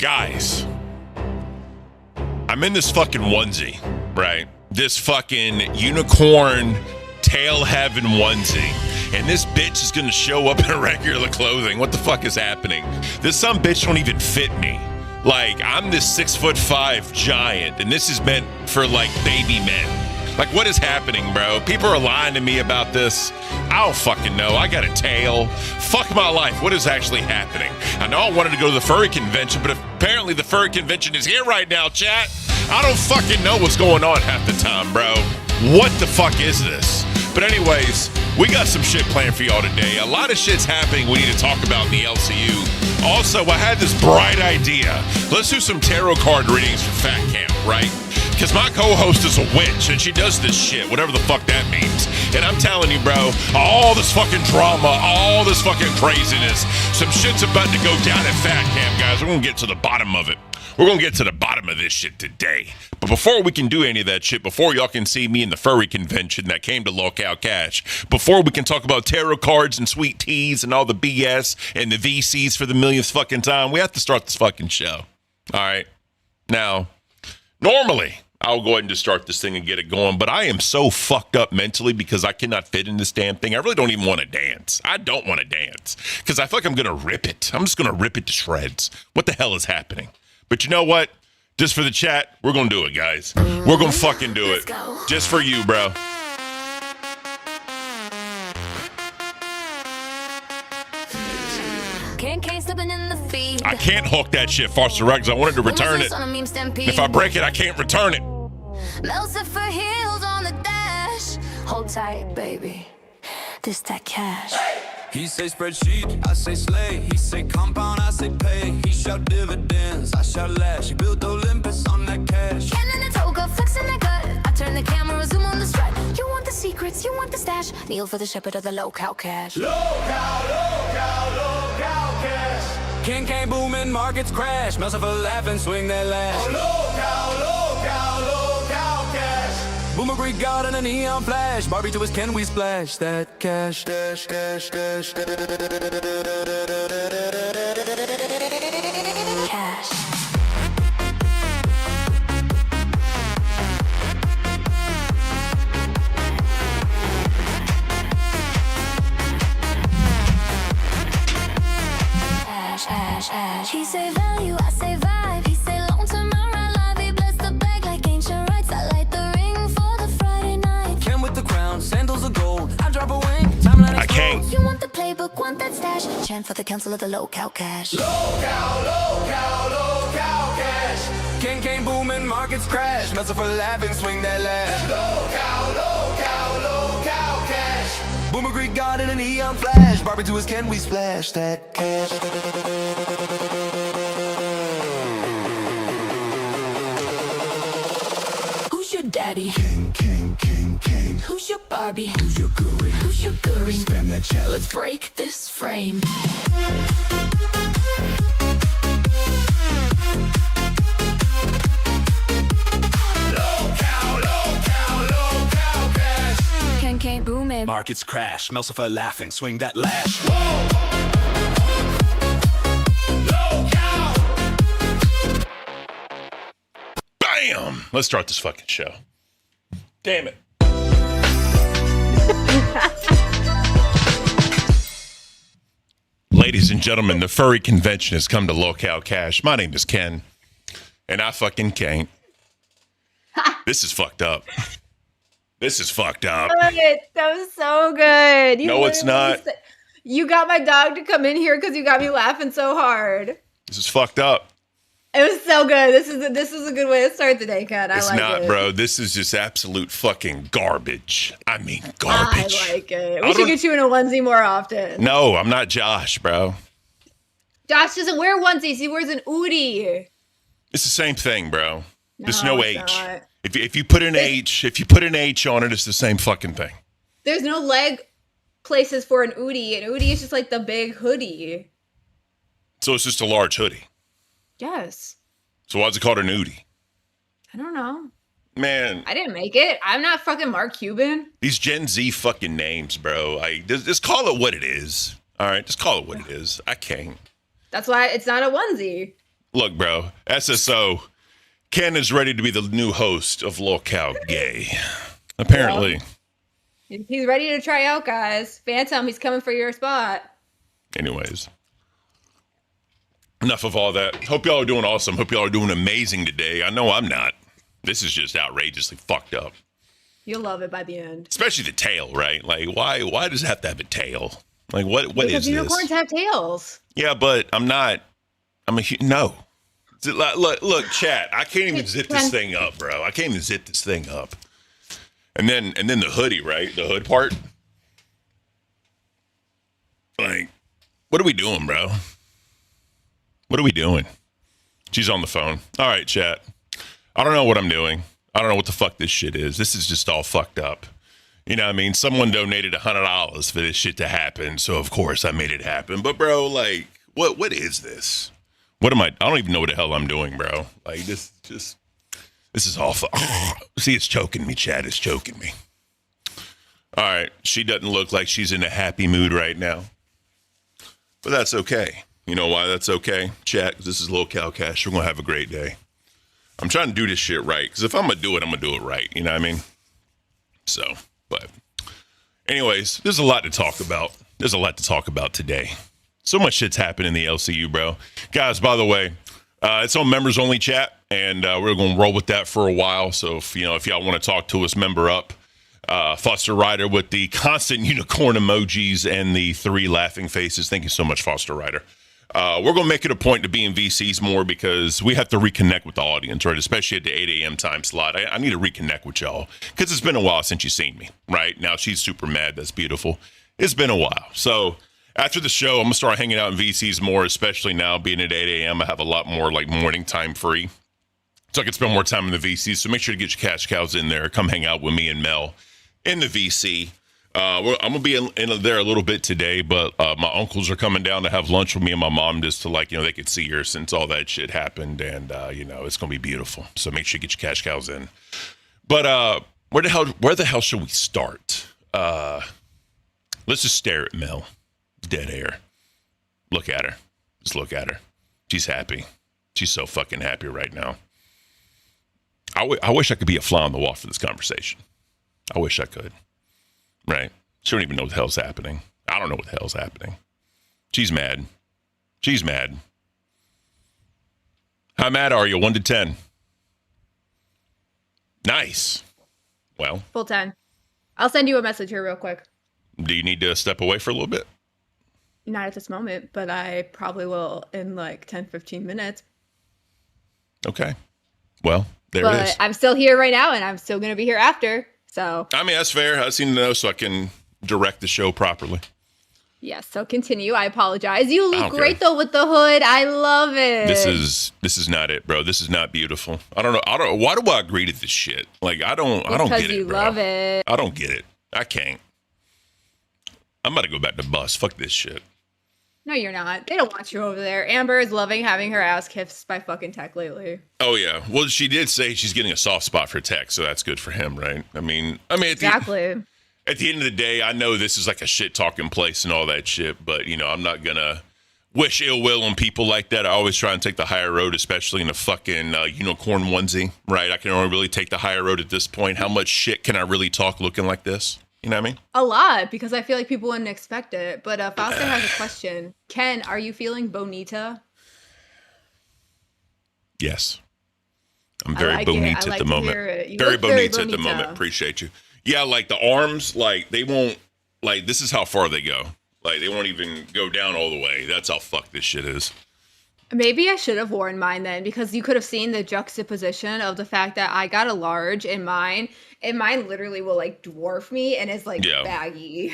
Guys, I'm in this fucking onesie, right? This fucking unicorn tail having onesie. And this bitch is gonna show up in regular clothing. What the fuck is happening? This some bitch don't even fit me. Like, I'm this 6'5" giant, and this is meant for like baby men. Like, what is happening, bro? People are lying to me about this. I don't fucking know. I got a tail. Fuck my life. What is actually happening? I know I wanted to go to the furry convention, but apparently the furry convention is here right now, chat. I don't fucking know what's going on half the time, bro. What the fuck is this? But anyways, we got some shit planned for y'all today. A lot of shit's happening we need to talk about in the LCU. Also, I had this bright idea. Let's do some tarot card readings for Fat Camp, right? Because my co-host is a witch, and she does this shit, whatever the fuck that means. And I'm telling you, bro, all this fucking drama, all this fucking craziness, some shit's about to go down at Fat Camp, guys. We're going to get to the bottom of it. We're going to get to the bottom of this shit today. But before we can do any of that shit, before y'all can see me in the furry convention that came to Lockout Cash, before we can talk about tarot cards and sweet teas and all the BS and the VCs for the millionth fucking time, we have to start this fucking show. All right? Now, normally, I'll go ahead and just start this thing and get it going, but I am so fucked up mentally because I cannot fit in this damn thing. I really don't even want to dance. I don't want to dance because I feel like I'm going to rip it. I'm just going to rip it to shreds. What the hell is happening? But you know what? Just for the chat, we're going to do it, guys. We're going to fucking do it. Just for you, bro. I can't hook that shit faster right because I wanted to return it. If I break it, I can't return it. For heels on the dash. Hold tight, baby. This that cash. He say spreadsheet, I say slay. He say compound, I say pay. He shout dividends, I shout lash. He built Olympus on that cash. Cannon and toga, flexing that gut. I turn the camera, zoom on the strut. You want the secrets, you want the stash. Kneel for the shepherd of the low-cow cash. Low-cow cash. King booming, markets crash. Melts of a laugh and swing that lash. Oh, low-cow cash. Boomer Greek God in a neon flash. Barbie to his Ken, we splash that cash. Dash, dash, dash, dash. Cash. Ash. He say value, I say vibe. He say long term, I ride live. He bless the bag like ancient rights. I light the ring for the Friday night. Ken with the crown, sandals of gold. I drop a wing, timeline I can't. You want the playbook, want that stash. Chant for the council of the low-cow cash. Low-cow cash. King booming, markets crash. Melts for laughing, swing that lash. Low-cow cash. Boomer Greek God in a neon flash. Barbie to his Ken, we splash that cash. Who's your daddy? King. Who's your Barbie? Who's your guru? Who's your guru? Spam that challenge. Let's break this frame. Low-cow cash. Ken booming. Markets crash. Melsifer laughing, swing that lash. Bam! Let's start this fucking show. Damn it. Ladies and gentlemen, the furry convention has come to Lockout Cash. My name is Ken, and I fucking can't. This is fucked up. This is fucked up. Good. That was so good. No, it's not. You got my dog to come in here because you got me laughing so hard. This is fucked up. It was so good. This is a good way to start the day, Ken. I It's like not, it. bro. This is just absolute fucking garbage. I mean, garbage. I like it. We should get you in a onesie more often. No, I'm not Josh, bro. Josh doesn't wear onesies. He wears an Oodie. It's the same thing, bro. There's no it's H. not. If you put an H on it, it's the same fucking thing. There's no leg places for an Oodie. An Oodie is just like the big hoodie. So it's just a large hoodie. Yes. So why's it called an Oodie? I don't know. Man, I didn't make it. I'm not fucking Mark Cuban. these Gen Z fucking names, bro. Just call it what it is. All right, just call it what it is. I can't. That's why it's not a onesie. Look, bro, SSO, Ken is ready to be the new host of Locale Gay. Apparently. He's ready to try out, guys. Phantom, he's coming for your spot. Anyways. Enough of all that. Hope y'all are doing awesome. Hope y'all are doing amazing today. I know I'm not. This is just outrageously fucked up. You'll love it by the end. Especially the tail, right? Like, why does it have to have a tail? Like, what is this? Because unicorns have tails. Yeah, but no. Look, chat. I can't even zip this thing up, bro. I can't even zip this thing up. And then the hoodie, right? The hood part. Like, what are we doing, bro? What are we doing? She's on the phone. All right, chat. I don't know what I'm doing. I don't know what the fuck this shit is. This is just all fucked up. You know what I mean? Someone donated $100 for this shit to happen, so of course I made it happen. But bro, like, what is this? What am I don't even know what the hell I'm doing, bro. Like, this is all see, it's choking me, chat. It's choking me. All right. She doesn't look like she's in a happy mood right now. But that's okay. You know why that's okay? Chat, this is Locale Cash. We're going to have a great day. I'm trying to do this shit right. Because if I'm going to do it, I'm going to do it right. You know what I mean? So, but anyways, there's a lot to talk about. There's a lot to talk about today. So much shit's happened in the LCU, bro. Guys, by the way, it's on members only chat. And we're going to roll with that for a while. So, if y'all want to talk to us, member up. Foster Ryder with the constant unicorn emojis and the 3 laughing faces. Thank you so much, Foster Ryder. We're going to make it a point to be in VCs more because we have to reconnect with the audience, right? Especially at the 8 a.m. time slot. I need to reconnect with y'all because it's been a while since you've seen me, right? Now she's super mad. That's beautiful. It's been a while. So after the show, I'm going to start hanging out in VCs more, especially now being at 8 a.m. I have a lot more like morning time free. So I can spend more time in the VCs. So make sure to get your cash cows in there. Come hang out with me and Mel in the VC. I'm going to be in there a little bit today, but my uncles are coming down to have lunch with me and my mom just to they could see her since all that shit happened. And, it's going to be beautiful. So make sure you get your cash cows in. But where the hell should we start? Let's just stare at Mel. Dead air. Look at her. Just look at her. She's happy. She's so fucking happy right now. I wish I could be a fly on the wall for this conversation. I wish I could. Right? She don't even know what the hell's happening. I don't know what the hell's happening. She's mad. She's mad. How mad are you? 1 to 10. Nice. Well. Full 10. I'll send you a message here real quick. Do you need to step away for a little bit? Not at this moment, but I probably will in like 10, 15 minutes. Okay. Well, there it is. But I'm still here right now, and I'm still going to be here after. So I mean, that's fair. I just need to know so I can direct the show properly. Yes, so continue. I apologize. You look great though with the hood. I love it. This is not it, bro. This is not beautiful. I don't know. Why do I agree to this shit? Like I don't get it, bro. Because you love it. I don't get it. I can't. I'm about to go back to bus. Fuck this shit. No, you're not. They don't want you over there. Amber is loving having her ass kissed by fucking Tech lately. Oh yeah. Well, she did say she's getting a soft spot for Tech, so that's good for him, right? I mean, exactly. At the end of the day, I know this is like a shit talking place and all that shit, but I'm not gonna wish ill will on people like that. I always try and take the higher road, especially in a fucking unicorn onesie, right? I can only really take the higher road at this point. How much shit can I really talk looking like this? You know what I mean? A lot, because I feel like people wouldn't expect it. But Foster has a question. Ken, are you feeling bonita? Yes. I'm very bonita at the moment. Very bonita bonita at the moment. Appreciate you. Yeah, like the arms, like they won't, like this is how far they go. Like they won't even go down all the way. That's how fucked this shit is. Maybe I should have worn mine then, because you could have seen the juxtaposition of the fact that I got a large in mine, and mine literally will like dwarf me and is like baggy.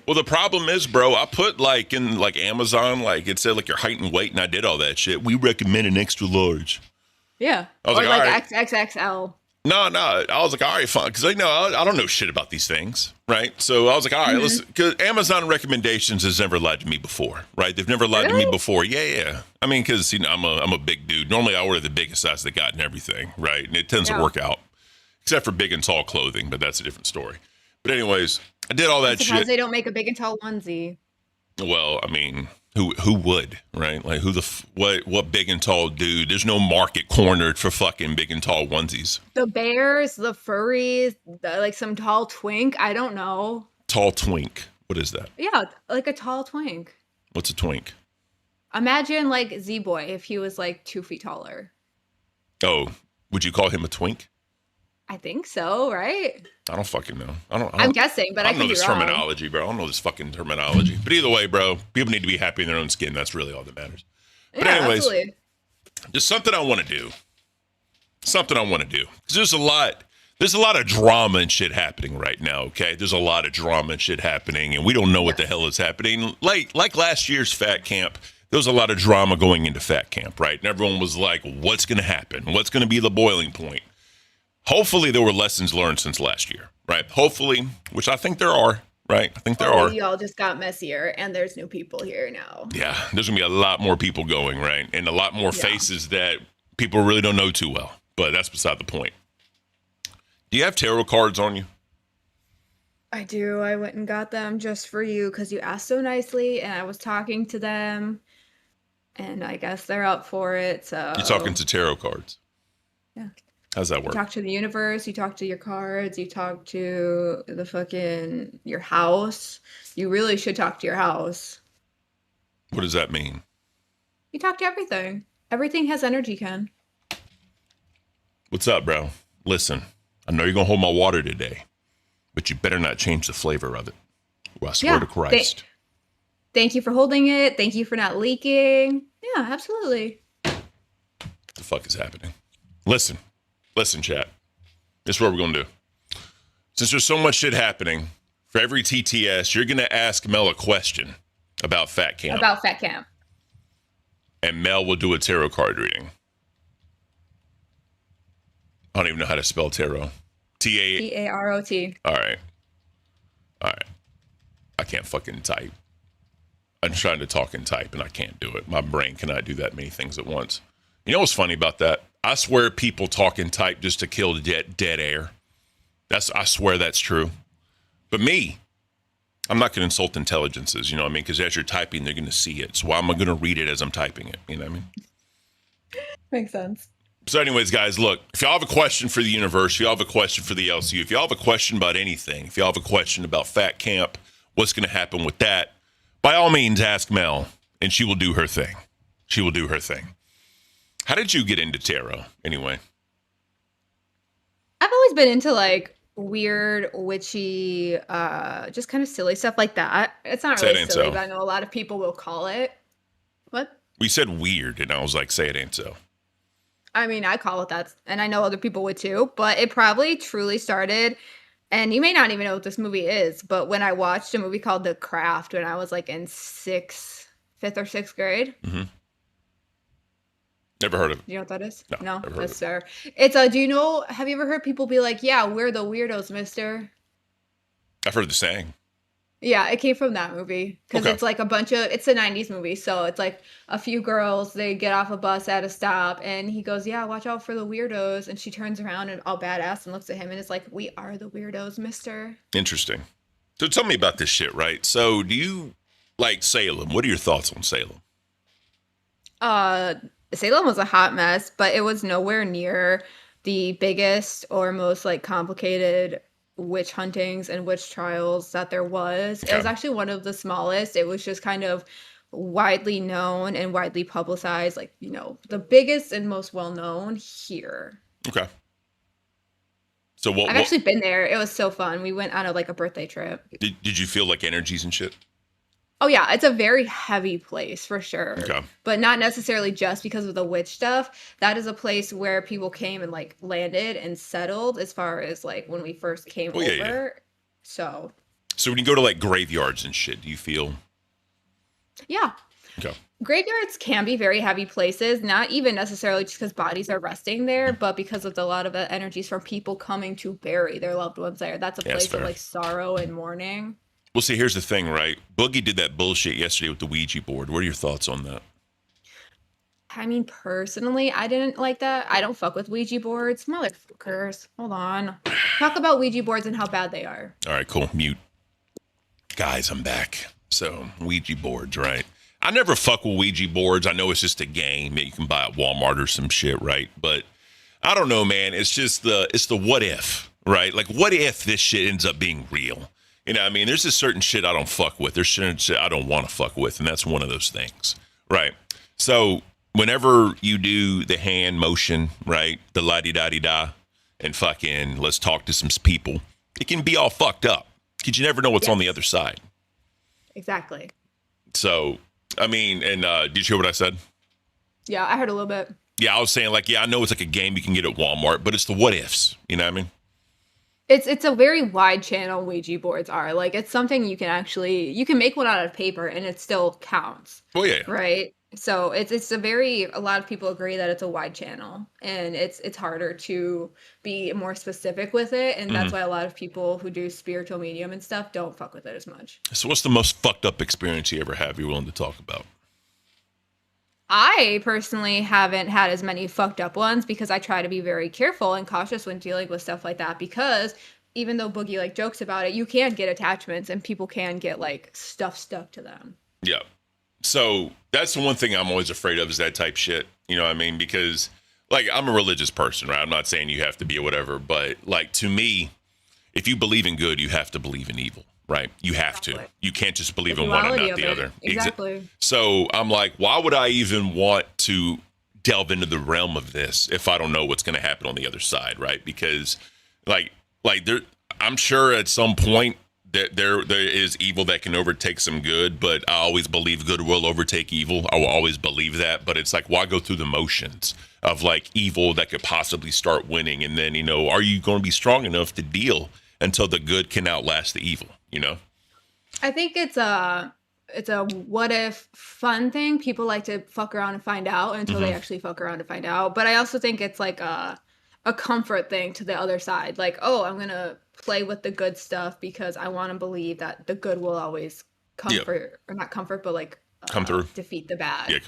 Well, the problem is, bro, I put like in like Amazon, like it said like your height and weight, and I did all that shit. We recommend an extra large. Yeah. I was or like right. XXXL. No. I was like, all right, fine. Because I don't know shit about these things, right? So I was like, all right, listen. Because Amazon recommendations has never lied to me before, right? They've never lied to me before. Yeah. I mean, because I'm a big dude. Normally, I order the biggest size they got and everything, right? And it tends to work out, except for big and tall clothing, but that's a different story. But anyways, I did all that shit. Because they don't make a big and tall onesie. Well, I mean, Who would, right? Like what big and tall dude? There's no market cornered for fucking big and tall onesies. The bears, the furries, like some tall twink. I don't know. Tall twink. What is that? Yeah, like a tall twink. What's a twink? Imagine like Z-Boy if he was like 2 feet taller. Oh, would you call him a twink? I think so, right? I don't fucking know. I'm guessing, but I don't know this wrong. terminology, bro. I don't know this fucking terminology. But either way, bro, people need to be happy in their own skin. That's really all that matters. But anyways, absolutely. There's something I want to do. Because there's a lot of drama and shit happening right now, okay? There's a lot of drama and shit happening, and we don't know what the hell is happening. Like last year's Fat Camp, there was a lot of drama going into Fat Camp, right? And everyone was like, what's going to happen? What's going to be the boiling point? Hopefully there were lessons learned since last year, right? Hopefully, which I think there are, right? I think there are. Y'all just got messier, and there's new people here now. Yeah, there's going to be a lot more people going, right? And a lot more faces that people really don't know too well. But that's beside the point. Do you have tarot cards on you? I do. I went and got them just for you because you asked so nicely, and I was talking to them, and I guess they're up for it. So you're talking to tarot cards? Yeah. How's that work? You talk to the universe, you talk to your cards, you talk to your house. You really should talk to your house. What does that mean? You talk to everything. Everything has energy, Ken. What's up, bro? Listen, I know you're going to hold my water today, but you better not change the flavor of it. Well, I swear to Christ. Thank you for holding it. Thank you for not leaking. Yeah, absolutely. What the fuck is happening? Listen, chat. This is what we're going to do. Since there's so much shit happening, for every TTS, you're going to ask Mel a question about Fat Camp. And Mel will do a tarot card reading. I don't even know how to spell tarot. T-A-R-O-T. All right. I can't fucking type. I'm trying to talk and type, and I can't do it. My brain cannot do that many things at once. You know what's funny about that? I swear people talk and type just to kill dead air. I swear that's true. But me, I'm not going to insult intelligences, you know what I mean? Because as you're typing, they're going to see it. So I'm going to read it as I'm typing it. You know what I mean? Makes sense. So anyways, guys, look, if y'all have a question for the universe, if y'all have a question for the LCU, if y'all have a question about anything, if y'all have a question about Fat Camp, what's going to happen with that, by all means, ask Mel, and she will do her thing. How did you get into tarot, anyway? I've always been into, like, weird, witchy, just kind of silly stuff like that. It's not really silly, but I know a lot of people will call it. What? We said weird, and I was like, say it ain't so. I mean, I call it that, and I know other people would too, but it probably truly started, and you may not even know what this movie is, but when I watched a movie called The Craft when I was like in 5th or 6th grade. Mm-hmm. Never heard of it. Do you know what that is? No, that's fair. It's have you ever heard people be like, yeah, we're the weirdos, mister? I've heard the saying. Yeah, it came from that movie because it's like it's a 90s movie. So it's like a few girls, they get off a bus at a stop and he goes, yeah, watch out for the weirdos. And she turns around and all badass and looks at him and it's like, we are the weirdos, mister. Interesting. So tell me about this shit, right? So do you like Salem? What are your thoughts on Salem? Salem was a hot mess, but it was nowhere near the biggest or most like complicated witch huntings and witch trials that there was. Okay. It was actually one of the smallest. It was just kind of widely known and widely publicized, like, you know, the biggest and most well known here. Okay. So I've actually been there. It was so fun. We went on a birthday trip. Did you feel like energies and shit? Oh yeah, it's a very heavy place for sure. Okay. But not necessarily just because of the witch stuff. That is a place where people came and like landed and settled as far as like when we first came over. Yeah. So when you go to like graveyards and shit, do you feel? Yeah. Okay. Graveyards can be very heavy places, not even necessarily just because bodies are resting there, but because of a lot of the energies from people coming to bury their loved ones there. That's a place of like sorrow and mourning. Well, see, here's the thing, right? Boogie did that bullshit yesterday with the Ouija board. What are your thoughts on that? I mean, personally, I didn't like that. I don't fuck with Ouija boards. Motherfuckers. Hold on. Talk about Ouija boards and how bad they are. All right, cool. Mute. Guys, I'm back. So, Ouija boards, right? I never fuck with Ouija boards. I know it's just a game that you can buy at Walmart or some shit, right? But I don't know, man. It's just the what if, right? Like, what if this shit ends up being real? You know what I mean? There's just certain shit I don't fuck with. There's certain shit I don't want to fuck with, and that's one of those things, right? So whenever you do the hand motion, right, the la-di-da-di-da, and fucking let's talk to some people, it can be all fucked up because you never know what's on the other side. Exactly. So, I mean, and did you hear what I said? Yeah, I heard a little bit. Yeah, I was saying, like, yeah, I know it's like a game you can get at Walmart, but it's the what ifs. You know what I mean? It's a very wide channel Ouija boards are. Like, it's something you can make one out of paper and it still counts. Oh, yeah. Right? So a lot of people agree that it's a wide channel, and it's harder to be more specific with it, and that's why a lot of people who do spiritual medium and stuff don't fuck with it as much. So what's the most fucked up experience you ever have you're willing to talk about? I personally haven't had as many fucked up ones because I try to be very careful and cautious when dealing with stuff like that, because even though Boogie like jokes about it, you can get attachments and people can get like stuff stuck to them. Yeah. So that's the one thing I'm always afraid of is that type shit. You know what I mean? Because like I'm a religious person, right? I'm not saying you have to be or whatever, but like to me, if you believe in good, you have to believe in evil, right? You have to. You can't just believe in one and not the other. Exactly. So I'm like, why would I even want to delve into the realm of this if I don't know what's going to happen on the other side, right? Because like there, I'm sure at some point that there is evil that can overtake some good, but I always believe good will overtake evil. I will always believe that, but it's like, why go through the motions of like evil that could possibly start winning? And then, you know, are you going to be strong enough to deal until the good can outlast the evil, you know? I think it's a what if fun thing. People like to fuck around and find out until they actually fuck around and find out. But I also think it's like a comfort thing to the other side. Like, oh, I'm going to play with the good stuff because I want to believe that the good will always comfort, or not comfort, but like come through, defeat the bad. Yeah.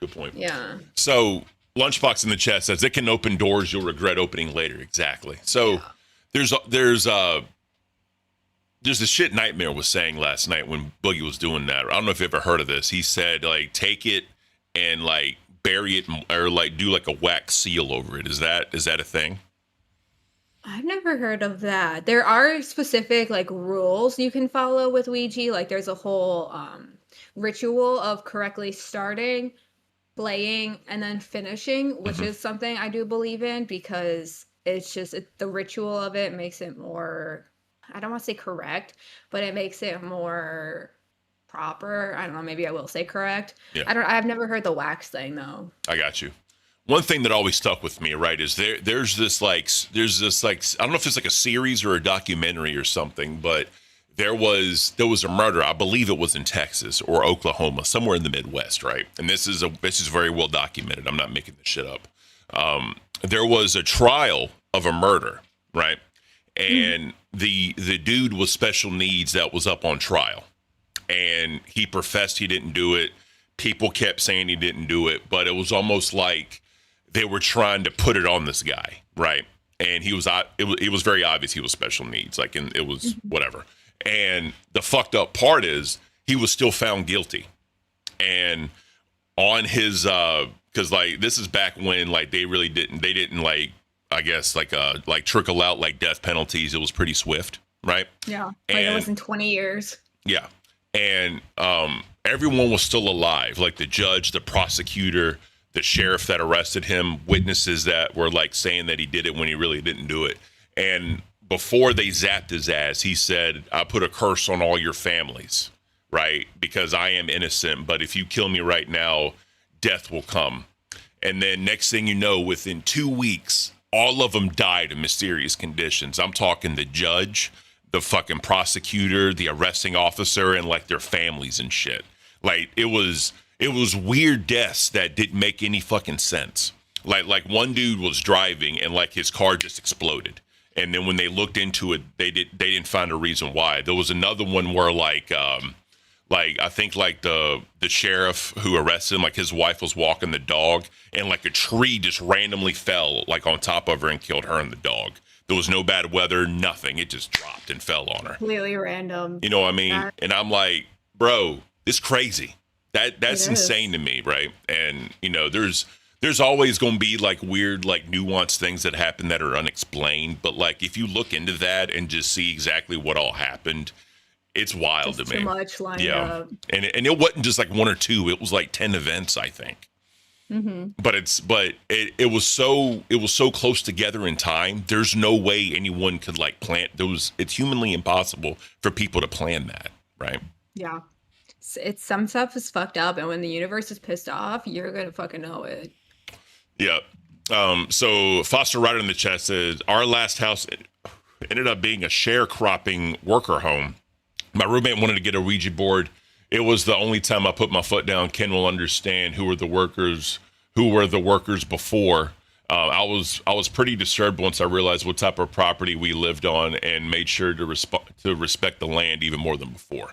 Good point. Yeah. So Lunchbox in the chat says it can open doors you'll regret opening later. Exactly. So there's a shit Nightmare was saying last night when Boogie was doing that. I don't know if you ever heard of this. He said like take it and like bury it or like do like a wax seal over it. Is that a thing? I've never heard of that. There are specific like rules you can follow with Ouija. Like there's a whole ritual of correctly starting, playing, and then finishing, which is something I do believe in because it's just the ritual of it makes it more, I don't want to say correct, but it makes it more proper. I don't know, maybe I will say correct. Yeah. I've never heard the wax thing though. I got you. One thing that always stuck with me, right, is there's this like I don't know if it's like a series or a documentary or something, but there was a murder. I believe it was in Texas or Oklahoma, somewhere in the Midwest, right? And this is very well documented. I'm not making this shit up. There was a trial of a murder, right? And the dude with special needs that was up on trial, and he professed he didn't do it. People kept saying he didn't do it, but it was almost like they were trying to put it on this guy, right? And it was very obvious he was special needs, like, and it was whatever. And the fucked up part is he was still found guilty. And on his, because like this is back when like they didn't like, I guess like trickle out like death penalties. It was pretty swift, right? Yeah, like it was in 20 years. Yeah, and everyone was still alive, like the judge, the prosecutor, the sheriff that arrested him, witnesses that were like saying that he did it when he really didn't do it. And before they zapped his ass, he said, I put a curse on all your families, right? Because I am innocent, but if you kill me right now, death will come. And then next thing you know, within 2 weeks, all of them died in mysterious conditions. I'm talking the judge, the fucking prosecutor, the arresting officer, and like their families and shit. Like it was weird deaths that didn't make any fucking sense. Like one dude was driving and like his car just exploded. And then when they looked into it, they didn't find a reason why. There was another one where like I think like the sheriff who arrested him, like his wife was walking the dog and like a tree just randomly fell like on top of her and killed her and the dog. There was no bad weather, nothing. It just dropped and fell on her. Completely random. You know what I mean? And I'm like, bro, it's crazy. That's It is. insane to me, right? And there's always going to be like weird, like nuanced things that happen that are unexplained. But like if you look into that and just see exactly what all happened, it's wild Just to me. too much lined Yeah, up. and it wasn't just like one or two; it was like 10 events, I think. But it was so close together in time. There's no way anyone could like plan those. It's humanly impossible for people to plan that, right? Yeah. It's some stuff is fucked up, and when the universe is pissed off, you're gonna fucking know it. Yeah. So Foster Ryder in the chat says our last house ended up being a sharecropping worker home. My roommate wanted to get a Ouija board. It was the only time I put my foot down. Ken will understand who were the workers before. I was pretty disturbed once I realized what type of property we lived on and made sure to respect the land even more than before.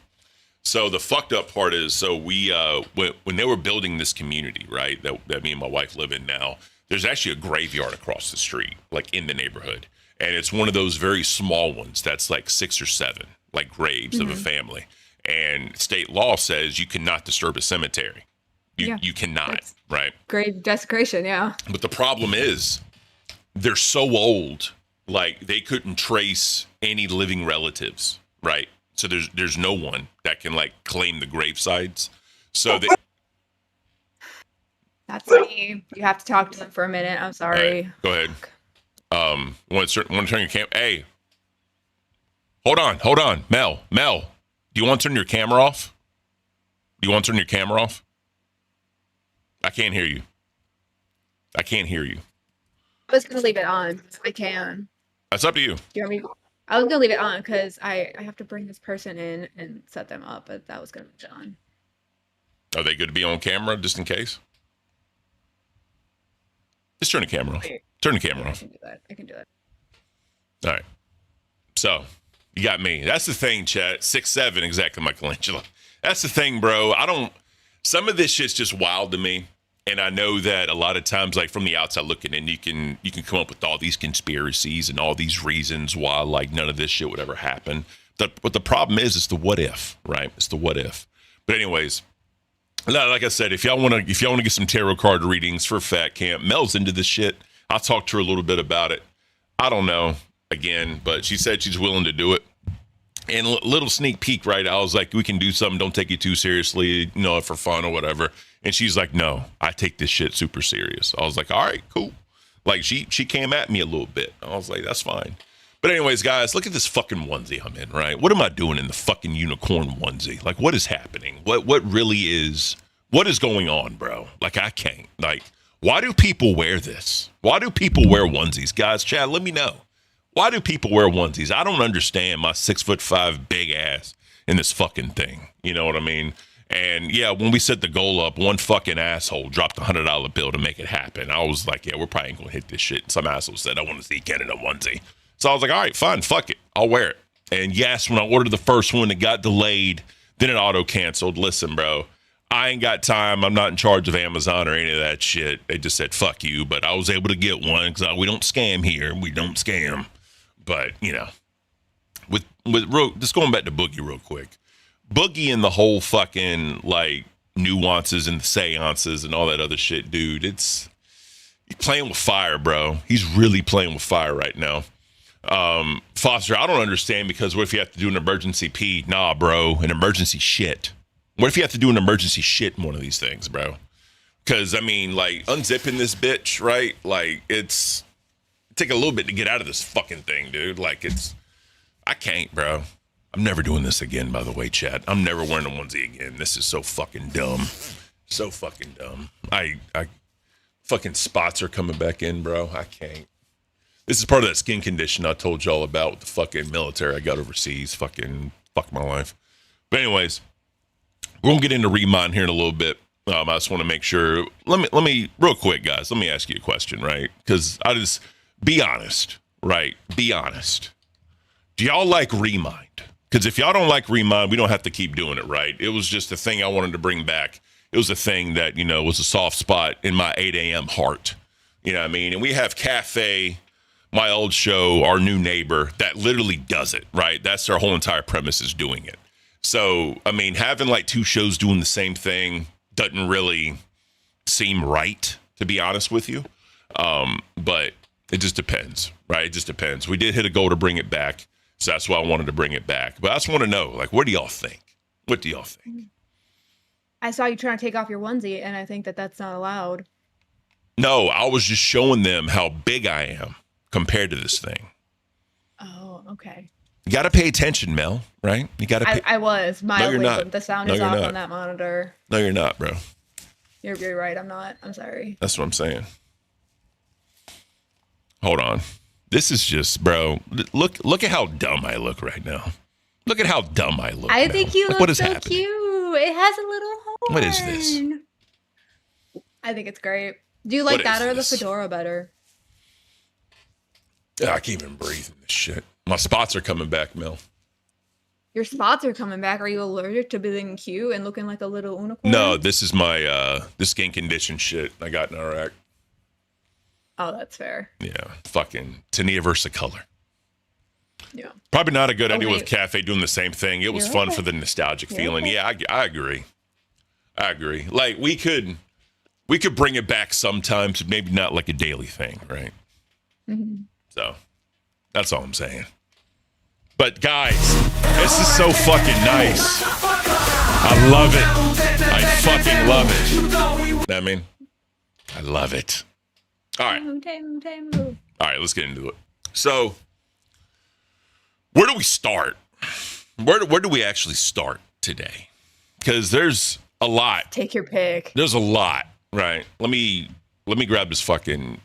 So the fucked up part is, so we when they were building this community, right, that me and my wife live in now, there's actually a graveyard across the street, like in the neighborhood, and it's one of those very small ones that's like 6 or 7, like graves of a family. And state law says you cannot disturb a cemetery. You cannot, That's right? grave desecration, yeah. But the problem is they're so old, like they couldn't trace any living relatives, right? So there's no one that can like claim the gravesites. So they That's me. You have to talk to them for a minute. I'm sorry. Right, go ahead. Want to turn your cam? Hey, hold on, Mel. Do you want to turn your camera off? I can't hear you. I was gonna leave it on. I can. That's up to you. Do you want me? I was gonna leave it on because I have to bring this person in and set them up, but that was gonna be on. Are they good to be on camera just in case? Just turn the camera off. Wait. Turn the camera off. I can do that. All right. So you got me. That's the thing, chat. 6'7", exactly, Michelangelo. That's the thing, bro. Some of this shit's just wild to me. And I know that a lot of times, like from the outside looking in, you can come up with all these conspiracies and all these reasons why like none of this shit would ever happen. But the problem is, it's the what if, right? It's the what if. But anyways, like I said, if y'all want to get some tarot card readings for Fat Camp, Mel's into this shit. I'll talk to her a little bit about it. I don't know, again, but she said she's willing to do it. And a little sneak peek, right? I was like, we can do something. Don't take it too seriously, for fun or whatever. And she's like, no, I take this shit super serious. I was like, all right, cool. Like she came at me a little bit. I was like, that's fine. But anyways, guys, look at this fucking onesie I'm in, right? What am I doing in the fucking unicorn onesie? Like, what is happening? What really is, what is going on, bro? Like, I can't. Like, why do people wear this? Why do people wear onesies? Guys, chat, let me know. Why do people wear onesies? I don't understand my 6'5" big ass in this fucking thing. You know what I mean? And yeah, when we set the goal up, one fucking asshole dropped a $100 bill to make it happen. I was like, yeah, we're probably ain't gonna hit this shit. Some asshole said, I want to see Ken in a onesie. So I was like, all right, fine, fuck it. I'll wear it. And yes, when I ordered the first one, it got delayed. Then it auto canceled. Listen, bro, I ain't got time. I'm not in charge of Amazon or any of that shit. They just said, fuck you. But I was able to get one because we don't scam here. We don't scam. But, with just going back to Boogie real quick. Boogie and the whole fucking, like, nuances and the seances and all that other shit, dude, he's playing with fire, bro. He's really playing with fire right now. Foster, I don't understand, because what if you have to do an emergency pee? Nah, bro, an emergency shit. What if you have to do an emergency shit in one of these things, bro? Because, I mean, like, unzipping this bitch, right? Like, it take a little bit to get out of this fucking thing, dude. Like, I can't, bro. I'm never doing this again, by the way, chat. I'm never wearing a onesie again. This is so fucking dumb. So fucking dumb. I fucking spots are coming back in, bro. I can't. This is part of that skin condition I told y'all about with the fucking military I got overseas. Fuck my life. But anyways, we're gonna get into Remind here in a little bit. I just want to make sure. Let me real quick, guys. Let me ask you a question, right? Because be honest, right? Be honest. Do y'all like Remind? Because if y'all don't like Remind, we don't have to keep doing it, right? It was just a thing I wanted to bring back. It was a thing that, was a soft spot in my 8 a.m. heart. You know what I mean? And we have Cafe, my old show, our new neighbor, that literally does it, right? That's their whole entire premise, is doing it. So, I mean, having like two shows doing the same thing doesn't really seem right, to be honest with you. But it just depends, right? It just depends. We did hit a goal to bring it back. So that's why I wanted to bring it back. But I just want to know, like, what do y'all think? What do y'all think? I saw you trying to take off your onesie, and I think that that's not allowed. No, I was just showing them how big I am compared to this thing. Oh, okay. You got to pay attention, Mel, right? You got to pay. I was mildly, you're not. but the sound No, is you're off not. on that monitor. No, you're not, bro. You're right. I'm not. I'm sorry. That's what I'm saying. Hold on. This is just, bro. Look at how dumb I look right now. Look at how dumb I look. I now. think you Like, look what is so happening? cute. It has a little horn. What is this? I think it's great. Do you like What that is or the this? fedora better? I can't even breathe in this shit. My spots are coming back, Mel. Your spots are coming back. Are you allergic to being cute and looking like a little unicorn? No, this is my the skin condition shit I got in Iraq. Oh, that's fair. Yeah, fucking Tania Versicolor. Yeah. Probably not a good idea Okay. with Cafe doing the same thing. It was You're fun okay. for the nostalgic You're feeling. okay. Yeah, I agree. I agree. Like we could bring it back sometimes, maybe not like a daily thing, right? Mm-hmm. So that's all I'm saying. But guys, this is so fucking nice. I love it. I fucking love it. I mean, I love it. All right. All right, let's get into it. So, where do we start? Where do we actually start today? Because there's a lot. Take your pick. There's a lot, right? Let me grab this fucking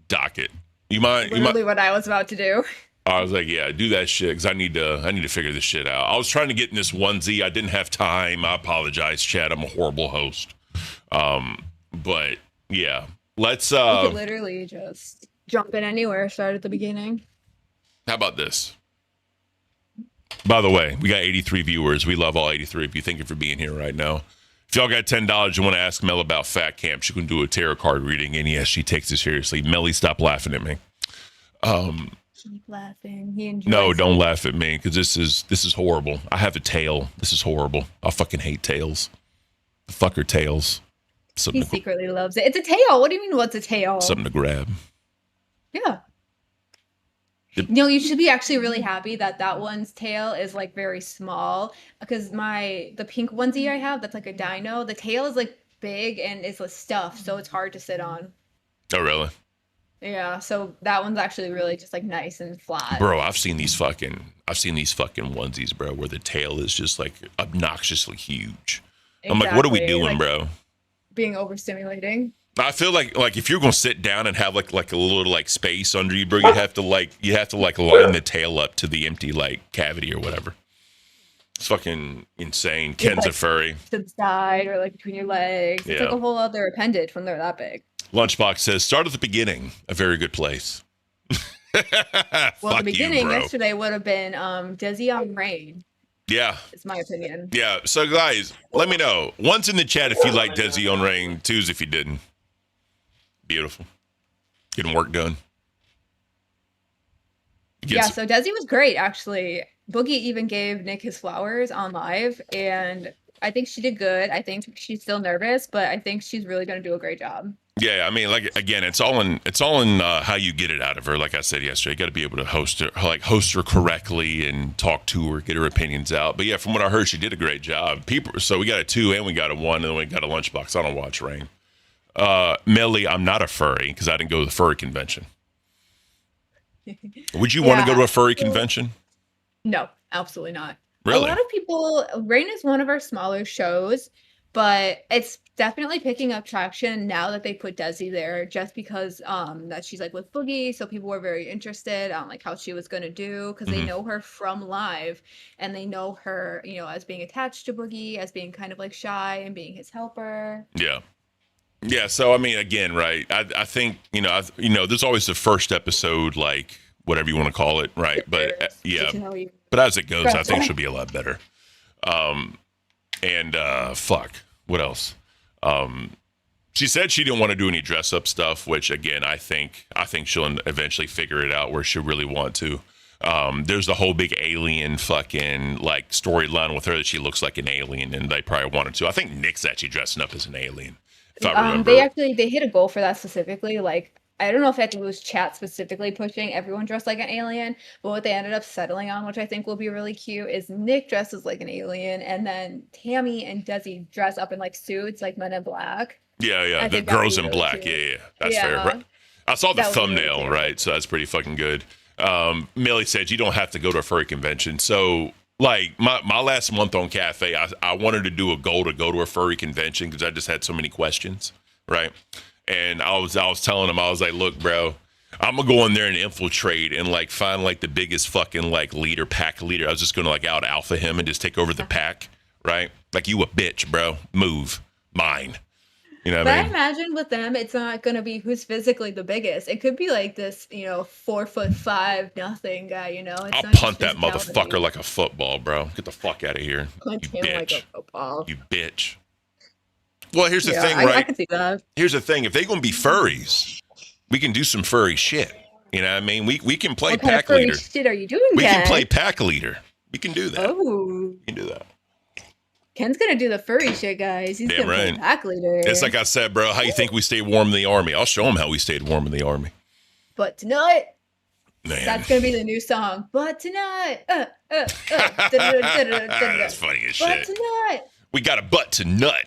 docket. You mind? Literally what I was about to do. I was like, yeah, do that shit because I need to figure this shit out. I was trying to get in this onesie. I didn't have time. I apologize, Chad. I'm a horrible host. But yeah, let's. You could literally just jump in anywhere. Start at the beginning. How about this? By the way, we got 83 viewers. We love all 83 of you. Thank you for being here right now. If y'all got $10, you want to ask Mel about Fat Camp, she can do a tarot card reading. And yes, she takes it seriously. Melly, stop laughing at me. Keep laughing. He enjoys No, it. don't laugh at me because this is horrible. I have a tail. This is horrible. I fucking hate tails. The fucker tails. He Something secretly loves it. It's a tail. What do you mean, what's a tail? something to grab. Yeah. You should be actually really happy that one's tail is like very small because the pink onesie I have that's like a dino, the tail is like big and it's like stuffed, so it's hard to sit on. Oh, really? Yeah, so that one's actually really just like nice and flat. Bro, I've seen these fucking onesies, bro, where the tail is just like obnoxiously huge. I'm like, what are we Exactly, doing, like bro? Being overstimulating. I feel like if you're gonna sit down and have like a little like space under you, bro, you have to line the tail up to the empty like cavity or whatever. It's fucking insane. Ken's a furry. To the side or like between your legs. It's like Yeah. a whole other appendage when they're that big. Lunchbox says, start at the beginning. A very good place. Well, Fuck the beginning you, bro. yesterday would have been Desi on Rain, Yeah. is my opinion. Yeah. So guys, let me know. One's in the chat if you like Desi on Rain. Two's if you didn't. Beautiful. Getting work done. Yeah, so Desi was great, actually. Boogie even gave Nick his flowers on live, and I think she did good. I think she's still nervous, but I think she's really going to do a great job. Yeah, I mean, like again, it's all in how you get it out of her. Like I said yesterday, you got to be able to host her correctly and talk to her, get her opinions out. But yeah, from what I heard, she did a great job. So we got a 2 and we got a 1, and then we got a lunchbox. I don't watch Rain. Melly, I'm not a furry because I didn't go to the furry convention. Would you want to go to a furry convention? No, absolutely not. Really? A lot of people, Rain is one of our smaller shows, but it's definitely picking up traction now that they put Desi there, just because that she's like with Boogie, so people were very interested on like how she was going to do, because they know her from live, and they know her, as being attached to Boogie, as being kind of like shy and being his helper. Yeah. Yeah, so I mean, again, right? I think there's always the first episode, like whatever you want to call it, right? But yeah, but as it goes, I think she'll be a lot better. Fuck, what else? She said she didn't want to do any dress up stuff, which again, I think she'll eventually figure it out where she'll really want to. There's the whole big alien fucking like storyline with her that she looks like an alien, and they probably wanted to. I think Nick's actually dressing up as an alien, if I remember. They hit a goal for that specifically. Like, I don't know if it was chat specifically pushing everyone dressed like an alien, but what they ended up settling on, which I think will be really cute, is Nick dresses like an alien, and then Tammy and Desi dress up in like suits, like Men in Black. Yeah, the think that'd girls be in really black. cute. Yeah, that's fair. Yeah. Right. I saw the That would be really thumbnail, cute. right? So that's pretty fucking good. Millie said you don't have to go to a furry convention. So, like, my last month on Cafe, I wanted to do a goal to go to a furry convention because I just had so many questions, right? And I was telling him, I was like, look, bro, I'm gonna go in there and infiltrate and like find like the biggest fucking like pack leader. I was just gonna like out alpha him and just take over the pack, right? Like, you a bitch, bro. Move. Mine. You know what But I I mean? imagine with them, it's not gonna be who's physically the biggest. It could be like this, 4'5" nothing guy. It's I'll not just punt that physicality. motherfucker like a football, bro. Get the fuck out of here. Punch You him like a bitch. football. You bitch. Well, here's the Yeah, thing, I right? can see that. Here's the thing. If they're going to be furries, we can do some furry shit. You know what I mean? We can play What kind of pack furry leader. shit are you doing, We Ken? can play pack leader. We can do that. Oh, We can do that. Ken's gonna do the furry shit, guys. He's Damn gonna play right. pack leader. It's like I said, bro. How you think we stayed warm in the army? I'll show them how we stayed warm in the army. But tonight, Man. that's gonna be the new song. But tonight, That's funny as But shit. tonight. We got a butt to nut.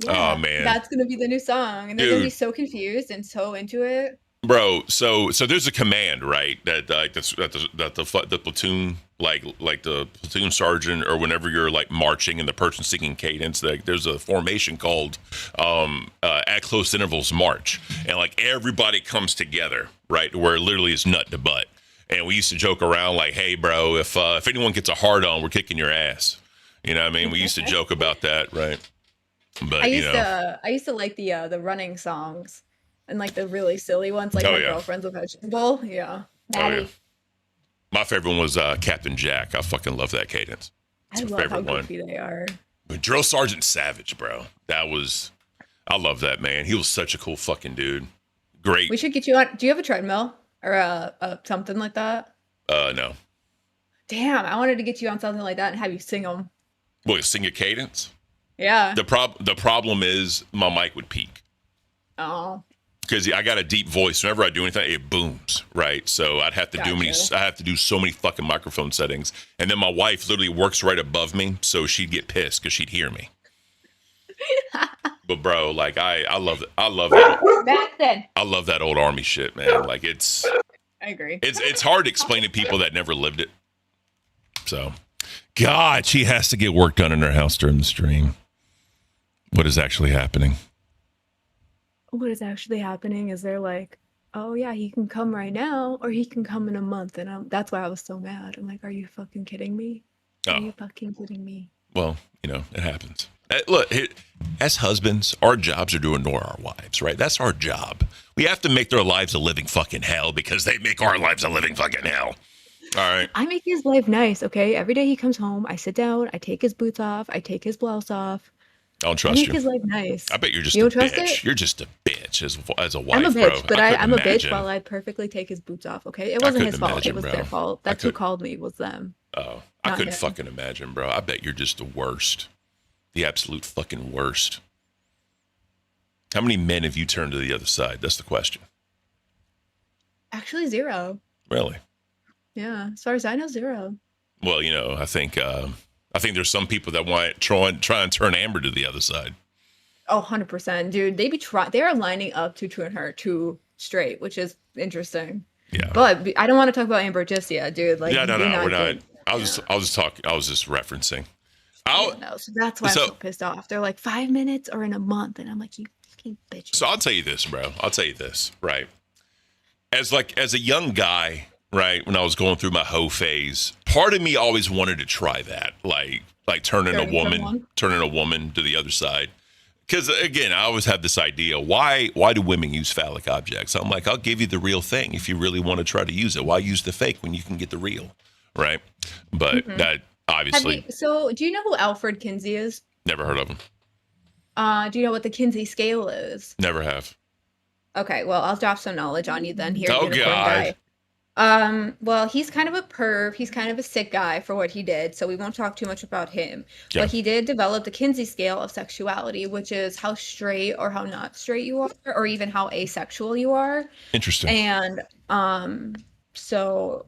Yeah, Oh, man. that's gonna be the new song, and they're gonna be Dude. so confused and so into it. Bro, so there's a command, right? That the platoon, like the platoon sergeant, or whenever you're like marching and the person singing cadence, like there's a formation called at close intervals march, and like everybody comes together, right? Where it literally is nut to butt. And we used to joke around like, "Hey, bro, if anyone gets a hard on, we're kicking your ass." You know what I mean? We used to joke about that, right? But I used to like the running songs and like the really silly ones, like Oh, My yeah. Girlfriend's a Vegetable. Yeah. Oh, yeah. My favorite one was Captain Jack. I fucking love that cadence. I It's my love how favorite one. goofy they are. But Drill Sergeant Savage, bro. I love that, man. He was such a cool fucking dude. Great. We should get you on. Do you have a treadmill or a something like that? No. Damn, I wanted to get you on something like that and have you sing them. Boy, sing a cadence? Yeah. The problem is my mic would peak. Oh. Because I got a deep voice. Whenever I do anything, it booms, right? So I'd have to do so many fucking microphone settings. And then my wife literally works right above me, so she'd get pissed because she'd hear me. But bro, like I love it. I love it. Back then. I love that old army shit, man. Like it's I agree. hard to explain to people that never lived it. So, God, she has to get work done in her house during the stream. What is actually happening? What is actually happening is they're like, oh yeah, he can come right now or he can come in a month. And that's why I was so mad. I'm like, are you fucking kidding me? Are Oh, you fucking kidding me? well, it happens. Look, as husbands, our jobs are to ignore our wives, right? That's our job. We have to make their lives a living fucking hell because they make our lives a living fucking hell. All right. I make his life nice, okay? Every day he comes home, I sit down, I take his boots off, I take his blouse off. I don't I trust make you. his life nice. I bet you're just You a don't trust bitch. it? You're just a bitch as a wife, I'm a bitch, bro. but I couldn't I'm a bitch imagine. while I perfectly take his boots off, okay? It I wasn't couldn't his fault. imagine, It was bro. their fault. I That's who could- called me, was them. Oh, I Not couldn't him. fucking imagine, bro. I bet you're just the worst. The absolute fucking worst. How many men have you turned to the other side? That's the question. Actually, 0. Really? Yeah, as far as I know, 0. Well, I think there's some people that want to try and turn Amber to the other side. Oh, 100%. Dude, they are lining up to turn her to straight, which is interesting. Yeah. But I don't want to talk about Amber just yet, dude. Like, Yeah, no, do we're not. get- I was just referencing. No, so that's why So- I'm so pissed off. They're like 5 minutes or in a month, and I'm like, you fucking bitch. So I'll tell you this, bro. I'll tell you this, right? As a young guy, right, when I was going through my hoe phase, part of me always wanted to try that, like turning Turning a woman to the other side. Because again, I always have this idea: why do women use phallic objects? I'm like, I'll give you the real thing if you really want to try to use it. Why use the fake when you can get the real, right? But that obviously So, do you know who Alfred Kinsey is? never heard of him. Do you know what the Kinsey scale is? Never have. Okay, well, I'll drop some knowledge on you then here. Oh, unicorn God. guy. Well, he's kind of a perv. He's kind of a sick guy for what he did, so we won't talk too much about him. Yeah. But he did develop the Kinsey scale of sexuality, which is how straight or how not straight you are, or even how asexual you are. Interesting. And so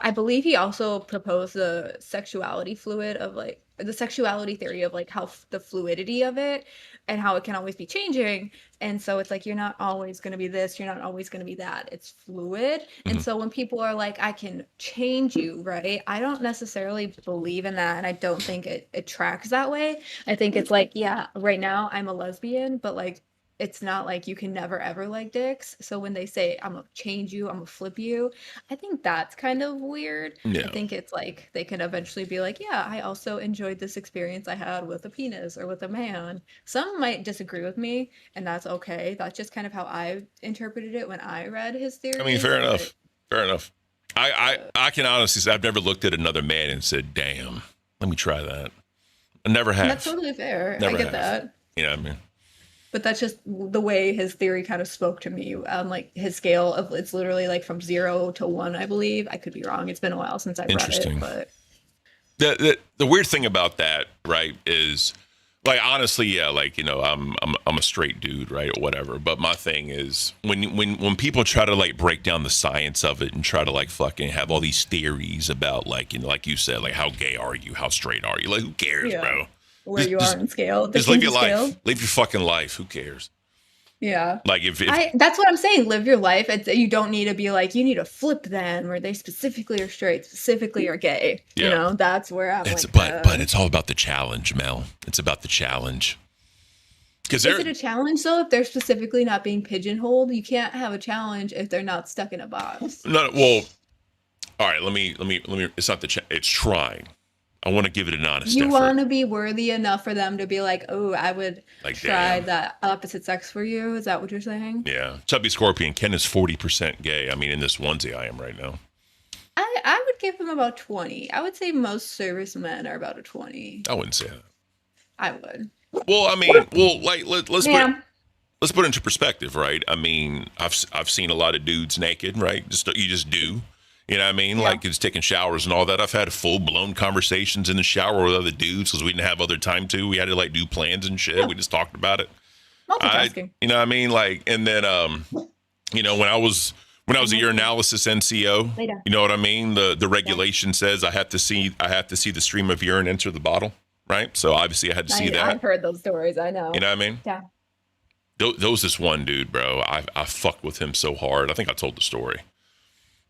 I believe he also proposed the sexuality fluid of like the sexuality theory of like how the fluidity of it and how it can always be changing. And so it's like you're not always going to be this, you're not always going to be that. It's fluid. And so when people are like, I can change you, right? I don't necessarily believe in that. And I don't think it tracks that way. I think it's like, yeah, right now I'm a lesbian, but like it's not like you can never ever like dicks. So when they say I'm gonna change you, I'm gonna flip you, I think that's kind of weird. I Yeah. think it's like they can eventually be like, yeah, I also enjoyed this experience I had with a penis or with a man. Some might disagree with me, and that's okay. That's just kind of how I interpreted it when I read his I mean, theories. fair But enough. Fair enough. I can honestly say I've never looked at another man and said, "Damn, let me try that." I never have. that's totally fair. Never I get have. that. You know what I mean? But that's just the way his theory kind of spoke to me. Like his scale of it's literally like from 0 to 1, I believe. I could be wrong. It's been a while since I read Interesting. it, but The weird thing about that, right, is like honestly, yeah, like I'm a straight dude, right, or whatever. But my thing is when people try to like break down the science of it and try to like fucking have all these theories about like like you said, like how gay are you, how straight are you, like who cares, yeah, bro? where you Just- are in scale, the Just live your Kinsey life, scale. live your fucking life. Who cares? Yeah. Like if That's what I'm saying. Live your life. You don't need to be like, you need to flip them where they specifically are straight, specifically are gay. You Yeah. know, that's where I'm it's like, but it's all about the challenge, Mel. It's about the challenge. Because is it a challenge though if they're specifically not being pigeonholed? You can't have a challenge if they're not stuck in a box. no, well, all right. Let me. It's not it's trying. I want to give it an honest You effort. want to be worthy enough for them to be like, oh, I would Like, try damn. that opposite sex for you. Is that what you're saying? Yeah, Chubby Scorpion. Ken is 40% gay. I mean, in this onesie I am right now. I would give him about 20. I would say most servicemen are about a 20. I wouldn't say that. I would. Well, I mean, like let's Ma'am. put it into perspective, right? I mean, I've seen a lot of dudes naked, right? You just do. You know what I mean? Yeah. Like just taking showers and all that. I've had full blown conversations in the shower with other dudes because we didn't have other time to. We had to like do plans and shit. Yeah. We just talked about it. Multitasking. You know what I mean? Like, and then when I was a urinalysis NCO, Lay down. you know what I mean? The regulation says I have to see the stream of urine enter the bottle, right? So obviously I had to see that. I've heard those stories. I know. You know what I mean? Yeah. There was this one dude, bro. I fucked with him so hard. I think I told the story.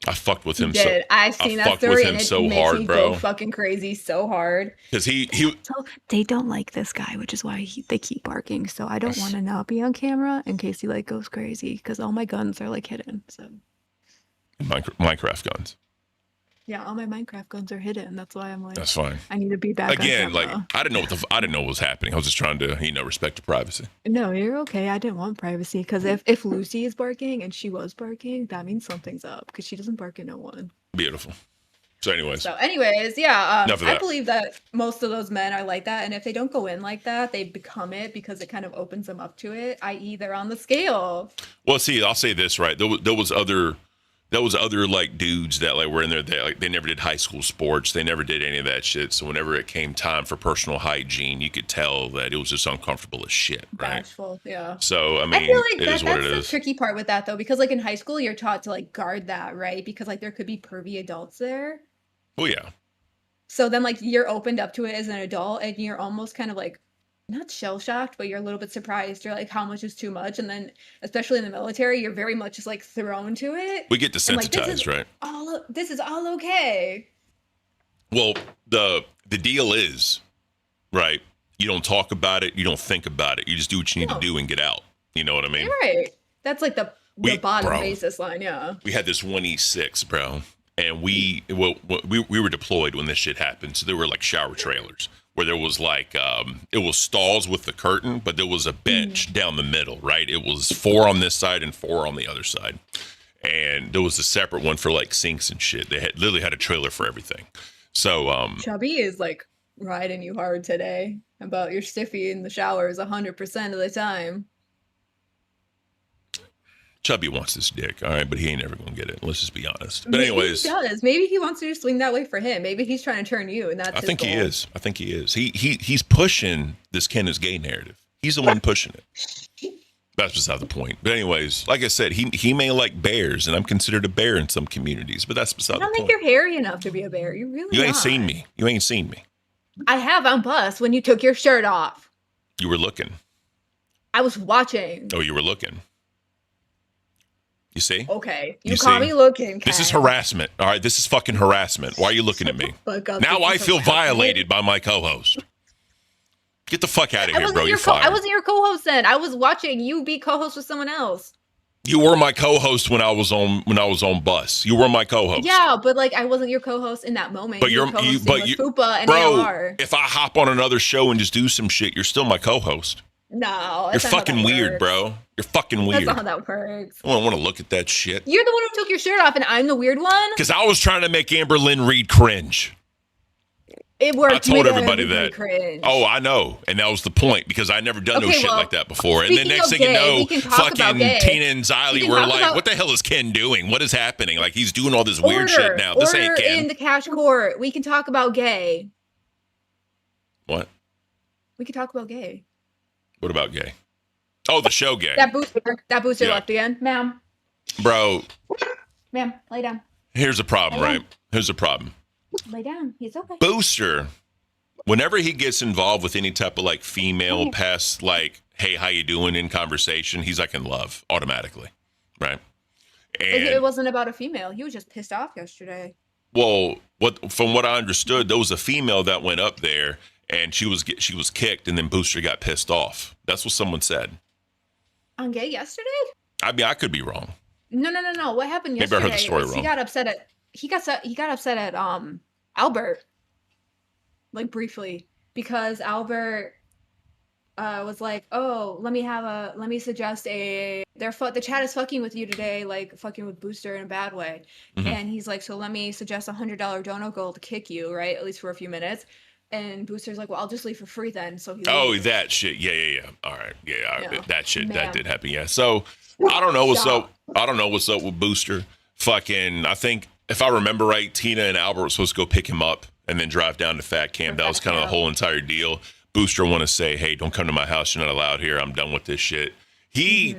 I fucked with him Did. I've I seen that fucked with story him and it so makes hard, me bro. go fucking crazy so hard. because he So they don't like this guy, which is why they keep barking. So I don't want to not be on camera in case he like goes crazy because all my guns are like hidden. So Minecraft guns. yeah, all my Minecraft guns are hidden. That's why I'm like, That's fine. I need to be back Again, on like camera. I didn't know what was happening. I was just trying to respect your privacy. No, you're okay. I didn't want privacy because if Lucy is barking and she was barking, that means something's up because she doesn't bark at no one. Beautiful. So, anyways, So, anyways, yeah, Enough of I that. believe that most of those men are like that, and if they don't go in like that, they become it because it kind of opens them up to it. I.e., they're on the scale. well, see, I'll say this right. There was other like dudes that like were in there. They never did high school sports. They never did any of that shit. So whenever it came time for personal hygiene, you could tell that it was just uncomfortable as shit, right? Bashful, yeah. So I mean, I feel like it is what that's it the is. tricky part with that though, because like in high school, you're taught to like guard that, right? Because like there could be pervy adults there. Well, yeah. So then like you're opened up to it as an adult and you're almost kind of like not shell shocked, but you're a little bit surprised. You're like, how much is too much? And then especially in the military, you're very much just like thrown to it. We get And, like, desensitized, right? This is all okay. Well, the deal is, right? You don't talk about it. You don't think about it. You just do what you need No. to do and get out. You know what I mean? You're right. That's like the bottom bro. basis line, yeah. We had this 1E6, bro, and we were deployed when this shit happened. So there were like shower trailers where there was like it was stalls with the curtain, but there was a bench down the middle, right? It was 4 on this side and 4 on the other side, and there was a separate one for like sinks and shit. They literally had a trailer for everything. So Chubby is like riding you hard today about your stiffy in the showers 100% of the time. Chubby wants this dick, all right, but he ain't ever gonna get it. Let's just be honest. But Maybe anyways, he does. Maybe he wants to swing that way for him. Maybe he's trying to turn you, and that's. I his think he goal. is. I think he is. He's pushing this Ken is gay narrative. He's the one pushing it. That's beside the point. But anyways, like I said, he may like bears, and I'm considered a bear in some communities, but that's beside I don't the think point. you're hairy enough to be a bear. You really. You ain't not. seen me. You ain't seen me. I have on bus when you took your shirt off. You were looking. I was watching. Oh, you were looking. You see? Okay, You you caught see? me looking. This is Ken. harassment. All right, this is fucking harassment. Why are you looking at me? Fuck up, Now this I is feel harassment. violated by my co-host. Get the fuck out of I here, wasn't bro. your You're fired. I wasn't your co-host then. I was watching you be co-host with someone else. You were my co-host when I was on bus. You were my co-host. Yeah, but like I wasn't your co-host in that moment. But you're were co-hosting but with you, Fupa and bro. ALR. If I hop on another show and just do some shit, you're still my co-host. No, You're that's not how fucking that weird, works. bro. You're fucking That's weird. not how that works. I don't want to look at that shit. You're the one who took your shirt off, and I'm the weird one. Because I was trying to make Amber Lynn Reed cringe. It worked. I told You made everybody everybody that. cringe. Oh, I know. And that was the point because I never done no Okay, shit well, like that before. And then speaking next of thing you gay, know, we can talk about fucking gay. Tina and We Xylee can were talk like, about- what the hell is Ken doing? What is happening? Like, he's doing all this weird shit now. This ain't Order Ken. in the cash court. We can talk about gay. What? We can talk about gay. What about gay? Oh, the show gay. That booster Yeah. left again, ma'am. Bro, Ma'am, lay down. here's the problem, right? Here's the problem. Lay down. He's okay. Booster, whenever he gets involved with any type of like female past like, hey, how you doing in conversation, he's like in love automatically, right? It And wasn't about a female. He was just pissed off yesterday. well, from what I understood, there was a female that went up there and she was kicked, and then Booster got pissed off. That's what someone said. On gay yesterday? I mean, I could be wrong. No. What happened Maybe I yesterday? heard the story was wrong. He got upset at Albert, like briefly, because Albert was like, "Oh, let me suggest the chat is fucking with you today, like fucking with Booster in a bad way," Mhm. and he's like, "So let me suggest $100 dono goal to kick you, right? At least for a few minutes." And Booster's like, "Well, I'll just leave for free then." So he Oh, leaves. that shit. Yeah. All right. Yeah, Yeah. that shit. That Man. did happen. Yeah. So I don't know what's Stop. up. I don't know what's up with Booster. Fucking, I think if I remember right, Tina and Albert were supposed to go pick him up and then drive down to Fat Camp. That was kind of the whole entire deal. Booster want to say, hey, don't come to my house. You're not allowed here. I'm done with this shit. He,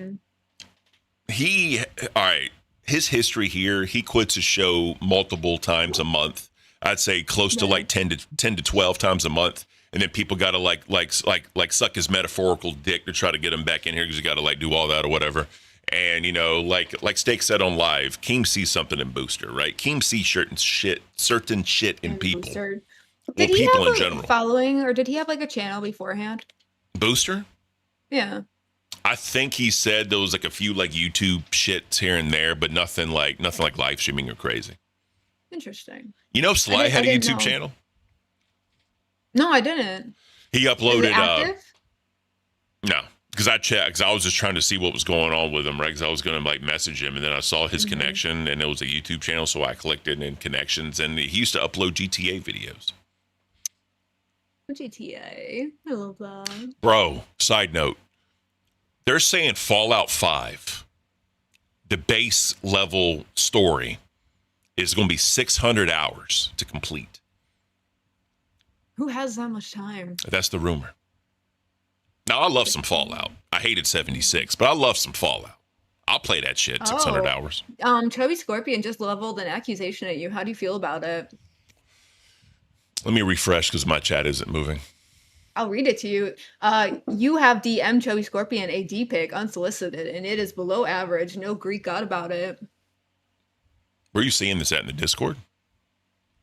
all right. His history here, he quits his show multiple times a month. I'd say close to like 10 to 12 times a month. And then people got to like suck his metaphorical dick to try to get him back in here because you got to like do all that or whatever. And, you know, like Steak said on live, Keem sees something in Booster, right? Keem sees certain shit in people. Booster. Well, Did he people have in a general. following, or did he have like a channel beforehand? Booster? Yeah. I think he said there was like a few like YouTube shits here and there, but nothing like live streaming or crazy. Interesting. You know, Sly had a didn't YouTube know. channel. No, I didn't. He Is uploaded. it active? No, because I checked. Because I was just trying to see what was going on with him, right? Because I was going to like message him, and then I saw his connection, and it was a YouTube channel, so I clicked it in connections, and he used to upload GTA videos. GTA. I love that. Bro, side note, they're saying Fallout 5, the base level story, is going to be 600 hours to complete. Who has that much time? That's the rumor. Now, I love some Fallout. I hated 76, but I love some Fallout. I'll play that shit 600 Oh. hours. Chubby Scorpion just leveled an accusation at you. How do you feel about it? Let me refresh because my chat isn't moving. I'll read it to you. You have DM Chubby Scorpion a D pic unsolicited, and it is below average. No Greek god about it. Where are you seeing this at in the Discord?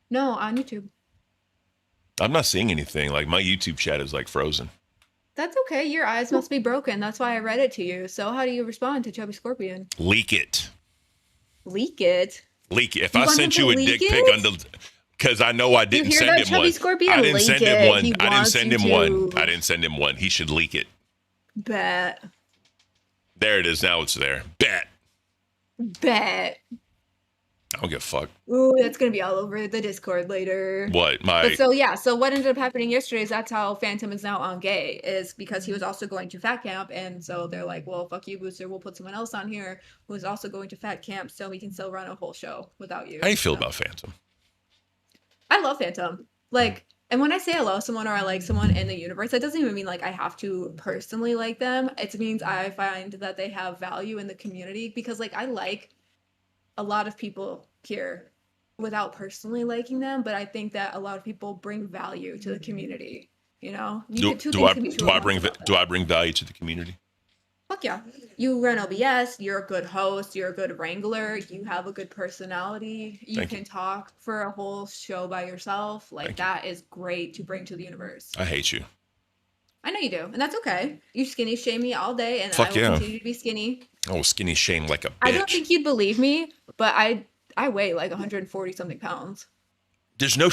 No, on YouTube. I'm not seeing anything. Like my YouTube chat is like frozen. That's okay. Your eyes must be broken. That's why I read it to you. So how do you respond to Chubby Scorpion? Leak it. Leak it. Leak it. If You I want sent him you to a dick leak pic it? under, because I know I didn't hear send that, him Chubby one. Scorpion? I didn't Leak send it. him one. He I didn't wants send you him one. to. I didn't send him one. He should leak it. Bet. There it is. Now it's there. Bet. Bet. I don't give a fuck. Ooh, that's gonna be all over the Discord later. What But so what ended up happening yesterday is that's how Phantom is now on gay, is because he was also going to fat camp, and so they're like, well, fuck you, Booster, we'll put someone else on here who is also going to fat camp, so we can still run a whole show without you. How do you feel about Phantom? I love Phantom. Like, and when I say I love someone or I like someone in the universe, that doesn't even mean like I have to personally like them. It means I find that they have value in the community, because like I like a lot of people here without personally liking them, but I think that a lot of people bring value to the community. You know, Do I bring value to the community? Fuck yeah. You run OBS, you're a good host, you're a good wrangler, you have a good personality, you can talk for a whole show by yourself. Like, that is great to bring to the universe. I hate you. I know you do, and that's okay. You skinny shame me all day, and Fuck I will continue to be skinny. Oh, skinny shame like a bitch. I don't think you'd believe me, but I weigh like 140 something pounds. There's no,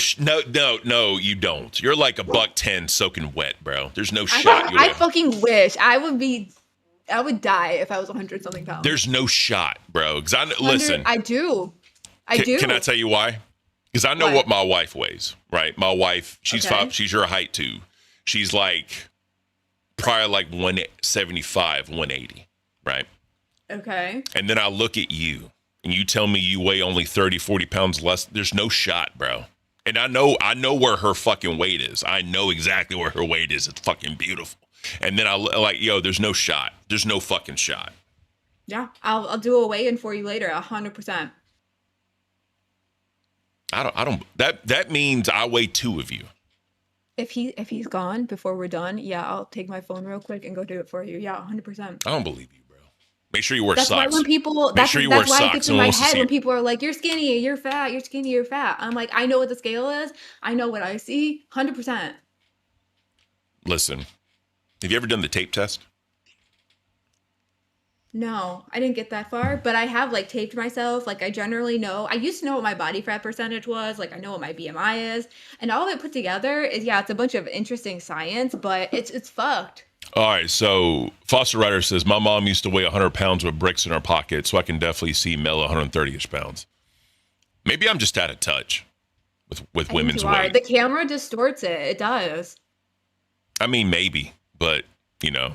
you don't. You're like $110 soaking wet, bro. There's no shot. I fucking wish. I would die if I was 100 something pounds. There's no shot, bro. Listen. I do. Can I tell you why? Because I know what my wife weighs, right? My wife, she's she's your height too. She's like probably like 175, 180, right? Okay. And then I look at you and you tell me you weigh only 30, 40 pounds less. There's no shot, bro. And I know where her fucking weight is. I know exactly where her weight is. It's fucking beautiful. And then I like, yo, there's no shot. There's no fucking shot. Yeah, I'll do a weigh-in for you later, 100%. I don't. That means I weigh two of you. If he's gone before we're done, yeah, I'll take my phone real quick and go do it for you. Yeah, 100%. I don't believe you, bro. Make sure you wear socks. That's why when people, that's why it gets in my head when people are like, "You're skinny, you're fat, you're skinny, you're fat." I'm like, I know what the scale is. I know what I see. 100%. Listen, have you ever done the tape test? No, I didn't get that far, but I have like taped myself. Like I generally know. I used to know what my body fat percentage was. Like I know what my BMI is, and all of it put together is it's a bunch of interesting science, but it's fucked. All right, so Foster Ryder says my mom used to weigh 100 pounds with bricks in her pocket, so I can definitely see Mel 130ish pounds. Maybe I'm just out of touch with women's weight. The camera distorts it. It does. I mean, maybe, but you know,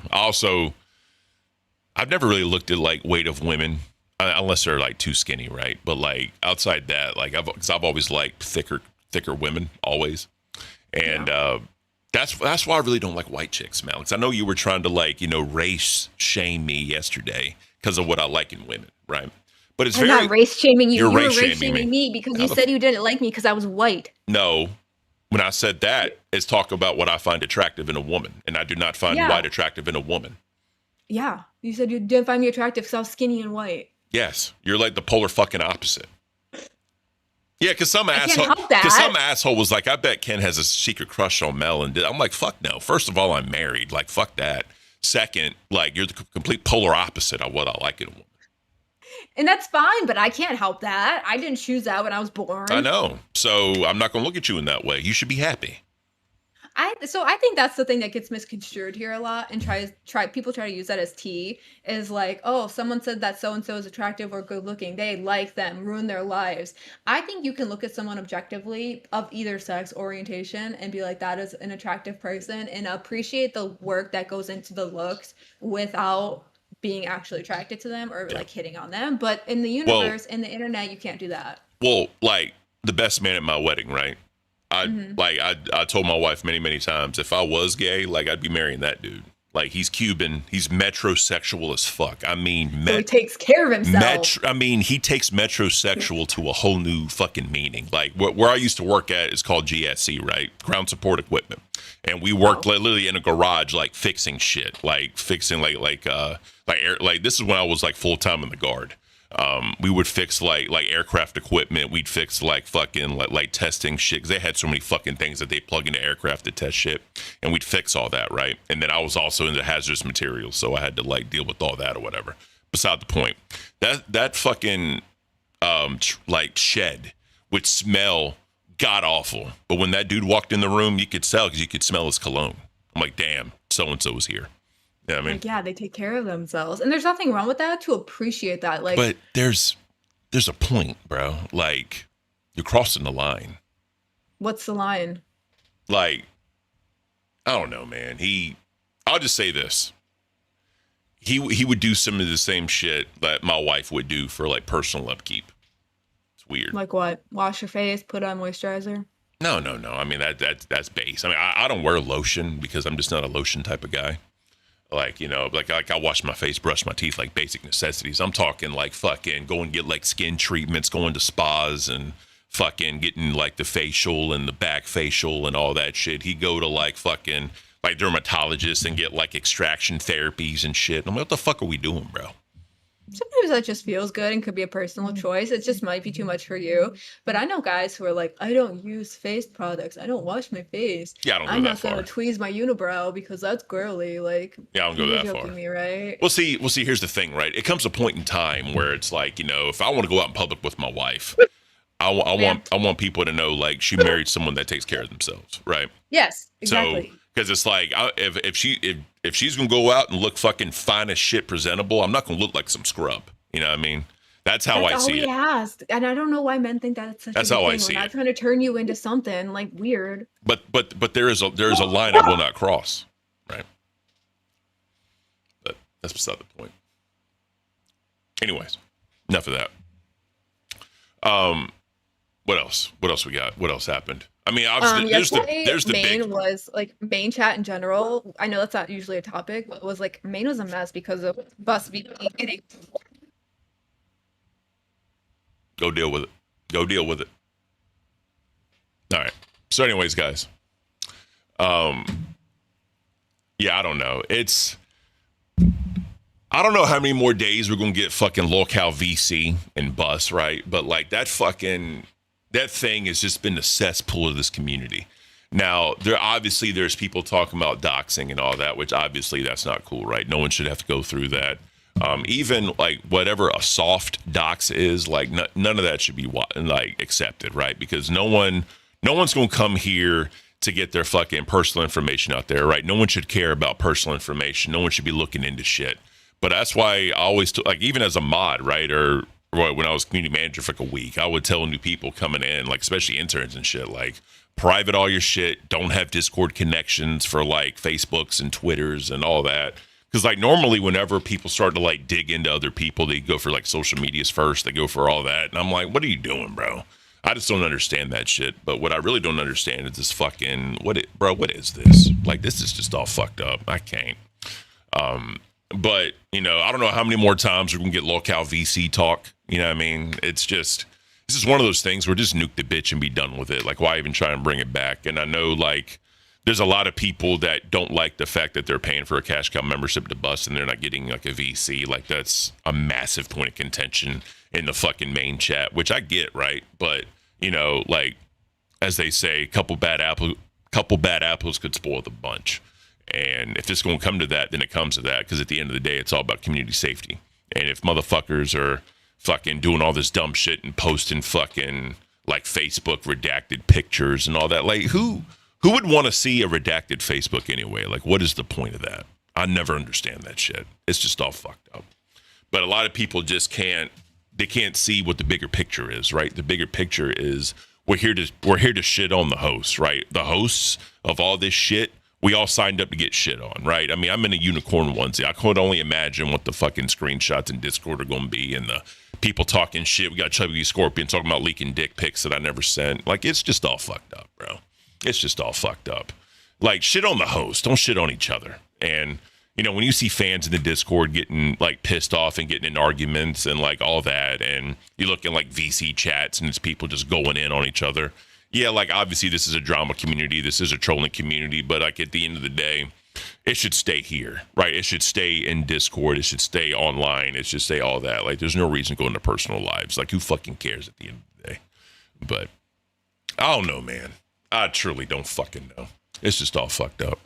I've never really looked at like weight of women unless they're like too skinny, right? But like outside that, like I've always liked thicker women always, and that's why I really don't like white chicks, Mel. Because I know you were trying to like race shame me yesterday because of what I like in women, right? But it's I'm not race shaming you. You're race shaming shaming me because you said you didn't like me because I was white. No. When I said that, it's talk about what I find attractive in a woman, and I do not find white attractive in a woman. Yeah. You said you didn't find me attractive because I was skinny and white. Yes. You're like the polar fucking opposite. Yeah, because some asshole was like, I bet Ken has a secret crush on Mel. And I'm like, fuck no. First of all, I'm married. Like, fuck that. Second, like, you're the complete polar opposite of what I like in a woman. And that's fine, but I can't help that. I didn't choose that when I was born. I know. So I'm not going to look at you in that way. You should be happy. I think that's the thing that gets misconstrued here a lot, and people try to use that as tea, is like, oh, someone said that so-and-so is attractive or good looking, they like them, ruin their lives. I think you can look at someone objectively of either sex orientation and be like, that is an attractive person, and appreciate the work that goes into the looks without being actually attracted to them or like hitting on them. But in the universe, in the internet, you can't do that. Well, like the best man at my wedding, right? I told my wife many, many times, if I was gay, like I'd be marrying that dude. Like he's Cuban, he's metrosexual as fuck. I mean, he takes care of himself. He takes metrosexual to a whole new fucking meaning. Like where I used to work at is called GSC, right? Ground support equipment, and we worked literally in a garage, like fixing shit, like fixing like this is when I was like full time in the Guard. We would fix like aircraft equipment. We'd fix like fucking like testing shit, because they had so many fucking things that they plug into aircraft to test shit, and we'd fix all that, right? And then I was also into hazardous materials, so I had to like deal with all that or whatever. Beside the point, that fucking like shed would smell god awful, but when that dude walked in the room, you could tell because you could smell his cologne. I'm like, damn, so and so was here. Yeah, I mean, they take care of themselves, and there's nothing wrong with that. To appreciate that, like, but there's there's a point, bro. Like, you're crossing the line. What's the line? Like, I don't know, man. I'll just say this. He would do some of the same shit that my wife would do for like personal upkeep. It's weird. Like what? Wash your face, put on moisturizer? No. I mean, that's base. I mean, I don't wear lotion because I'm just not a lotion type of guy. Like, you know, like I wash my face, brush my teeth, like basic necessities. I'm talking like fucking go and get like skin treatments, going to spas and fucking getting like the facial and the back facial and all that shit. He'd go to like fucking like dermatologists and get like extraction therapies and shit. I'm like, what the fuck are we doing, bro? Sometimes that just feels good and could be a personal choice. It just might be too much for you. But I know guys who are like, I don't use face products. I don't wash my face. Yeah, I don't go I'm that not gonna far. tweeze my unibrow because that's girly. Like, Yeah, I don't go you're that joking far. me, right? Well, see, here's the thing, right? It comes a point in time where it's like, you know, if I want to go out in public with my wife, I want people to know like she married someone that takes care of themselves, right? Yes, exactly. So, because it's like if she's gonna go out and look fucking fine as shit, presentable, I'm not gonna look like some scrub. You know what I mean? That's how I see it. Asked. And I don't know why men think that it's such That's a good how I thing. see We're not it. trying to turn you into something like weird. But there is a line I will not cross, right? But that's beside the point. Anyways, enough of that. What else? What else we got? What else happened? I mean, obviously, there's the Maine big. was like Maine chat in general. I know that's not usually a topic, but it was like Maine was a mess because of bus VP getting. Go deal with it. Go deal with it. All right. So, anyways, guys. Yeah, I don't know. I don't know how many more days we're gonna get fucking locale VC and bus, right? But like that thing has just been the cesspool of this community. Now, there's people talking about doxing and all that, which obviously that's not cool, right? No one should have to go through that. Even like whatever a soft dox is, like none of that should be like accepted, right? Because no one's gonna come here to get their fucking personal information out there, right? No one should care about personal information. No one should be looking into shit. But that's why I always like, even as a mod, right? Or when I was community manager for like a week, I would tell new people coming in, like especially interns and shit, like private all your shit. Don't have Discord connections for like Facebooks and Twitters and all that. Because like normally whenever people start to like dig into other people, they go for like social medias first. They go for all that. And I'm like, what are you doing, bro? I just don't understand that shit. But what I really don't understand is this fucking, what is this? Like, this is just all fucked up. I can't. But, you know, I don't know how many more times we're going to get locale VC talk. You know what I mean? It's just, this is one of those things where just nuke the bitch and be done with it. Like, why even try and bring it back? And I know, like, there's a lot of people that don't like the fact that they're paying for a cash cow membership to bus and they're not getting, like, a VC. Like, that's a massive point of contention in the fucking main chat, which I get, right? But, you know, like, as they say, couple bad apples could spoil the bunch. And if it's going to come to that, then it comes to that. Because at the end of the day, it's all about community safety. And if motherfuckers are fucking doing all this dumb shit and posting fucking like Facebook redacted pictures and all that, like who would want to see a redacted Facebook anyway? Like, what is the point of that? I never understand that shit. It's just all fucked up. But a lot of people just can't see what the bigger picture is, right? The bigger picture is we're here to shit on the hosts, right? The hosts of all this shit. We all signed up to get shit on, right? I mean, I'm in a unicorn onesie. I could only imagine what the fucking screenshots in Discord are going to be and the people talking shit. We got Chubby Scorpion talking about leaking dick pics that I never sent. Like, it's just all fucked up, bro. It's just all fucked up. Like, shit on the host. Don't shit on each other. And, you know, when you see fans in the Discord getting, like, pissed off and getting in arguments and, like, all that, and you look in, like, VC chats and it's people just going in on each other. Yeah, like, obviously this is a drama community. This is a trolling community. But, like, at the end of the day, it should stay here, right? It should stay in Discord. It should stay online. It should stay all that. Like, there's no reason to go into personal lives. Like, who fucking cares at the end of the day? But I don't know, man. I truly don't fucking know. It's just all fucked up.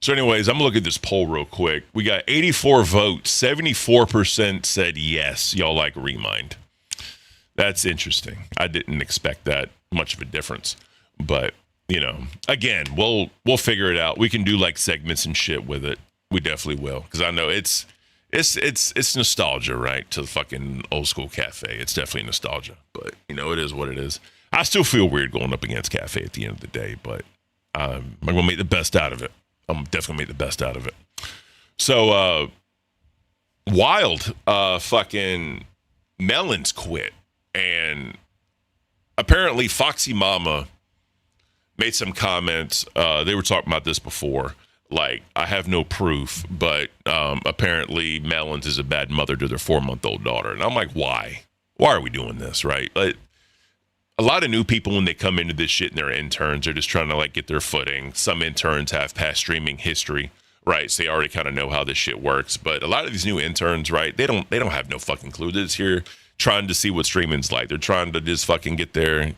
So anyways, I'm going to look at this poll real quick. We got 84 votes. 74% said yes, y'all like Remind. That's interesting. I didn't expect that much of a difference. But, you know, again, we'll figure it out. We can do like segments and shit with it. We definitely will. Because I know it's it's nostalgia, right? To the fucking old school cafe. It's definitely nostalgia, but you know, it is what it is. I still feel weird going up against cafe at the end of the day, but I'm gonna make the best out of it. I'm definitely make the best out of it. So wild fucking Melons quit, and apparently Foxy Mama made some comments. They were talking about this before. Like, I have no proof, but apparently Melons is a bad mother to their 4-month-old daughter. And I'm like, why? Why are we doing this, right? Like, a lot of new people, when they come into this shit and they're interns, are just trying to, like, get their footing. Some interns have past streaming history, right? So they already kind of know how this shit works. But a lot of these new interns, right, they don't have no fucking clue. They're just here trying to see what streaming's like. They're trying to just fucking get their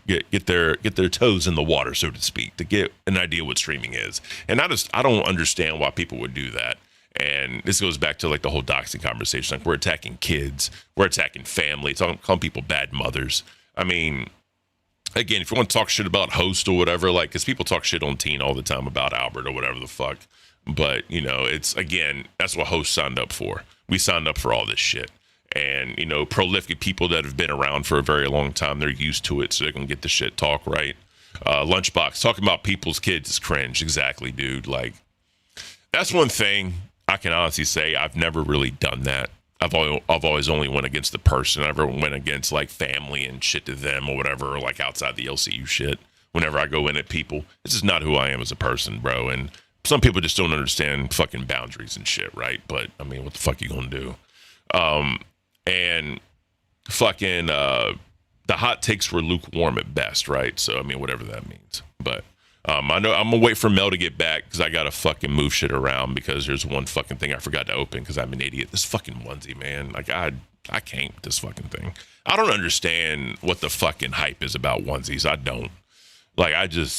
toes in the water, so to speak, to get an idea what streaming is. And I don't understand why people would do that. And this goes back to like the whole doxing conversation. Like, we're attacking kids, we're attacking family, calling people bad mothers. I mean, again, if you want to talk shit about Host or whatever, like, because people talk shit on Teen all the time about Albert or whatever the fuck. But, you know, it's, again, that's what Host signed up for. We signed up for all this shit. And, you know, prolific people that have been around for a very long time, they're used to it, so they can get the shit talk right. Lunchbox, talking about people's kids is cringe. Exactly, dude. Like, that's one thing I can honestly say I've never really done that. I've always only went against the person. I never went against, like, family and shit to them or whatever, or, like, outside the LCU shit. Whenever I go in at people, this is not who I am as a person, bro. And some people just don't understand fucking boundaries and shit, right? But, I mean, what the fuck you gonna do? And fucking the hot takes were lukewarm at best, right? So, I mean, whatever that means. But I know I'm gonna wait for Mel to get back because I gotta fucking move shit around because there's one fucking thing I forgot to open because I'm an idiot. This fucking onesie, man. Like, I can't with this fucking thing. I don't understand what the fucking hype is about onesies. I don't. Like,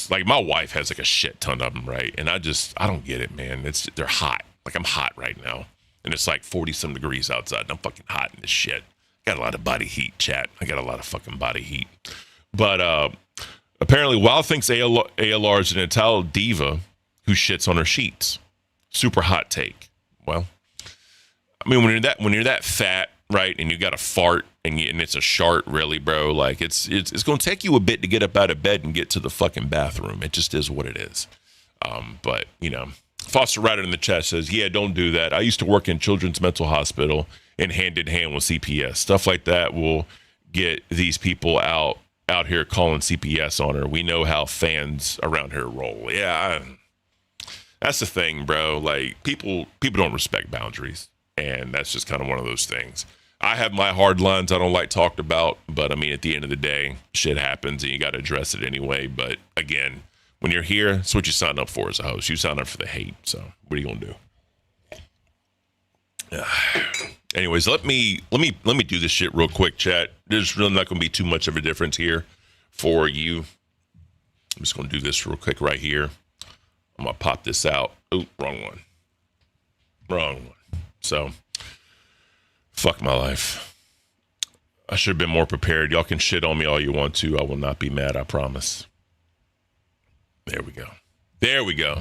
like, my wife has like a shit ton of them, right? And I don't get it, man. They're hot. Like, I'm hot right now. And it's like 40-some degrees outside, and I'm fucking hot in this shit. Got a lot of body heat, chat. I got a lot of fucking body heat. But apparently, Wild thinks ALR is an Italian diva who shits on her sheets. Super hot take. Well, I mean, when you're that fat, right, and you got a fart, and it's a shart, really, bro. Like, it's gonna take you a bit to get up out of bed and get to the fucking bathroom. It just is what it is. But you know. Foster Ryder in the chat says, yeah, don't do that. I used to work in Children's Mental Hospital and hand in hand with CPS. Stuff like that will get these people out here calling CPS on her. We know how fans around here roll. Yeah, that's the thing, bro. Like, people don't respect boundaries, and that's just kind of one of those things. I have my hard lines I don't like talked about, but I mean, at the end of the day, shit happens, and you got to address it anyway. But again, when you're here, it's what you sign up for as a host. You sign up for the hate. So what are you gonna do? Anyways, let me do this shit real quick, chat. There's really not gonna be too much of a difference here for you. I'm just gonna do this real quick right here. I'm gonna pop this out. Oh, wrong one. So, fuck my life. I should have been more prepared. Y'all can shit on me all you want to. I will not be mad. I promise. There we go.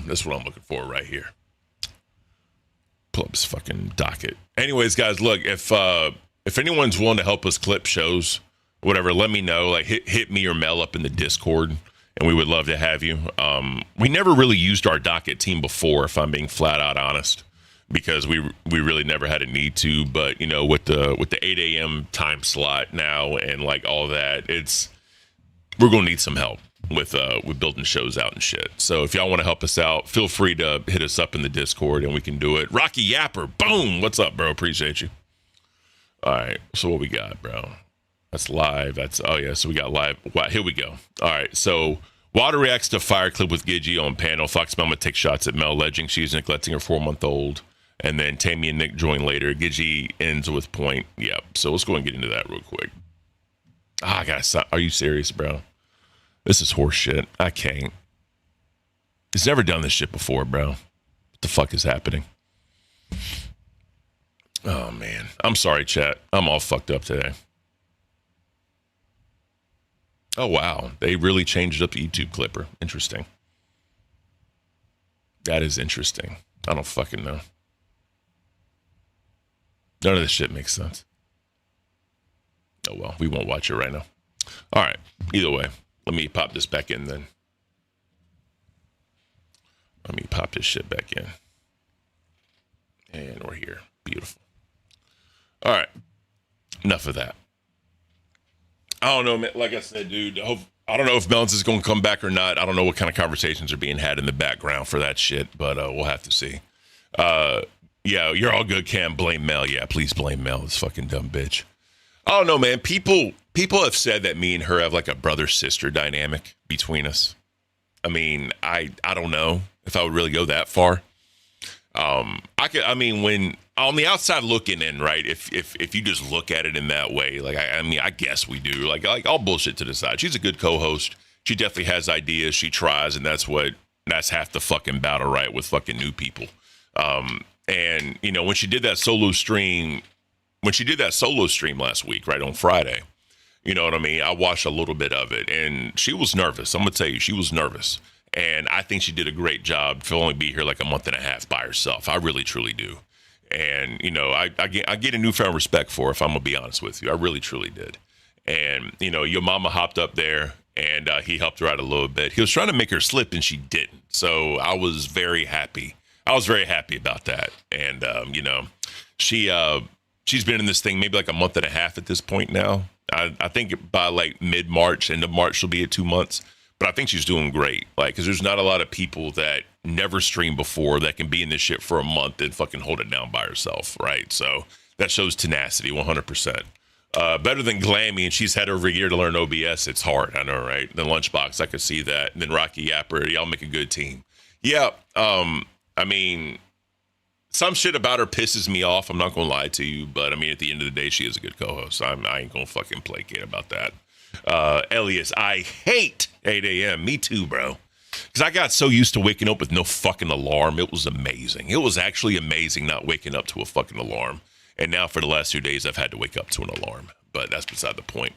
That's what I'm looking for right here. Pull up this fucking docket. Anyways, guys, look, if anyone's willing to help us clip shows, whatever, let me know. Like, hit me or Mel up in the Discord, and we would love to have you. We never really used our docket team before, if I'm being flat out honest, because we really never had a need to. But, you know, with the 8 a.m. time slot now and like all that, we're gonna need some help with building shows out and shit. So if y'all want to help us out, feel free to hit us up in the Discord and we can do it. Rocky Yapper, boom! What's up, bro? Appreciate you. All right, so what we got, bro? That's live. So we got live. Wow, here we go. All right, so Water reacts to fire clip with Gigi on panel. Fox Mama takes shots at Mel, alleging she's neglecting her 4-month-old. And then Tammy and Nick join later. Gigi ends with point. Yep. So let's go and get into that real quick. Are you serious, bro? This is horse shit. I can't. He's never done this shit before, bro. What the fuck is happening? Oh, man. I'm sorry, chat. I'm all fucked up today. Oh, wow. They really changed up the YouTube clipper. Interesting. That is interesting. I don't fucking know. None of this shit makes sense. Oh, well, we won't watch it right now. All right. Either way, let me pop this back in then. Let me pop this shit back in. And we're here. Beautiful. All right. Enough of that. I don't know, man. Like I said, dude, I don't know if Melons is going to come back or not. I don't know what kind of conversations are being had in the background for that shit, but we'll have to see. Yeah, you're all good, Cam. Blame Mel. Yeah, please blame Mel, this fucking dumb bitch. I don't know, man. People have said that me and her have like a brother-sister dynamic between us. I mean, I don't know if I would really go that far. When on the outside looking in, right? If you just look at it in that way, like I guess we do. Like all bullshit to the side. She's a good co-host. She definitely has ideas. She tries, and that's half the fucking battle, right? With fucking new people. And you know, when she did that solo stream last week, right on Friday, you know what I mean? I watched a little bit of it, and she was nervous. I'm gonna tell you, she was nervous. And I think she did a great job to only be here like a month and a half by herself. I really, truly do. And, you know, I get a newfound respect for her, if I'm going to be honest with you. I really, truly did. And, you know, your mama hopped up there and he helped her out a little bit. He was trying to make her slip and she didn't. So I was very happy. I was very happy about that. And, you know, she's been in this thing maybe like a month and a half at this point now. I think by like mid-March, end of March, she'll be at 2 months. But I think she's doing great. Like, because there's not a lot of people that never streamed before that can be in this shit for a month and fucking hold it down by herself, right? So that shows tenacity, 100%. Better than Glammy, and she's had over a year to learn OBS. It's hard, I know, right? The Lunchbox, I could see that. And then Rocky Yapper, y'all make a good team. Yeah, I mean, some shit about her pisses me off. I'm not going to lie to you. But, I mean, at the end of the day, she is a good co-host. I ain't going to fucking placate about that. Elias, I hate 8 a.m. Me too, bro. Because I got so used to waking up with no fucking alarm. It was amazing. It was actually amazing not waking up to a fucking alarm. And now for the last 2 days, I've had to wake up to an alarm. But that's beside the point.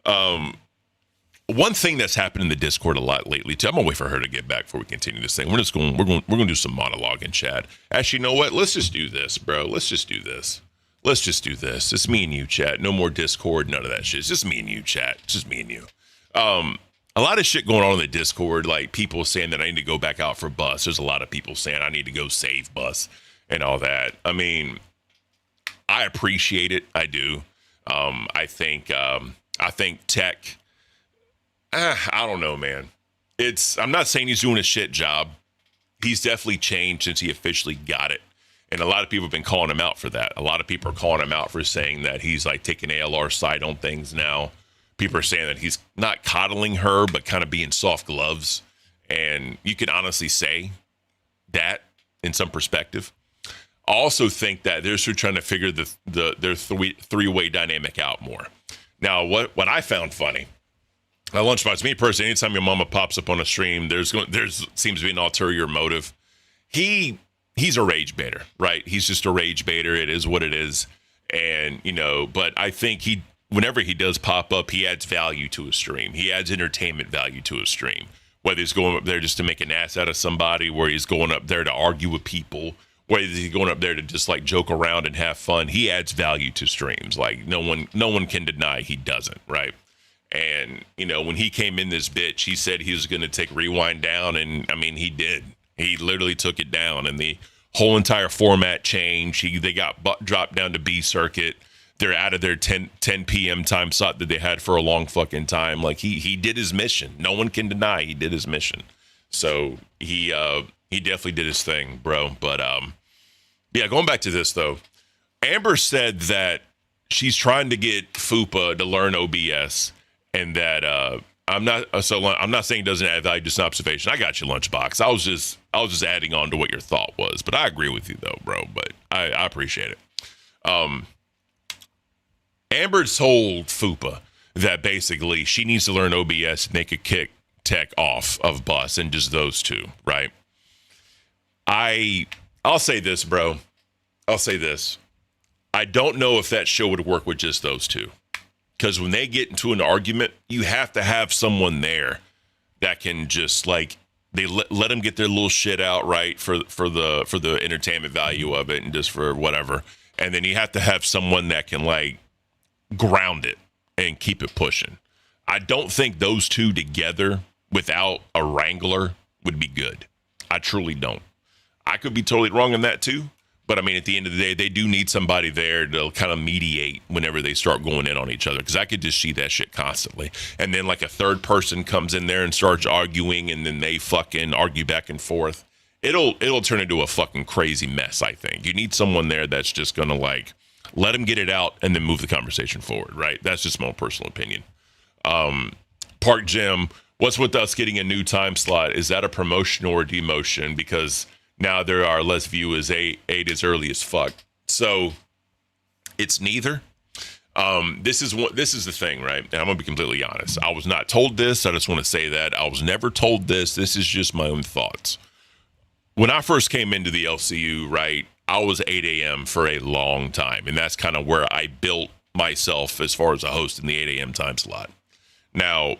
One thing that's happened in the Discord a lot lately, too. I'm gonna wait for her to get back before we continue this thing. We're gonna do some monologue in chat. Actually, you know what? Let's just do this, bro. Let's just do this. It's me and you, chat. No more Discord, none of that shit. It's just me and you, chat. It's just me and you. A lot of shit going on in the Discord, like people saying that I need to go back out for Bus. There's a lot of people saying I need to go save Bus and all that. I mean, I appreciate it. I do. I think Tech, I don't know, man. I'm not saying he's doing a shit job. He's definitely changed since he officially got it. And a lot of people have been calling him out for that. A lot of people are calling him out for saying that he's like taking ALR side on things now. People are saying that he's not coddling her, but kind of being soft gloves. And you can honestly say that in some perspective. I also think that they're sort of trying to figure their three-way dynamic out more. Now, what I found funny, Lunchbox, me personally, anytime your mama pops up on a stream, there's seems to be an ulterior motive. He's a rage baiter, right? He's just a rage baiter. It is what it is. And, you know, but I think whenever he does pop up, he adds value to a stream. He adds entertainment value to a stream. Whether he's going up there just to make an ass out of somebody, where he's going up there to argue with people, whether he's going up there to just like joke around and have fun, he adds value to streams. Like no one can deny he doesn't, right? And, you know, when he came in this bitch, he said he was going to take Rewind down. And I mean, he did. He literally took it down, and the whole entire format changed. They got dropped down to B circuit. They're out of their 10 p.m. time slot that they had for a long fucking time. Like he did his mission. No one can deny he did his mission. So he definitely did his thing, bro. But yeah, going back to this though, Amber said that she's trying to get Fupa to learn OBS, and that I'm not saying it doesn't add value, just an observation. I got you, Lunchbox. I was just adding on to what your thought was, but I agree with you though, bro. But I appreciate it. Amber told Fupa that basically she needs to learn OBS and they could kick Tech off of Bus, and just those two, right? I'll say this, bro. I'll say this. I don't know if that show would work with just those two. Because when they get into an argument, you have to have someone there that can just like they let them get their little shit out, right, for the entertainment value of it, and just for whatever. And then you have to have someone that can like ground it and keep it pushing. I don't think those two together without a wrangler would be good. I truly don't. I could be totally wrong on that too. But I mean, at the end of the day, they do need somebody there to kind of mediate whenever they start going in on each other. Because I could just see that shit constantly. And then like a third person comes in there and starts arguing, and then they fucking argue back and forth. It'll turn into a fucking crazy mess, I think. You need someone there that's just going to like let them get it out and then move the conversation forward, right? That's just my own personal opinion. Park Jim, what's with us getting a new time slot? Is that a promotion or a demotion? Because now there are less viewers, 8 is early as fuck. So it's neither. This is the thing, right? And I'm gonna be completely honest. I was not told this. I just want to say that I was never told this. This is just my own thoughts. When I first came into the LCU, right, I was 8 a.m. for a long time, and that's kind of where I built myself as far as a host in the 8 a.m. time slot. Now,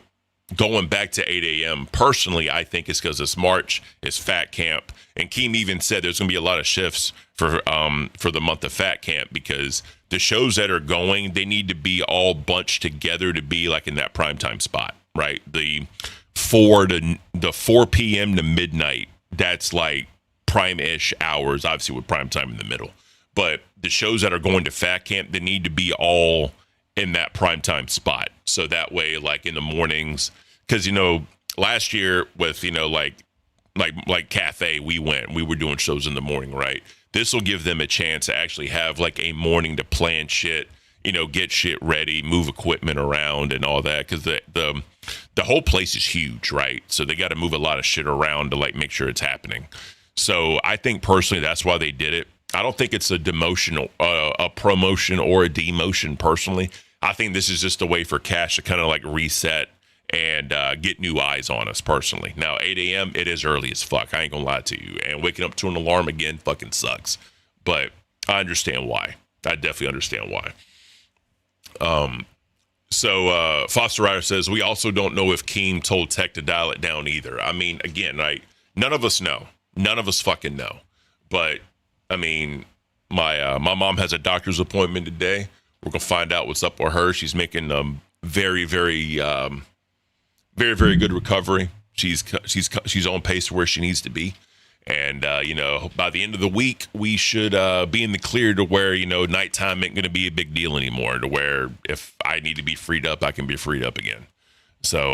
going back to 8 a.m. personally, I think it's because it's March, it's Fat Camp, and Keem even said there's going to be a lot of shifts for the month of Fat Camp because the shows that are going, they need to be all bunched together to be like in that primetime spot, right? The 4 p.m. to midnight, that's like prime-ish hours, obviously with prime time in the middle. But the shows that are going to Fat Camp, they need to be all in that primetime spot. So that way, like in the mornings, because, you know, last year with, you know, like Cafe, we were doing shows in the morning, right? This will give them a chance to actually have like a morning to plan shit, you know, get shit ready, move equipment around and all that. Because the whole place is huge, right? So they got to move a lot of shit around to like make sure it's happening. So I think personally that's why they did it. I don't think it's a demotion, a promotion or a demotion personally. I think this is just a way for Cash to kind of like reset and get new eyes on us personally. Now, 8 a.m., it is early as fuck. I ain't gonna lie to you. And waking up to an alarm again fucking sucks. But I understand why. I definitely understand why. So Foster Ryder says, we also don't know if Keem told Tech to dial it down either. I mean, again, right? None of us know. None of us fucking know. But I mean, my mom has a doctor's appointment today. We're gonna find out what's up with her. She's making very, very, very, very good recovery. She's on pace to where she needs to be, and you know, by the end of the week, we should be in the clear to where, you know, nighttime ain't gonna be a big deal anymore. To where if I need to be freed up, I can be freed up again. So,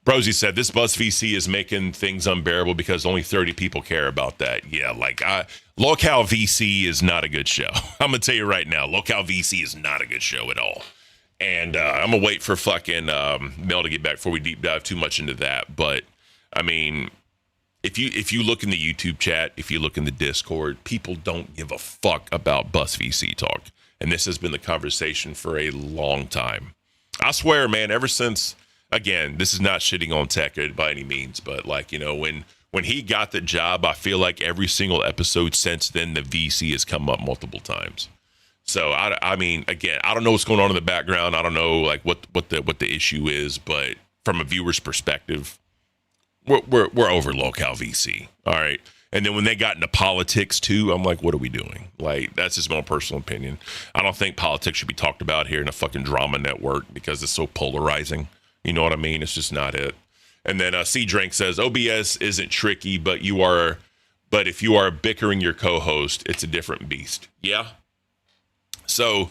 Brosy said, this Buzz VC is making things unbearable because only 30 people care about that. Yeah, like, Locale VC is not a good show. I'm going to tell you right now, Locale VC is not a good show at all. And I'm going to wait for fucking Mel to get back before we deep dive too much into that. But, I mean, if you look in the YouTube chat, if you look in the Discord, people don't give a fuck about Buzz VC talk. And this has been the conversation for a long time. I swear, man, ever since... Again, this is not shitting on Tech by any means, but like, you know, when he got the job, I feel like every single episode since then, the VC has come up multiple times. So I mean, again, I don't know what's going on in the background. I don't know like what the issue is, but from a viewer's perspective, we're over Locale VC. All right. And then when they got into politics too, I'm like, what are we doing? Like, that's just my own personal opinion. I don't think politics should be talked about here in a fucking drama network because it's so polarizing. You know what I mean? It's just not it. And then C Drink says, OBS isn't tricky, but if you are bickering your co-host, it's a different beast. Yeah. So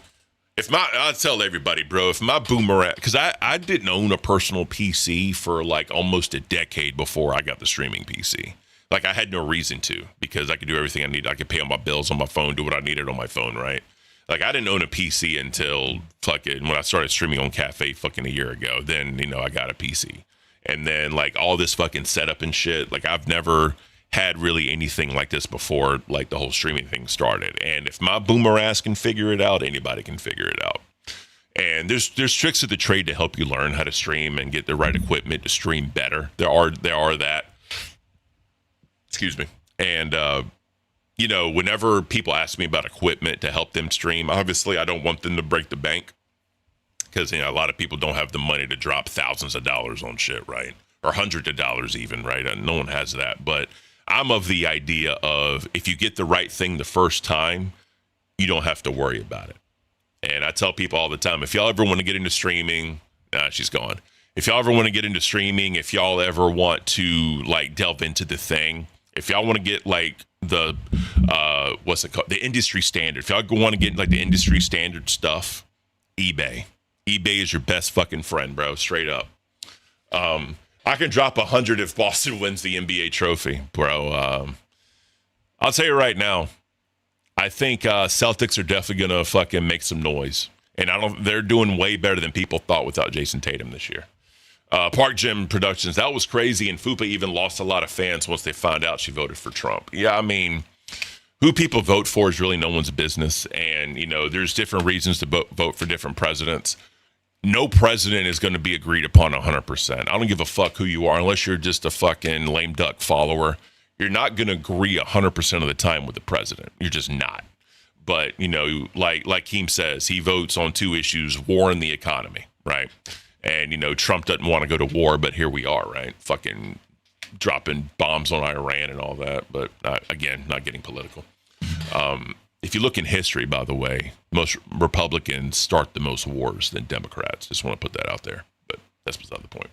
I'll tell everybody, bro, if my boomerang, because I didn't own a personal PC for like almost a decade before I got the streaming PC. Like I had no reason to, because I could do everything I need. I could pay all my bills on my phone, do what I needed on my phone, right? Like, I didn't own a PC until fucking when I started streaming on Cafe fucking a year ago. Then, you know, I got a PC. And then, like, all this fucking setup and shit. Like, I've never had really anything like this before, like, the whole streaming thing started. And if my boomer ass can figure it out, anybody can figure it out. And there's tricks of the trade to help you learn how to stream and get the right equipment to stream better. There are that. Excuse me. And, you know, whenever people ask me about equipment to help them stream, obviously I don't want them to break the bank because, you know, a lot of people don't have the money to drop thousands of dollars on shit, right? Or hundreds of dollars even, right? And no one has that. But I'm of the idea of if you get the right thing the first time, you don't have to worry about it. And I tell people all the time, if y'all ever want to get into streaming, she's gone. If y'all ever want to get into streaming, if y'all ever want to like delve into the thing, if y'all want to get like the what's it called, the industry standard, if y'all want to get like the industry standard stuff, eBay is your best fucking friend, bro. Straight up. I can drop 100 if Boston wins the NBA trophy, bro. I'll tell you right now, I think Celtics are definitely gonna fucking make some noise, and they're doing way better than people thought without Jason Tatum this year. Park Gym Productions, that was crazy, and Fupa even lost a lot of fans once they found out she voted for Trump. Yeah, I mean, who people vote for is really no one's business, and you know, there's different reasons to vote for different presidents. No president is going to be agreed upon 100%. I don't give a fuck who you are, unless you're just a fucking lame duck follower. You're not going to agree 100% of the time with the president. You're just not. But, you know, like Keem says, he votes on two issues, war and the economy, right? And, you know, Trump doesn't want to go to war, but here we are, right? Fucking dropping bombs on Iran and all that. But, again, not getting political. If you look in history, by the way, most Republicans start the most wars than Democrats. Just want to put that out there. But that's beside the point.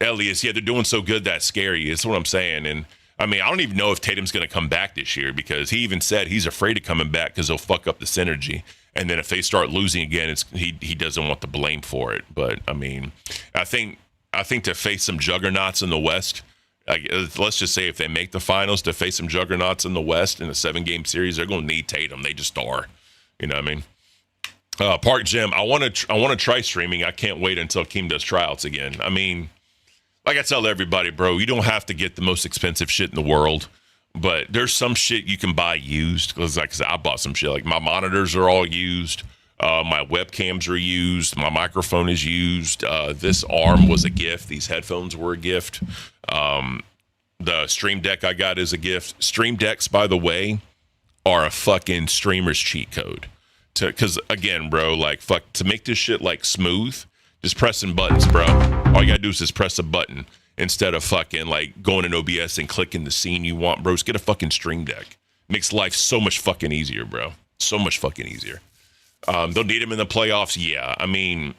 Elias, yeah, they're doing so good, that's scary. That's what I'm saying. And, I mean, I don't even know if Tatum's going to come back this year, because he even said he's afraid of coming back because they'll fuck up the synergy. And then if they start losing again, he doesn't want the blame for it. But, I mean, I think to face some juggernauts in the West, let's just say if they make the finals, to face some juggernauts in the West in a 7-game series, they're going to need Tatum. They just are. You know what I mean? Park Gym, I want to try streaming. I can't wait until Keem does tryouts again. I mean, like I tell everybody, bro, you don't have to get the most expensive shit in the world, but there's some shit you can buy used. Because like I said, I bought some shit. Like my monitors are all used. My webcams are used. My microphone is used. This arm was a gift. These headphones were a gift. The Stream Deck I got is a gift. Stream Decks, by the way, are a fucking streamer's cheat code. Because again, bro, like to make this shit like smooth, just pressing buttons, bro. All you gotta do is just press a button instead of fucking like going in OBS and clicking the scene you want, bro. Just get a fucking Stream Deck. Makes life so much fucking easier, bro. So much fucking easier. They'll need him in the playoffs. Yeah, I mean,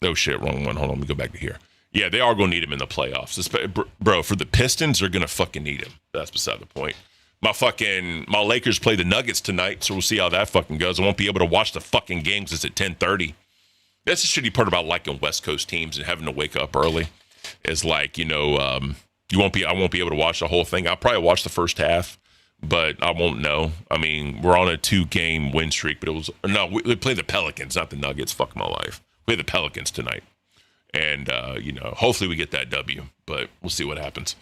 oh shit, wrong one. Hold on, let me go back to here. Yeah, they are going to need him in the playoffs. Bro, for the Pistons, they're going to fucking need him. That's beside the point. My Lakers play the Nuggets tonight, so we'll see how that fucking goes. I won't be able to watch the fucking games. It's at 10:30. That's the shitty part about liking West Coast teams and having to wake up early. Is like, you know, I won't be able to watch the whole thing. I'll probably watch the first half, but I won't know. I mean, we're on a 2-game win streak, but we play the Pelicans, not the Nuggets. Fuck my life. We play the Pelicans tonight. And, you know, hopefully we get that W, but we'll see what happens.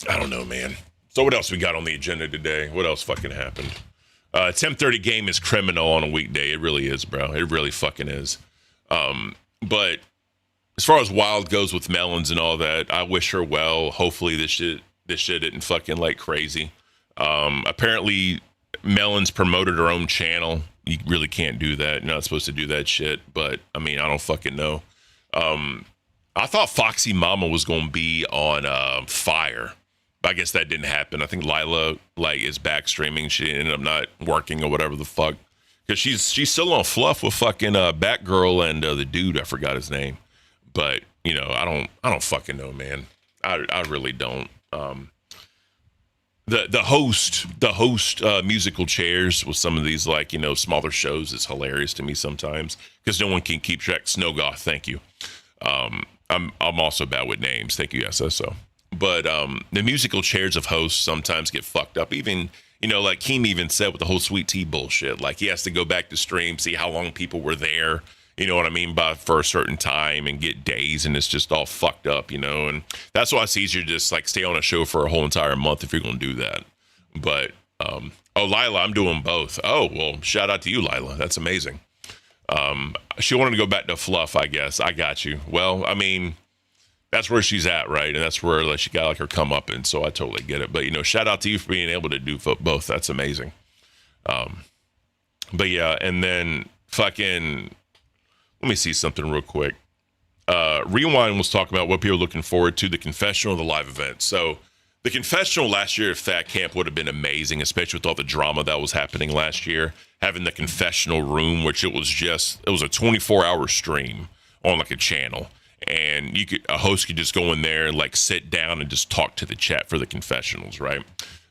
I don't know, man. So what else we got on the agenda today? What else fucking happened? 10:30 game is criminal on a weekday. It really is, bro. It really fucking is. But as far as Wild goes with Melons and all that, I wish her well. Hopefully this shit isn't fucking like crazy. Apparently Melons promoted her own channel. You really can't do that. You're not supposed to do that shit. But I mean, I don't fucking know. I thought Foxy Mama was going to be on Fire. I guess that didn't happen. I think Lila is back streaming. She ended up not working or whatever the fuck, because she's still on Fluff with fucking Batgirl and the dude, I forgot his name. But you know, I don't fucking know, man. I really don't. The host musical chairs with some of these like, you know, smaller shows is hilarious to me sometimes, because no one can keep track. Snowgoth, thank you. I'm also bad with names. Thank you, SSO. But the musical chairs of hosts sometimes get fucked up. Even, you know, like Keem even said with the whole Sweet Tea bullshit, like he has to go back to stream, see how long people were there, you know what I mean, for a certain time, and get days, and it's just all fucked up, you know. And that's why it's easier to just like stay on a show for a whole entire month if you're going to do that. But, oh, Lila, I'm doing both. Oh, well, shout out to you, Lila. That's amazing. She wanted to go back to Fluff, I guess. I got you. Well, I mean, that's where she's at, right? And that's where like, she got like her come up, and so I totally get it. But, you know, shout out to you for being able to do both. That's amazing. But yeah, and then fucking, let me see something real quick. Rewind was talking about what people are looking forward to, the confessional, the live event. So The confessional last year at Fat Camp would have been amazing, especially with all the drama that was happening last year. Having the confessional room, which it was a 24-hour stream on like a channel, and a host could just go in there and like sit down and just talk to the chat for the confessionals, right?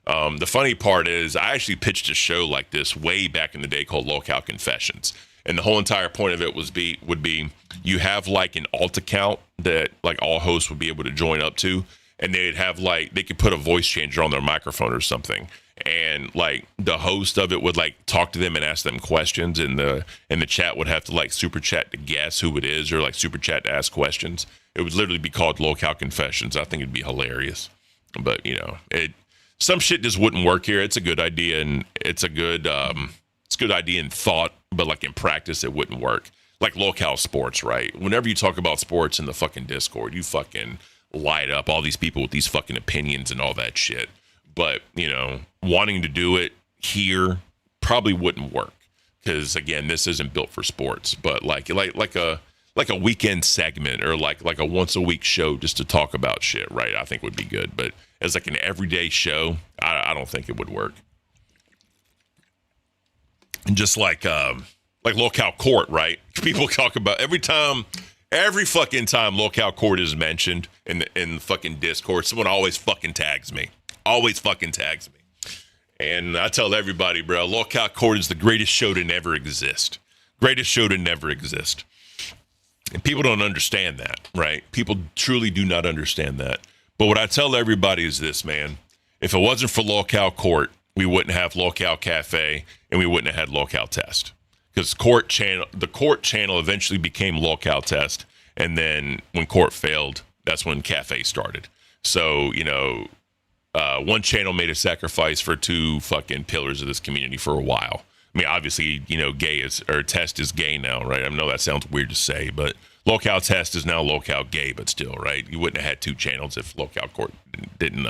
The funny part is I actually pitched a show like this way back in the day called Locale Confessions. And the whole entire point of it would be you have like an alt account that like all hosts would be able to join up to. And they'd have like, they could put a voice changer on their microphone or something. And like the host of it would like talk to them and ask them questions. And the chat would have to like super chat to guess who it is or like super chat to ask questions. It would literally be called Locale Confessions. I think it'd be hilarious. But you know, some shit just wouldn't work here. It's a good idea and it's a good idea in thought, but like in practice, it wouldn't work. Like Locale Sports, right? Whenever you talk about sports in the fucking Discord, you fucking light up all these people with these fucking opinions and all that shit. But, you know, wanting to do it here probably wouldn't work. Because again, this isn't built for sports, but like a weekend segment or like a once a week show just to talk about shit, right? I think would be good. But as like an everyday show, I don't think it would work. And just like Locale Court, right? People talk about every fucking time Locale Court is mentioned in the fucking Discord, someone always fucking tags me. Always fucking tags me. And I tell everybody, bro, Locale Court is the greatest show to never exist. Greatest show to never exist. And people don't understand that, right? People truly do not understand that. But what I tell everybody is this, man. If it wasn't for Locale Court, we wouldn't have Locale Cafe and we wouldn't have had Locale Test. Because the Court channel eventually became Locale Test. And then when Court failed, that's when Cafe started. So, you know, one channel made a sacrifice for two fucking pillars of this community for a while. I mean, obviously, you know, Test is gay now, right? I know that sounds weird to say, but Locale Test is now Locale Gay, but still, right? You wouldn't have had two channels if Locale Court didn't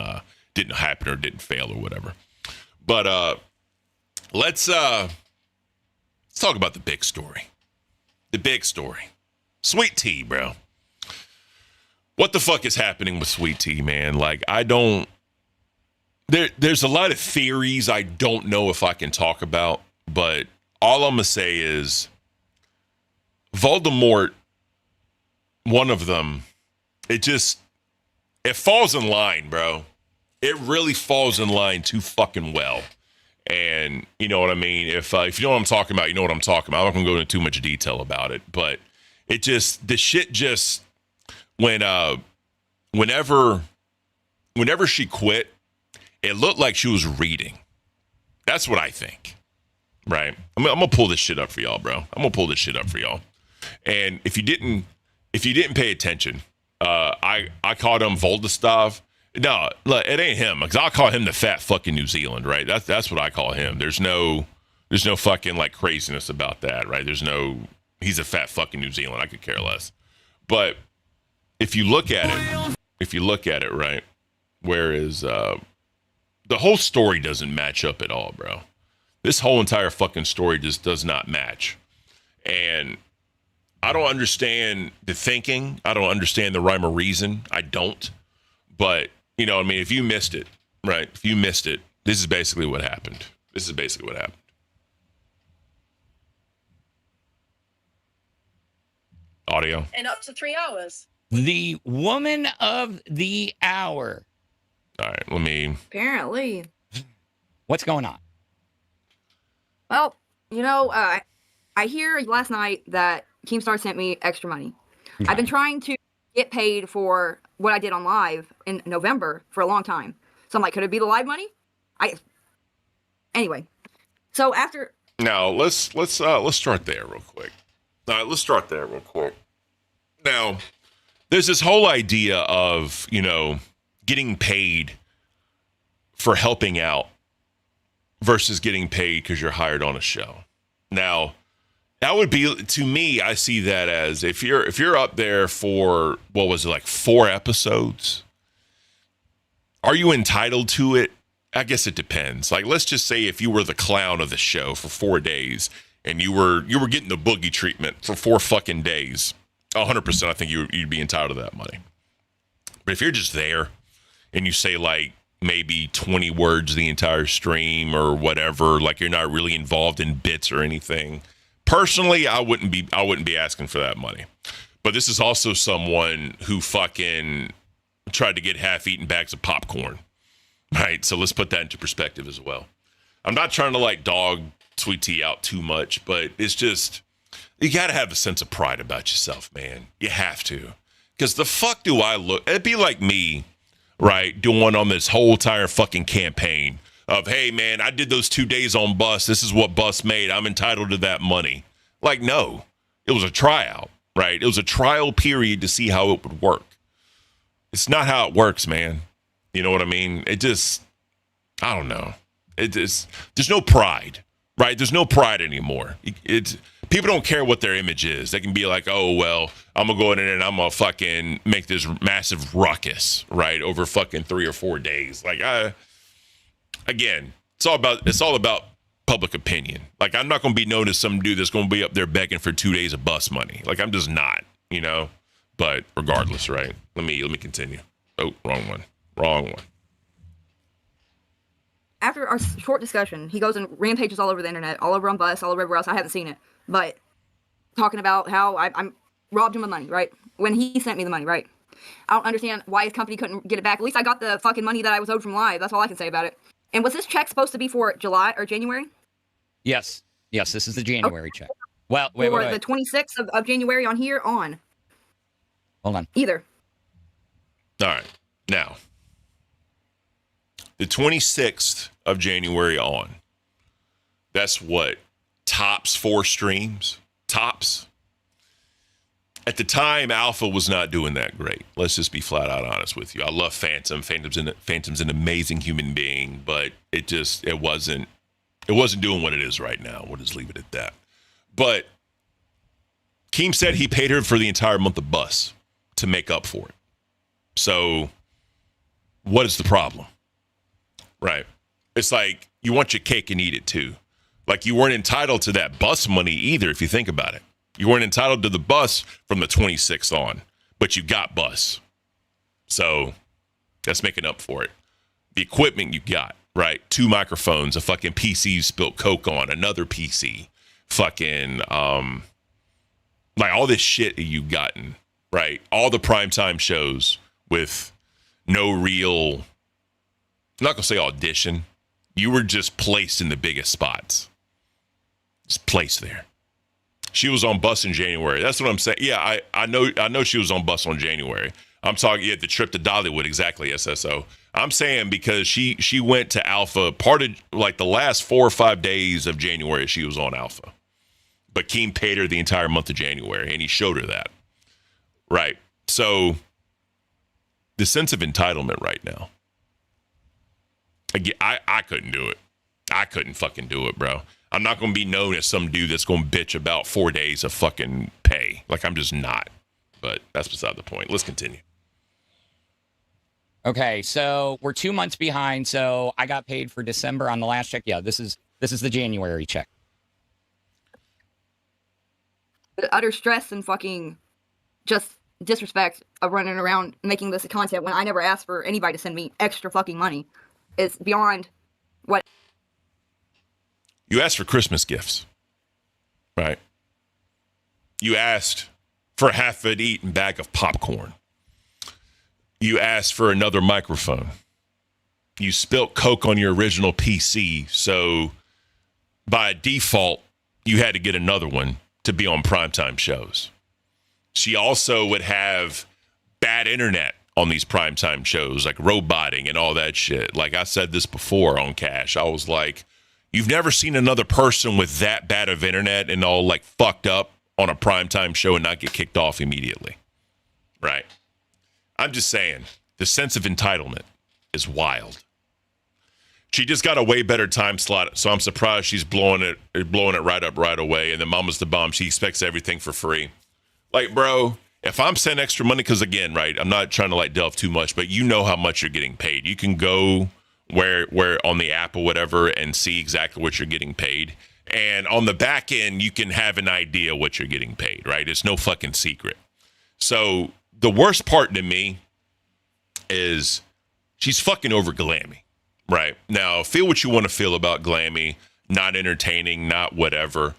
happen or didn't fail or whatever. But let's talk about the big story. The big story. Sweet Tea, bro. What the fuck is happening with Sweet Tea, man? Like, there's a lot of theories I don't know if I can talk about, but all I'm going to say is Voldemort, one of them, it falls in line, bro. It really falls in line too fucking well. And you know what I mean? If you know what I'm talking about, you know what I'm talking about. I'm not going to go into too much detail about it, but whenever she quit, it looked like she was reading. That's what I think, right? I'm gonna pull this shit up for y'all, bro. I'm gonna pull this shit up for y'all. And if you didn't pay attention, I called him Voldestav. No, look, it ain't him, because I'll call him the fat fucking New Zealand, right? That's what I call him. There's no fucking like craziness about that, right? He's a fat fucking New Zealand. I could care less. But if you look at it, right, whereas the whole story doesn't match up at all, bro. This whole entire fucking story just does not match. And I don't understand the thinking. I don't understand the rhyme or reason. I don't. But, you know, I mean, if you missed it, right? If you missed it, this is basically what happened. Audio. And up to 3 hours. The woman of the hour. All right, let me... Apparently. What's going on? Well, you know, I hear last night that Keemstar sent me extra money. Okay. I've been trying to get paid for what I did on live in November for a long time. So I'm like, could it be the live money? Anyway. So after... Now, let's start there real quick. Now, there's this whole idea of, you know, getting paid for helping out versus getting paid because you're hired on a show. Now, that would be, to me, I see that as if you're up there for, what was it, like 4 episodes, are you entitled to it? I guess it depends. Like, let's just say if you were the clown of the show for 4 days and you were getting the boogie treatment for 4 fucking days, 100% I think you'd be entitled to that money. But if you're just there and you say, like, maybe 20 words the entire stream or whatever. Like you're not really involved in bits or anything. Personally, I wouldn't be asking for that money. But this is also someone who fucking tried to get half-eaten bags of popcorn, right? So let's put that into perspective as well. I'm not trying to like dog Sweet Tea out too much, but it's just, you got to have a sense of pride about yourself, man. You have to. Because the fuck do I look? It'd be like me, right, doing on this whole entire fucking campaign of, hey, man, I did those 2 days on bus. This is what bus made. I'm entitled to that money. Like, no, it was a tryout, right? It was a trial period to see how it would work. It's not how it works, man. You know what I mean? It just, I don't know. There's no pride, right? There's no pride anymore. People don't care what their image is. They can be like, oh, well, I'm going to go in and I'm going to fucking make this massive ruckus, right, over fucking 3 or 4 days. Like, again, it's all about public opinion. Like, I'm not going to be known as some dude that's going to be up there begging for 2 days of bus money. Like, I'm just not, you know? But regardless, right? Let me continue. Oh, wrong one. After our short discussion, he goes and rampages all over the internet, all over on Bus, all over everywhere else. I haven't seen it, but talking about how I'm robbed him of money, right? When he sent me the money, right? I don't understand why his company couldn't get it back. At least I got the fucking money that I was owed from Live. That's all I can say about it. And was this check supposed to be for July or January? Yes, this is the January check. Well, wait. The 26th of January on here on. Hold on. Either. All right. Now, the 26th of January on, that's what? Tops 4 streams? Tops? At the time, Alpha was not doing that great. Let's just be flat out honest with you. I love Phantom. Phantom's an amazing human being, but it wasn't doing what it is right now. We'll just leave it at that. But Keem said he paid her for the entire month of bus to make up for it. So what is the problem? Right. It's like you want your cake and eat it too. Like you weren't entitled to that bus money either, if you think about it. You weren't entitled to the bus from the 26th on, but you got bus. So that's making up for it. The equipment you got, right? 2 microphones, a fucking PC you spilled Coke on, another PC, fucking, like all this shit that you've gotten, right? All the primetime shows with no real, I'm not going to say audition. You were just placed in the biggest spots. Just placed there. She was on bus in January. That's what I'm saying. Yeah, I know she was on bus on January. I'm talking the trip to Dollywood, exactly, SSO. I'm saying because she went to Alpha part of like the last 4 or 5 days of January she was on Alpha. But Keem paid her the entire month of January, and he showed her that. Right. So the sense of entitlement right now. Again, I couldn't do it. I couldn't fucking do it, bro. I'm not going to be known as some dude that's going to bitch about 4 days of fucking pay. Like, I'm just not. But that's beside the point. Let's continue. Okay, so we're 2 months behind. So I got paid for December on the last check. Yeah, this is the January check. The utter stress and fucking just disrespect of running around making this content when I never asked for anybody to send me extra fucking money is beyond what. You asked for Christmas gifts, right? You asked for a half-eaten bag of popcorn. You asked for another microphone. You spilt Coke on your original PC, so by default, you had to get another one to be on primetime shows. She also would have bad internet on these primetime shows, like roboting and all that shit. Like I said this before on Cash, I was like, you've never seen another person with that bad of internet and all like fucked up on a primetime show and not get kicked off immediately. Right. I'm just saying the sense of entitlement is wild. She just got a way better time slot, so I'm surprised she's blowing it right up right away. And then Mama's the bomb. She expects everything for free. Like, bro, if I'm sending extra money, because again, right, I'm not trying to like delve too much, but you know how much you're getting paid. You can go where on the app or whatever and see exactly what you're getting paid. And on the back end, you can have an idea what you're getting paid, right? It's no fucking secret. So the worst part to me is She's fucking over Glammy, right? Now, feel what you want to feel about Glammy, not entertaining, not whatever.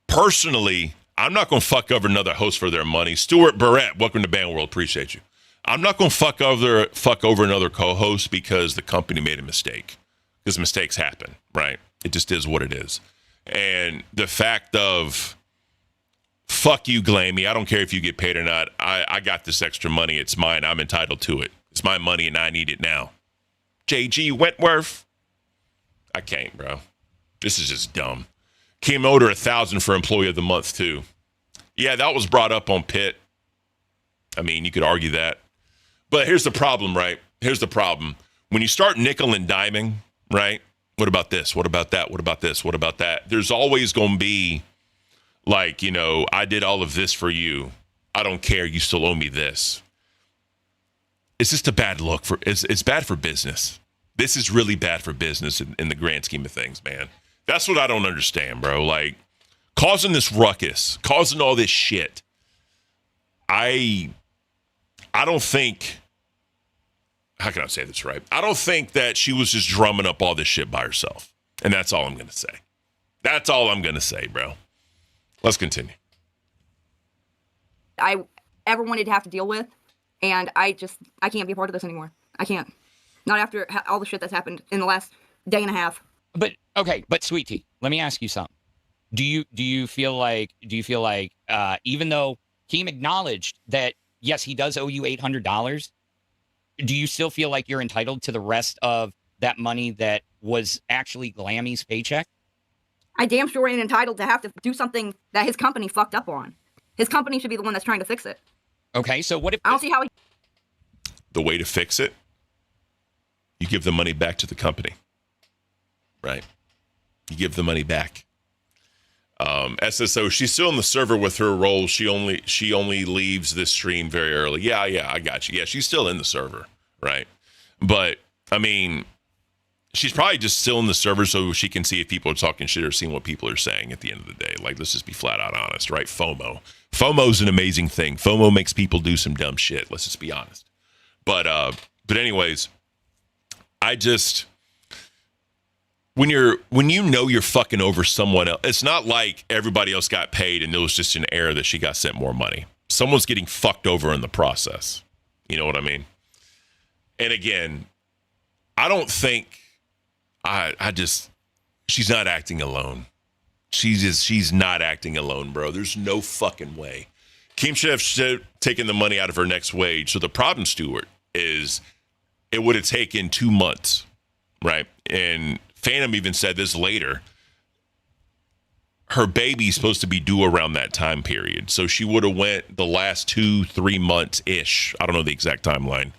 Personally, I'm not going to fuck over another host for their money. Stuart Barrett, welcome to Band World. Appreciate you. I'm not going to fuck over another co-host because the company made a mistake. Because mistakes happen, right? It just is what it is. And the fact of, fuck you, Glammy. I don't care if you get paid or not. I got this extra money. It's mine. I'm entitled to it. It's my money and I need it now. JG Wentworth. I can't, bro. This is just dumb. Kim Oder, 1,000 for Employee of the Month, too. Yeah, that was brought up on Pitt. I mean, you could argue that. But here's the problem, right? Here's the problem. When you start nickel and diming, right? What about this? What about that? What about this? What about that? There's always going to be, like, you know, I did all of this for you. I don't care. You still owe me this. It's just a bad look. It's bad for business. This is really bad for business in the grand scheme of things, man. That's what I don't understand, bro. Like, causing this ruckus, causing all this shit. I don't think, how can I say this right? I don't think that she was just drumming up all this shit by herself. And that's all I'm going to say. That's all I'm going to say, bro. Let's continue. I ever wanted to have to deal with, and I can't be a part of this anymore. I can't. Not after all the shit that's happened in the last day and a half. But okay, but Sweet Tea, let me ask you something. Do you feel like even though Keem acknowledged that yes, he does owe you $800, do you still feel like you're entitled to the rest of that money that was actually Glammy's paycheck? I damn sure ain't entitled to have to do something that his company fucked up on. His company should be the one that's trying to fix it. Okay, so what if I don't see how the way to fix it, you give the money back to the company. Right? You give the money back. SSO, she's still in the server with her role. She only leaves this stream very early. Yeah, I got you. Yeah, she's still in the server, right? But I mean, she's probably just still in the server so she can see if people are talking shit or seeing what people are saying at the end of the day. Like, let's just be flat out honest, right? FOMO's an amazing thing. FOMO makes people do some dumb shit. Let's just be honest. But anyways, I just, when you know you're fucking over someone else, it's not like everybody else got paid and it was just an error that she got sent more money. Someone's getting fucked over in the process. You know what I mean? And again, I don't think she's not acting alone. She's not acting alone, bro. There's no fucking way. Keem should have taken the money out of her next wage. So the problem, Stuart, is it would have taken 2 months, right? And Phantom even said this later. Her baby's supposed to be due around that time period. So she would have went the last 2-3 months-ish. I don't know the exact timeline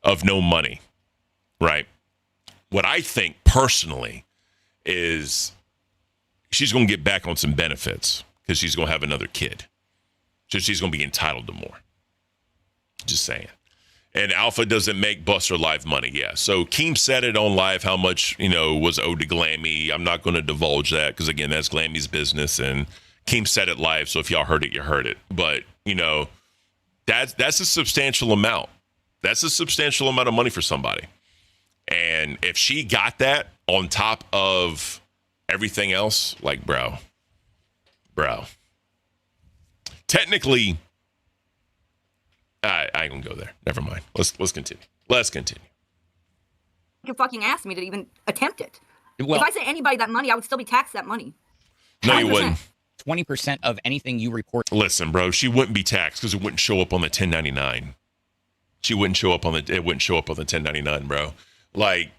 of no money, right? What I think personally is she's going to get back on some benefits because she's going to have another kid. So she's going to be entitled to more. Just saying. And Alpha doesn't make Buster Live money. Yeah. So Keem said it on live how much, was owed to Glammy. I'm not going to divulge that because, again, that's Glammy's business. And Keem said it live. So if y'all heard it, you heard it. But, that's a substantial amount. That's a substantial amount of money for somebody. And if she got that on top of everything else, like, bro. Technically, I ain't gonna go there. Never mind. Let's continue. you can fucking ask me to even attempt it. Well, if I sent anybody that money, I would still be taxed that money. No, you wouldn't. 20% of anything you report. Listen, bro, she wouldn't be taxed because it wouldn't show up on the 1099. It wouldn't show up on the 1099, bro. Like,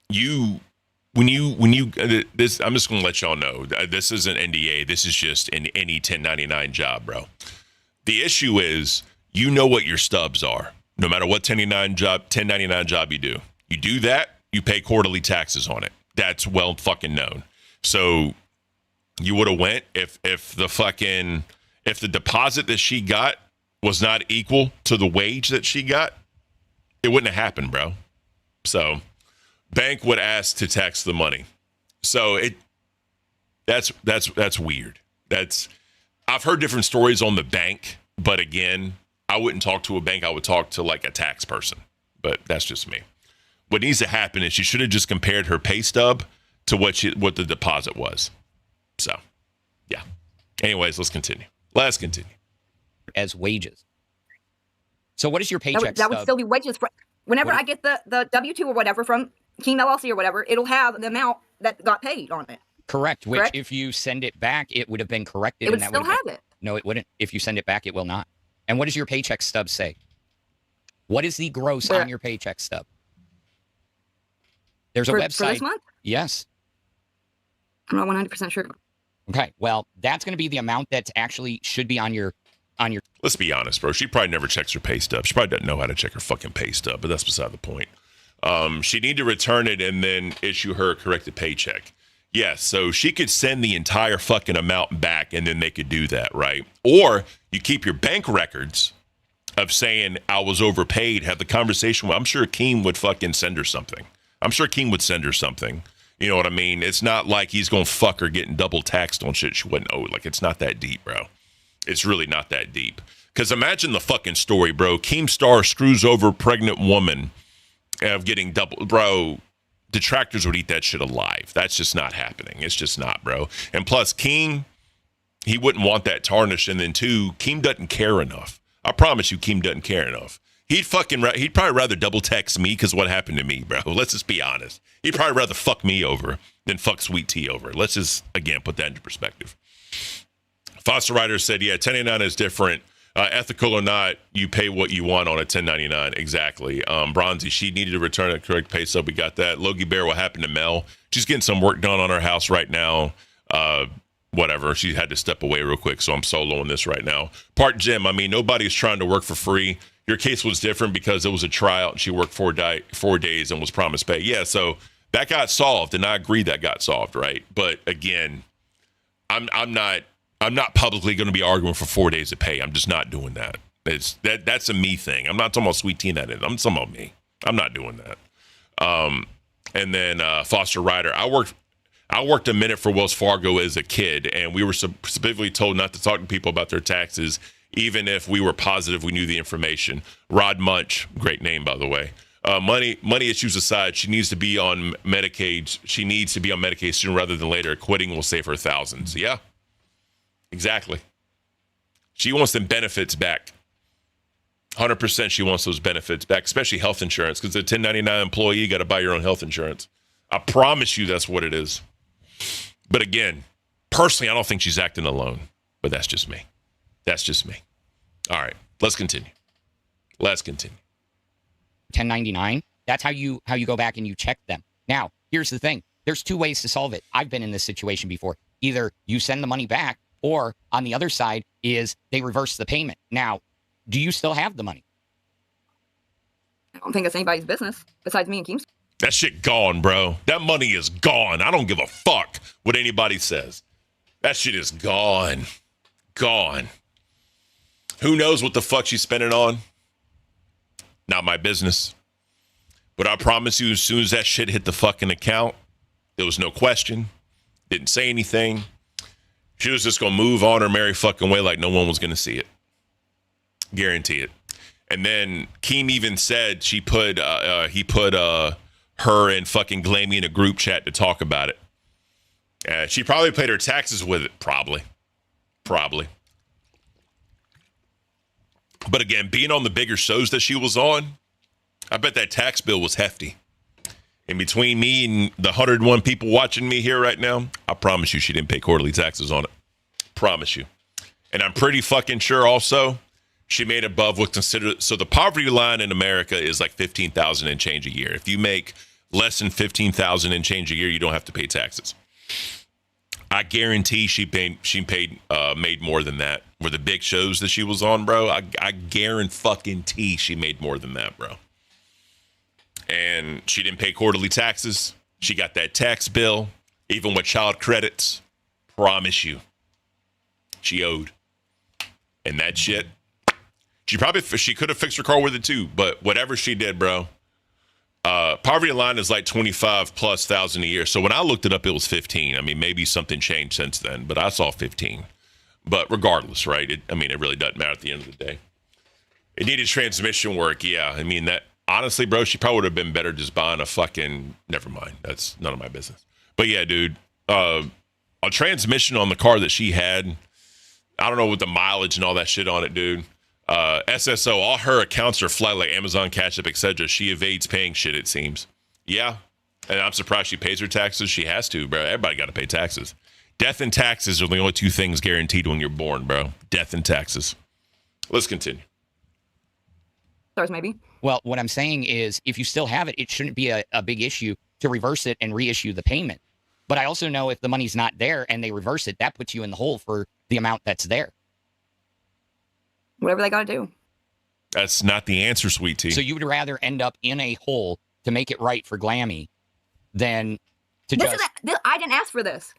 when you this, I'm just gonna let y'all know this isn't NDA. This is just in any 1099 job, bro. The issue is, what your stubs are. No matter what 1099 job you do. You do that, you pay quarterly taxes on it. That's well fucking known. So you would have went if the deposit that she got was not equal to the wage that she got, it wouldn't have happened, bro. So bank would ask to tax the money. So that's weird. I've heard different stories on the bank, but again, I wouldn't talk to a bank. I would talk to like a tax person, but that's just me. What needs to happen is she should have just compared her pay stub to what the deposit was. So, yeah. Anyways, let's continue. As wages. So what is your paycheck that would still be wages. Whenever I get the W-2 or whatever from Team LLC or whatever, it'll have the amount that got paid on it. Correct. Which, if you send it back, it would have been corrected. It would still have it. No, it wouldn't. If you send it back, it will not. And what does your paycheck stub say? What is the gross on your paycheck stub? There's a website. For this month? Yes. I'm not 100% sure. Okay. Well, that's going to be the amount that actually should be on your. Let's be honest, bro. She probably never checks her pay stub. She probably doesn't know how to check her fucking pay stub, but that's beside the point. She need to return it and then issue her a corrected paycheck. Yes, so she could send the entire fucking amount back and then they could do that, right? Or you keep your bank records of saying I was overpaid, have the conversation. I'm sure Keem would fucking send her something. You know what I mean? It's not like he's going to fuck her getting double taxed on shit she wasn't owed. Like, it's not that deep, bro. It's really not that deep. Because imagine the fucking story, bro. Keemstar screws over pregnant woman of getting double. Bro, detractors would eat that shit alive. That's just not happening. It's just not, bro. And plus, Keem, he wouldn't want that tarnished. And then two, Keem doesn't care enough. I promise you, Keem doesn't care enough. He'd probably rather double text me because what happened to me, bro. Let's just be honest. He'd probably rather fuck me over than fuck Sweet Tea over. Let's just, again, put that into perspective. Foster Ryder said, yeah, 1099 is different. Ethical or not, you pay what you want on a 1099. Exactly. Bronzy, she needed to return a correct pay stub. We got that. Logie Bear, what happened to Mel? She's getting some work done on her house right now. Whatever. She had to step away real quick, so I'm soloing this right now. Part Jim, I mean, nobody's trying to work for free. Your case was different because it was a tryout and she worked 4 days and was promised pay. Yeah, so that got solved, and I agree that got solved, right? But again, I'm not publicly going to be arguing for 4 days of pay. I'm just not doing that. That's a me thing. I'm not talking about Sweet Tea that is. I'm talking about me. I'm not doing that. And then Foster Ryder, I worked a minute for Wells Fargo as a kid, and we were specifically told not to talk to people about their taxes, even if we were positive we knew the information. Rod Munch, great name, by the way. Money issues aside, she needs to be on Medicaid. She needs to be on Medicaid sooner rather than later. Quitting will save her thousands. Yeah, exactly. She wants them benefits back. 100% she wants those benefits back, especially health insurance, because the 1099 employee, you got to buy your own health insurance. I promise you that's what it is. But again, personally, I don't think she's acting alone. But that's just me. All right, let's continue. 1099. That's how you go back and you check them. Now, here's the thing. There's 2 ways to solve it. I've been in this situation before. Either you send the money back, or on the other side is they reverse the payment. Now, do you still have the money? I don't think it's anybody's business besides me and Keem's. That shit gone, bro. That money is gone. I don't give a fuck what anybody says. That shit is gone. Gone. Who knows what the fuck she's spending on? Not my business. But I promise you, as soon as that shit hit the fucking account, there was no question. Didn't say anything. She was just going to move on her merry fucking way like no one was going to see it. Guarantee it. And then Keem even said he put her and fucking Glammy in a group chat to talk about it. She probably paid her taxes with it. Probably. But again, being on the bigger shows that she was on, I bet that tax bill was hefty. And between me and the 101 people watching me here right now, I promise you she didn't pay quarterly taxes on it. Promise you. And I'm pretty fucking sure also she made above what's considered. So the poverty line in America is like $15,000 and change a year. If you make less than $15,000 and change a year, you don't have to pay taxes. I guarantee she made more than that. With the big shows that she was on, bro, I guarantee she made more than that, bro. And she didn't pay quarterly taxes. She got that tax bill, even with child credits. Promise you, she owed. And that shit, she could have fixed her car with it too. But whatever she did, bro. Poverty line is like 25,000+ a year. So when I looked it up, it was 15. I mean, maybe something changed since then, but I saw 15. But regardless, right? It really doesn't matter at the end of the day. It needed transmission work. Yeah. I mean, honestly, bro, she probably would have been better just buying a fucking. Never mind. That's none of my business. But yeah, dude, a transmission on the car that she had. I don't know with the mileage and all that shit on it, dude. SSO, all her accounts are flat like Amazon, Cash App, etc. She evades paying shit, it seems. Yeah. And I'm surprised she pays her taxes. She has to, bro. Everybody got to pay taxes. Death and taxes are the only two things guaranteed when you're born, bro. Death and taxes. Let's continue. Stars, maybe. Well, what I'm saying is if you still have it, it shouldn't be a big issue to reverse it and reissue the payment. But I also know if the money's not there and they reverse it, that puts you in the hole for the amount that's there. Whatever they got to do. That's not the answer, sweet tea. So you would rather end up in a hole to make it right for Glammy than to I didn't ask for this.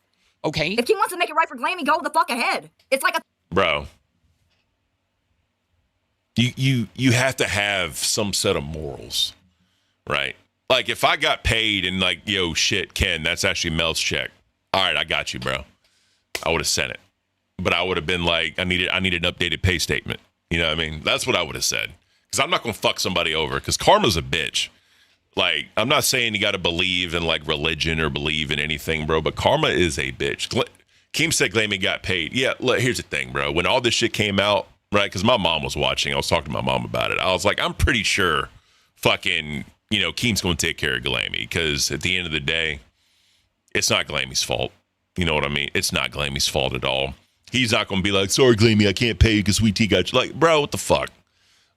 Okay. If he wants to make it right for Glammy, go the fuck ahead. It's like a... Bro. You have to have some set of morals, right? Like if I got paid and like, yo, shit, Ken, that's actually Mel's check. All right, I got you, bro. I would have sent it. But I would have been like, I need an updated pay statement. You know what I mean? That's what I would have said. Because I'm not going to fuck somebody over. Because karma's a bitch. Like, I'm not saying you got to believe in like religion or believe in anything, bro. But karma is a bitch. Keem said Glammy got paid. Yeah, look, here's the thing, bro. When all this shit came out, right? Because my mom was watching. I was talking to my mom about it. I was like, I'm pretty sure fucking, you know, Keem's going to take care of Glammy. Because at the end of the day, it's not Glammy's fault. You know what I mean? It's not Glammy's fault at all. He's not going to be like, sorry, Glammy, I can't pay you because Sweet Tea got you. Like, bro, what the fuck?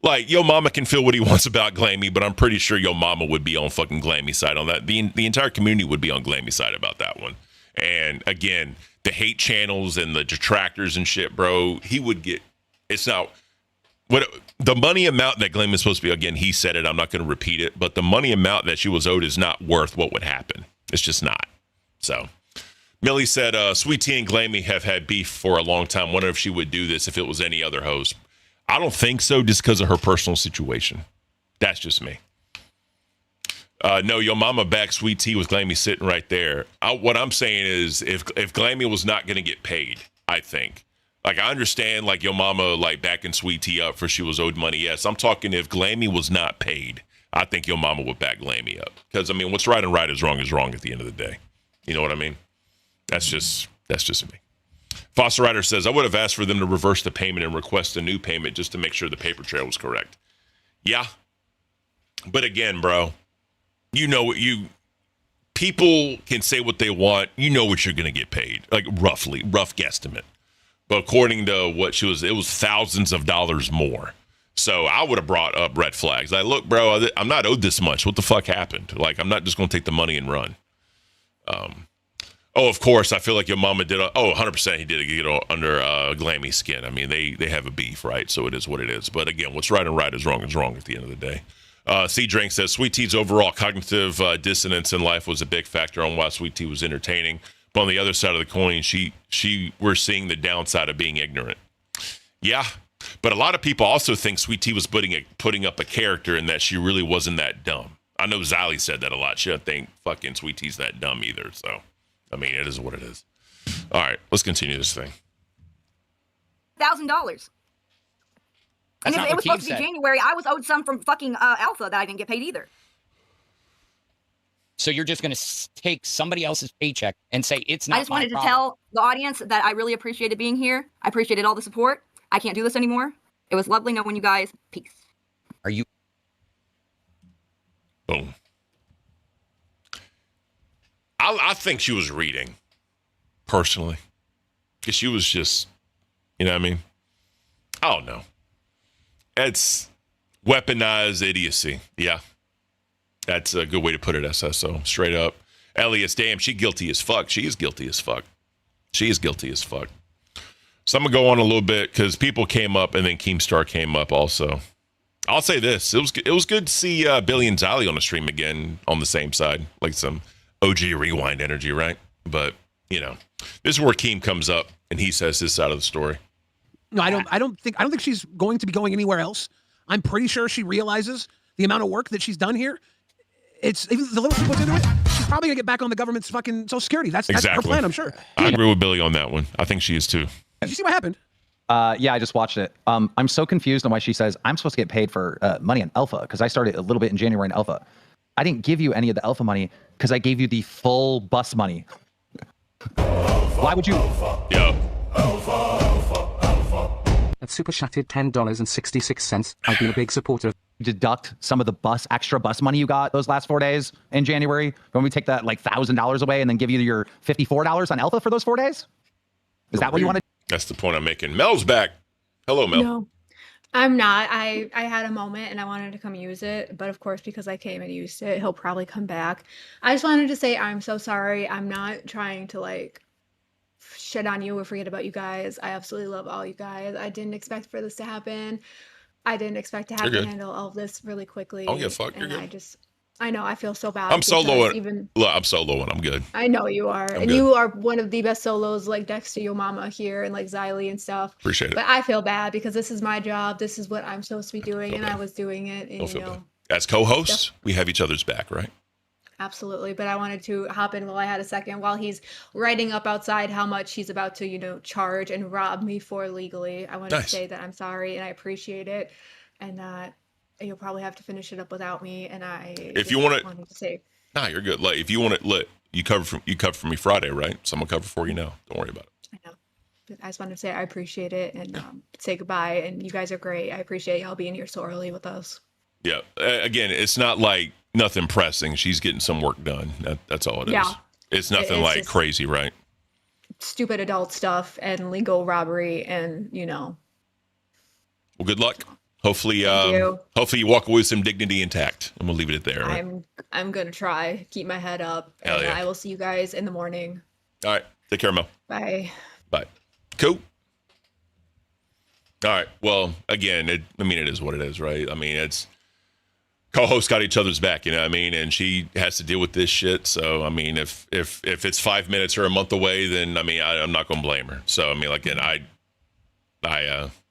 Like, yo mama can feel what he wants about Glammy, but I'm pretty sure yo mama would be on fucking Glammy's side on that. The entire community would be on Glammy's side about that one. And again, the hate channels and the detractors and shit, bro, he would get, it's not, what the money amount that Glammy is supposed to be, again, he said it, I'm not going to repeat it, but the money amount that she was owed is not worth what would happen. It's just not. So. Millie said, Sweet Tea and Glammy have had beef for a long time. Wonder if she would do this if it was any other host. I don't think so, just because of her personal situation. That's just me. No, your mama back Sweet Tea with Glammy sitting right there. What I'm saying is if Glammy was not going to get paid, I think. Like, I understand, like, your mama, like, backing Sweet Tea up for she was owed money. Yes, I'm talking if Glammy was not paid, I think your mama would back Glammy up. Because, I mean, what's right and right is wrong at the end of the day. You know what I mean? That's just me. Foster Rider says, I would have asked for them to reverse the payment and request a new payment just to make sure the paper trail was correct. Yeah. But again, bro, you know what people can say what they want. You know what you're going to get paid. Like rough guesstimate. But according to what it was thousands of dollars more. So I would have brought up red flags. Like, look, bro, I'm not owed this much. What the fuck happened? Like, I'm not just going to take the money and run. Oh, of course, I feel like your mama did. 100% he did get under Glammy's skin. I mean, they have a beef, right? So it is what it is. But again, what's right and right is wrong at the end of the day. C Drink says, Sweet Tea's overall cognitive dissonance in life was a big factor on why Sweet Tea was entertaining. But on the other side of the coin, we're seeing the downside of being ignorant. Yeah, but a lot of people also think Sweet Tea was putting up a character and that she really wasn't that dumb. I know Zali said that a lot. She doesn't think fucking Sweet Tea's that dumb either, so... I mean, it is what it is. All right, let's continue this thing. $1,000. And if it was supposed to be January, I was owed some from fucking Alpha that I didn't get paid either. So you're just going to take somebody else's paycheck and say it's not. I just wanted to tell the audience that I really appreciated being here. I appreciated all the support. I can't do this anymore. It was lovely knowing you guys. Peace. Are you? Boom. I think she was reading, personally. Because she was just, you know what I mean? I don't know. It's weaponized idiocy. Yeah. That's a good way to put it, SSO. Straight up. Elias, damn, she guilty as fuck. She is guilty as fuck. She is guilty as fuck. So I'm going to go on a little bit because people came up and then Keemstar came up also. I'll say this. It was good to see Billy and Zali on the stream again on the same side. Like some OG rewind energy, right? But, you know, this is where Keem comes up and he says his side of the story. No, I don't think she's going to be going anywhere else. I'm pretty sure she realizes the amount of work that she's done here. It's the little she puts into it. She's probably gonna get back on the government's fucking Social Security. That's her plan, I'm sure. I agree with Billy on that one. I think she is too. Did you see what happened? Yeah, I just watched it. I'm so confused on why she says I'm supposed to get paid for money on Alpha because I started a little bit in January in Alpha. I didn't give you any of the Alpha money because I gave you the full bus money. Why would you? Yeah. At Super Chatted $10.66. I've been a big supporter of Deduct some of the extra bus money you got those last 4 days in January when we take that like $1,000 away and then give you your $54 on Alpha for those 4 days? Is that what you want to? That's the point I'm making. Mel's back. Hello, Mel. No, I'm not. I had a moment and I wanted to come use it, but of course, because I came and used it, he'll probably come back. I just wanted to say I'm so sorry. I'm not trying to like shit on you or forget about you guys. I absolutely love all you guys. I didn't expect for this to happen. I didn't expect to have You're to good. handle all of this really quickly. Oh, yeah, fuck, you're and good. I know I feel so bad. I'm because soloing. Even Look, I'm soloing. I'm good. I know you are, and good. you are one of the best solos, like next to your mama here and like Xylee and stuff. Appreciate it. But I feel bad because this is my job. This is what I'm supposed to be doing, and bad. I was doing it. And Don't you feel know, bad. As co-hosts, we have each other's back, right? absolutely. But I wanted to hop in while I had a second, while he's writing up outside how much he's about to, charge and rob me for legally. I wanted to Nice. say that I'm sorry and I appreciate it, and that you'll probably have to finish it up without me. And If you want wanted to say. Nah, you're good. Like, if you want it, look, you cover for me Friday, right? So I'm gonna cover for you now. Don't worry about it. I know. But I just wanted to say I appreciate it and say goodbye. And you guys are great. I appreciate y'all being here so early with us. Yeah. Again, it's not like nothing pressing. She's getting some work done. That's all it is. Yeah. It's nothing It's like just crazy, right? stupid adult stuff and legal robbery and, Well, good luck. Hopefully, Thank you. hopefully you walk away with some dignity intact, and we'll leave it at there. Right? I'm going to try. Keep my head up. Hell And yeah. I will see you guys in the morning. All right. Take care, Mel. Bye. Bye. Cool. All right. Well, again, it is what it is, right? I mean, it's co-hosts got each other's back, you know what I mean? And she has to deal with this shit. So, I mean, if it's 5 minutes or a month away, then, I mean, I'm not going to blame her. So, I mean, again, I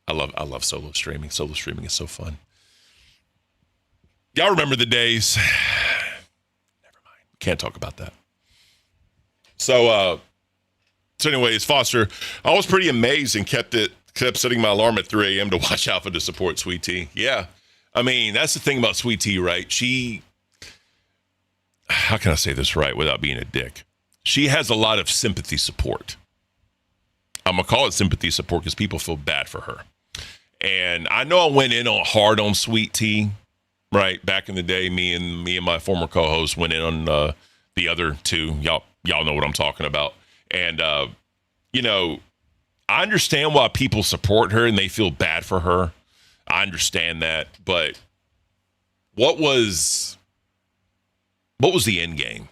love solo streaming. Solo streaming is so fun. Y'all remember the days? Never mind. Can't talk about that. So anyways, Foster, I was pretty amazed and kept setting my alarm at 3 a.m. to watch Alpha to support Sweet Tea. Yeah. I mean, that's the thing about Sweet Tea, right? How can I say this right without being a dick? She has a lot of sympathy support. I'm going to call it sympathy support because people feel bad for her. And I know I went in hard on Sweet Tea, right? Back in the day, me and my former co-host went in on the other two. Y'all know what I'm talking about. And, I understand why people support her and they feel bad for her. I understand that. But what was the end game?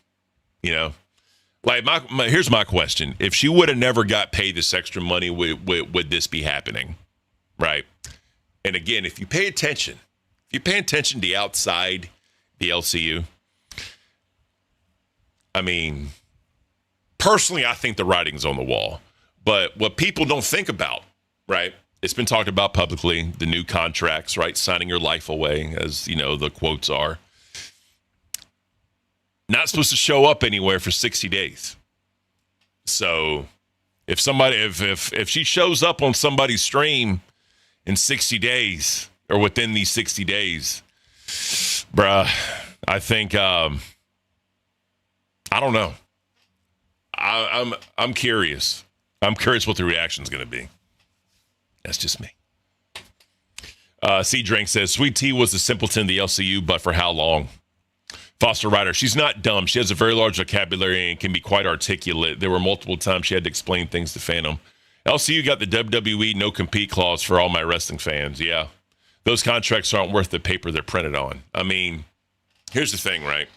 Like here's my question. If she would have never got paid this extra money, would this be happening? Right. And again, if you pay attention to outside the LCU, I mean, personally, I think the writing's on the wall. But what people don't think about, right? It's been talked about publicly, the new contracts, right? Signing your life away, as the quotes are. Not supposed to show up anywhere for 60 days. So if she shows up on somebody's stream in 60 days or within these 60 days, bruh, I think, I don't know. I'm curious. I'm curious what the reaction's going to be. That's just me. C Drink says, Sweet Tea was the simpleton of the LCU, but for how long? Foster Ryder, she's not dumb. She has a very large vocabulary and can be quite articulate. There were multiple times she had to explain things to Phantom. LCU got the WWE no compete clause for all my wrestling fans. Yeah. Those contracts aren't worth the paper they're printed on. I mean, here's the thing, right?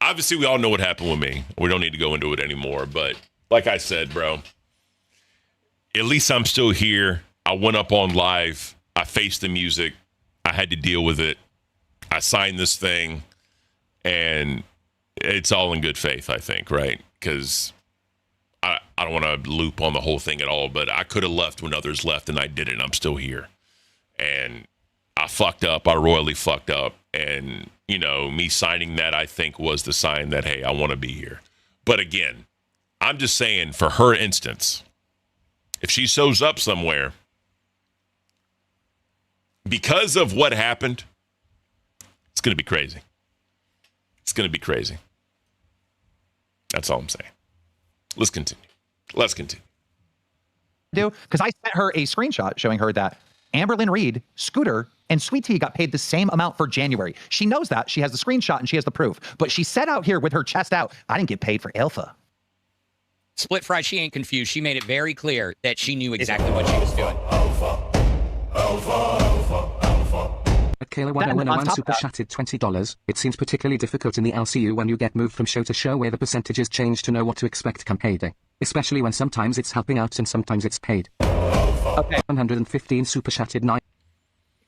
Obviously, we all know what happened with me. We don't need to go into it anymore. But like I said, bro, at least I'm still here. I went up on live. I faced the music. I had to deal with it. I signed this thing. And it's all in good faith, I think, right? Because I don't want to loop on the whole thing at all, but I could have left when others left, and I didn't. I'm still here. And I fucked up. I royally fucked up. And, me signing that, I think, was the sign that, hey, I want to be here. But again, I'm just saying, for her instance, if she shows up somewhere because of what happened, it's going to be crazy. It's going to be crazy. That's all I'm saying. Let's continue. Because I sent her a screenshot showing her that Amberlynn Reed, Scooter, and Sweet Tea got paid the same amount for January. She knows that. She has the screenshot and she has the proof. But she said out here with her chest out, I didn't get paid for Alpha. Split Fry, she ain't confused. She made it very clear that she knew exactly what she was doing. Kayla 1001 super chatted $20. It seems particularly difficult in the LCU when you get moved from show to show where the percentages change to know what to expect come payday. Especially when sometimes it's helping out and sometimes it's paid. Okay. 115 super chatted 9.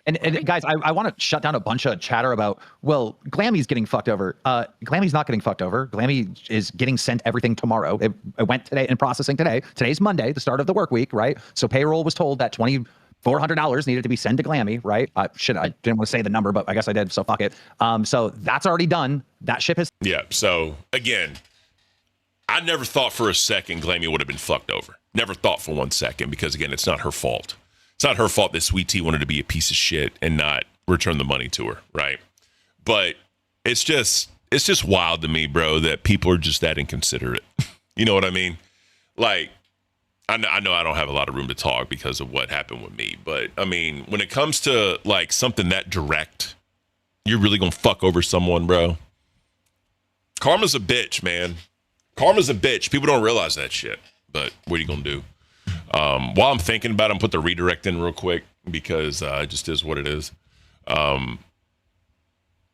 And guys, I want to shut down a bunch of chatter about, well, Glammy's getting fucked over. Glammy's not getting fucked over. Glammy is getting sent everything tomorrow. It went today and processing today. Today's Monday, the start of the work week, right? So payroll was told that $2,400 needed to be sent to Glammy, right? I didn't want to say the number, but I guess I did, so fuck it. So that's already done. That ship has... Yeah, so again, I never thought for a second Glammy would have been fucked over. Never thought for 1 second, because again, it's not her fault. It's not her fault that Sweet Tea wanted to be a piece of shit and not return the money to her, right? But it's just wild to me, bro, that people are just that inconsiderate. You know what I mean? Like, I know I don't have a lot of room to talk because of what happened with me, but I mean, when it comes to like something that direct, you're really gonna fuck over someone, bro. Karma's a bitch, man. Karma's a bitch. People don't realize that shit, but what are you gonna do? While I'm thinking about it, I'm put the redirect in real quick because it just is what it is.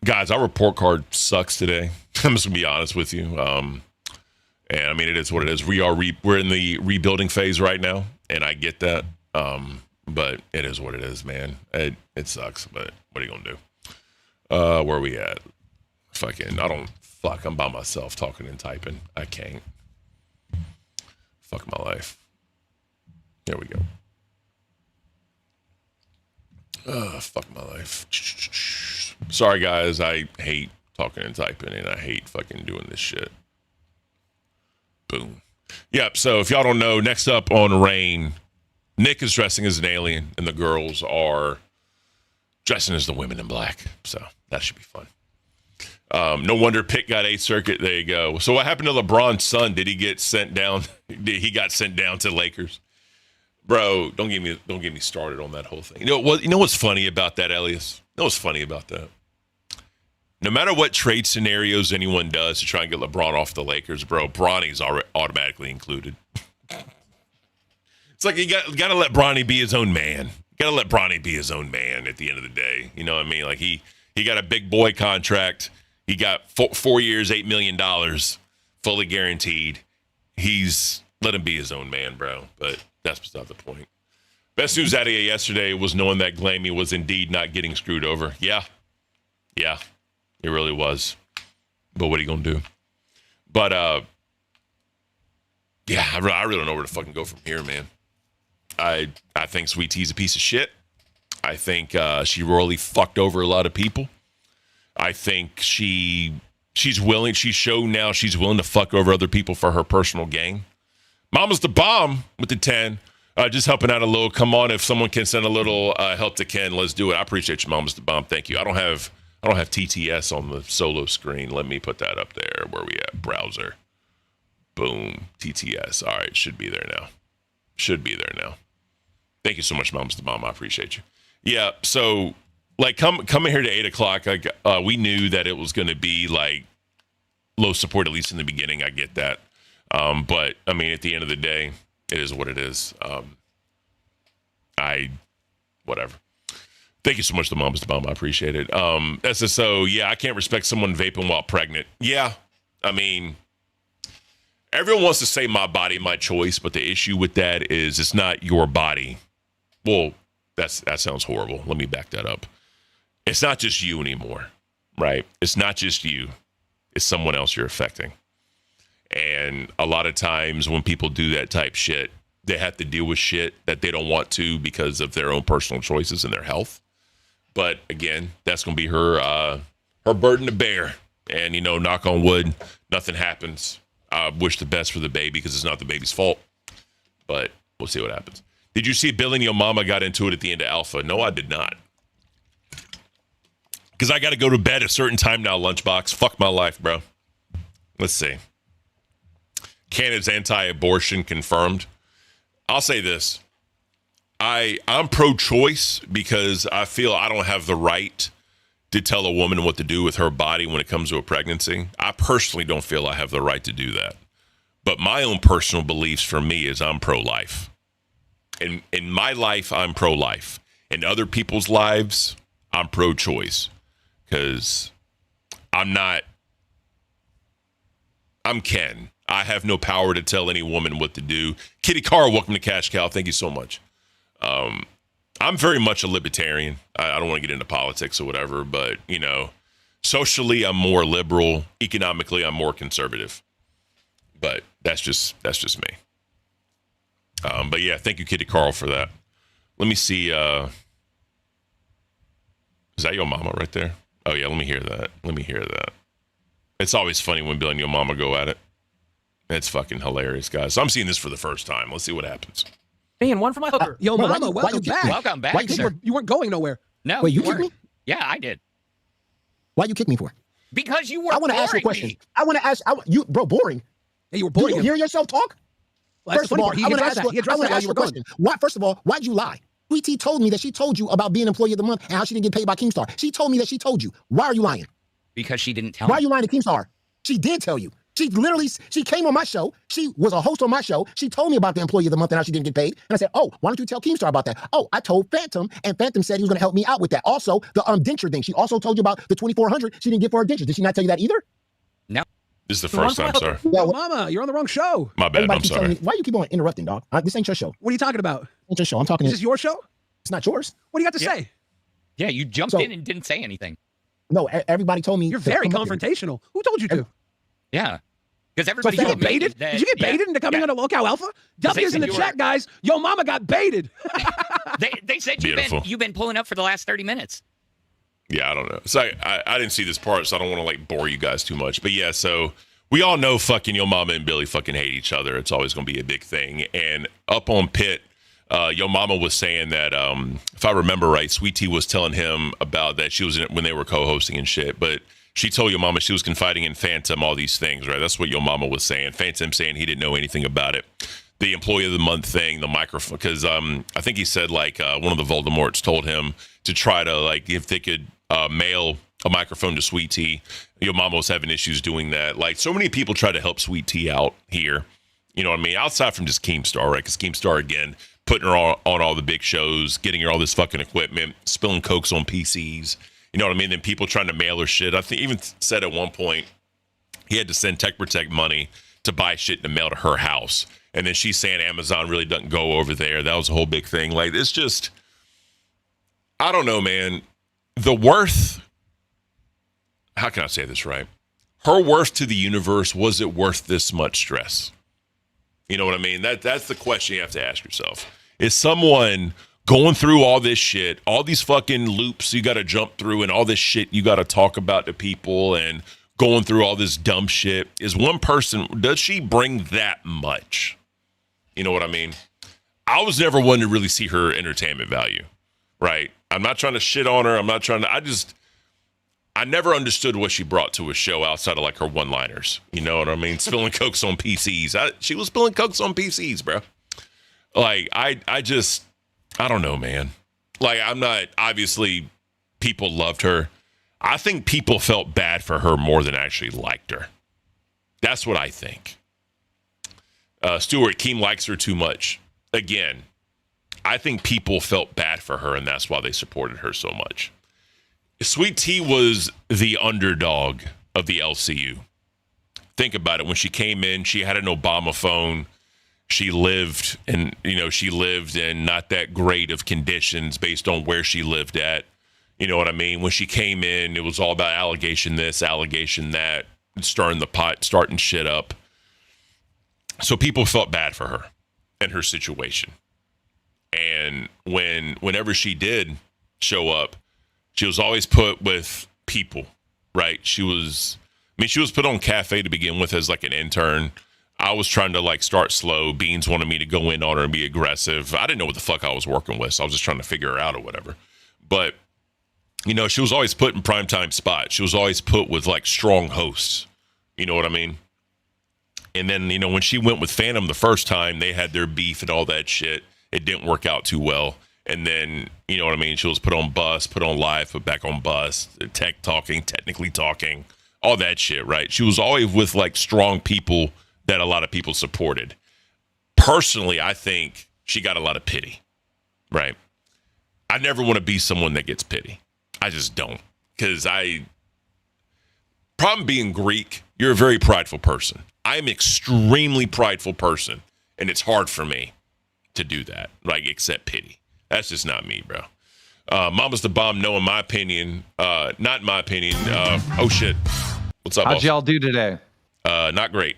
Guys, our report card sucks today. I'm just gonna be honest with you. And I mean, it is what it is. We're in the rebuilding phase right now, and I get that. But it is what it is, man. It sucks, but what are you gonna do? Where are we at? I'm by myself talking and typing. I can't. Fuck my life. There we go. Fuck my life. Sorry, guys. I hate talking and typing, and I hate fucking doing this shit. Boom. Yep, so if y'all don't know, next up on Rain, Nick is dressing as an alien, and the girls are dressing as the women in black. So that should be fun. No wonder Pitt got 8th Circuit. There you go. So what happened to LeBron's son? Did he get sent down? He got sent down to Lakers? Bro, don't get me started on that whole thing. You know what's funny about that, Elias? You know what's funny about that? No matter what trade scenarios anyone does to try and get LeBron off the Lakers, bro, Bronny's automatically included. It's like you got to let Bronny be his own man. Got to let Bronny be his own man at the end of the day. You know what I mean? Like he got a big boy contract. He got 4 years, $8 million, fully guaranteed. Let him be his own man, bro. But that's beside the point. Best news out of here yesterday was knowing that Glammy was indeed not getting screwed over. Yeah, it really was. But what are you gonna do? But yeah, I really don't know where to fucking go from here, man. I think Sweet Tea's a piece of shit. I think she royally fucked over a lot of people. I think she's willing to fuck over other people for her personal gain. Mama's the bomb with the 10. Just helping out a little. Come on, if someone can send a little help to Ken, let's do it. I appreciate you, Mama's the bomb. Thank you. I don't have TTS on the solo screen. Let me put that up there. Where we at? Browser. Boom. TTS. All right. Should be there now. Thank you so much, Mama's the bomb. I appreciate you. Yeah. So like coming here to 8 o'clock, we knew that it was going to be like low support, at least in the beginning. I get that. But I mean, at the end of the day, it is what it is. Whatever. Thank you so much, the Mama's the bomb. I appreciate it. SSO, yeah, I can't respect someone vaping while pregnant. Yeah, I mean, everyone wants to say my body, my choice, but the issue with that is it's not your body. Well, that sounds horrible. Let me back that up. It's not just you anymore, right? It's not just you. It's someone else you're affecting. And a lot of times when people do that type shit, they have to deal with shit that they don't want to because of their own personal choices and their health. But again, that's going to be her burden to bear. And, you know, knock on wood, nothing happens. I wish the best for the baby because it's not the baby's fault. But we'll see what happens. Did you see Billy and your mama got into it at the end of Alpha? No, I did not. Because I got to go to bed at a certain time now, Lunchbox. Fuck my life, bro. Let's see. Canada's anti-abortion confirmed. I'll say this. I'm pro-choice because I feel I don't have the right to tell a woman what to do with her body when it comes to a pregnancy. I personally don't feel I have the right to do that. But my own personal beliefs for me is I'm pro-life. In my life, I'm pro-life. In other people's lives, I'm pro-choice. Because I'm Ken. I have no power to tell any woman what to do. Kitty Carr, welcome to Cash Cow. Thank you so much. I'm very much a libertarian. I don't want to get into politics or whatever, but, you know, socially, I'm more liberal. Economically, I'm more conservative. But that's just me. But yeah, thank you, Kitty Carl, for that. Let me see. Is that your mama right there? Oh yeah, let me hear that. It's always funny when Bill and your mama go at it. It's fucking hilarious, guys. So I'm seeing this for the first time. Let's see what happens. Me and one for my hooker. Yo, mama, welcome back. Welcome back, sir. You weren't going nowhere. No. Wait, you kicked me? Yeah, I did. Why you kick me for? Because you were. I want to ask you a question. I want to ask you, bro. Boring. Yeah, you were boring. Do you hear yourself talk? Well, first of all, I want to ask you a question. Why? First of all, why'd you lie? Sweetie told me that she told you about being Employee of the Month and how she didn't get paid by Keemstar. She told me that she told you. Why are you lying? Because she didn't tell me. Why are you lying to Keemstar? She did tell you. She came on my show. She was a host on my show. She told me about the Employee of the Month and how she didn't get paid. And I said, oh, why don't you tell Keemstar about that? Oh, I told Phantom, and Phantom said he was going to help me out with that. Also, the denture thing. She also told you about the $2,400 she didn't get for her dentures. Did she not tell you that either? No. This is the first time, sir. Yo, mama, you're on the wrong show. My bad, I'm sorry. Why you keep on interrupting, dog? This ain't your show. What are you talking about? It's your show. I'm talking. Is this your show? It's not yours. What do you got to say? Yeah, you jumped in and didn't say anything. No, everybody told me. You're very confrontational. Who told you to? Yeah. Because everybody did you get baited? Did you get baited into coming on a Locale Alpha? W's in the chat, guys. Yo, mama got baited. they said you've been pulling up for the last 30 minutes. Yeah, I don't know. So I didn't see this part, so I don't want to like bore you guys too much. But yeah, so we all know fucking Yo Mama and Billy fucking hate each other. It's always going to be a big thing. And up on Pit, Yo Mama was saying that, if I remember right, Sweet Tea was telling him about that she was in it when they were co-hosting and shit. But she told Yo Mama she was confiding in Phantom all these things, right? That's what Yo Mama was saying. Phantom saying he didn't know anything about it. The Employee of the Month thing, the microphone, because I think he said like one of the Voldemorts told him to try to like if they could mail a microphone to Sweet Tea. Yo Mama was having issues doing that. Like so many people try to help Sweet Tea out here. You know what I mean? Outside from just Keemstar, right? Because Keemstar, again, putting her on all the big shows, getting her all this fucking equipment, spilling cokes on PCs. You know what I mean? Then people trying to mail her shit. I think even said at one point he had to send Tech Protect money to buy shit in the mail to her house. And then she's saying Amazon really doesn't go over there. That was a whole big thing. Like, it's just, I don't know, man. The worth, how can I say this right? Her worth to the universe, was it worth this much stress? You know what I mean? That's the question you have to ask yourself. Is someone going through all this shit, all these fucking loops you got to jump through and all this shit you got to talk about to people and going through all this dumb shit, is one person, does she bring that much? You know what I mean? I was never one to really see her entertainment value, right? I'm not trying to shit on her. I'm not trying to, I never understood what she brought to a show outside of like her one-liners. You know what I mean? Spilling cokes on PCs. She was spilling cokes on PCs, bro. Like, I don't know, man. Like, I'm not, obviously, people loved her. I think people felt bad for her more than actually liked her. That's what I think. Stuart, Keem likes her too much. Again, I think people felt bad for her, and that's why they supported her so much. Sweet Tea was the underdog of the LCU. Think about it. When she came in, she had an Obama phone. She lived in not that great of conditions based on where she lived at. You know what I mean? When she came in, it was all about allegation this, allegation that, stirring the pot, starting shit up. So people felt bad for her and her situation. And whenever she did show up, she was always put with people, right? She was put on Cafe to begin with as like an intern. I was trying to like start slow. Beans wanted me to go in on her and be aggressive. I didn't know what the fuck I was working with, so I was just trying to figure her out or whatever. But You know, she was always put in primetime spots. She was always put with like strong hosts. You know what I mean? And then, you know, when she went with Phantom the first time, they had their beef and all that shit. It didn't work out too well. And then, you know what I mean? She was put on Bus, put on Live, put back on Bus, technically talking, all that shit, right? She was always with like strong people that a lot of people supported. Personally, I think she got a lot of pity, right? I never want to be someone that gets pity. I just don't. Because problem being Greek, you're a very prideful person. I'm an extremely prideful person, and it's hard for me to do that, like accept pity. That's just not me, bro. Mama's the bomb, no, in my opinion. Not in my opinion. Oh, shit. What's up, How'd boss? y'all do today? Not great,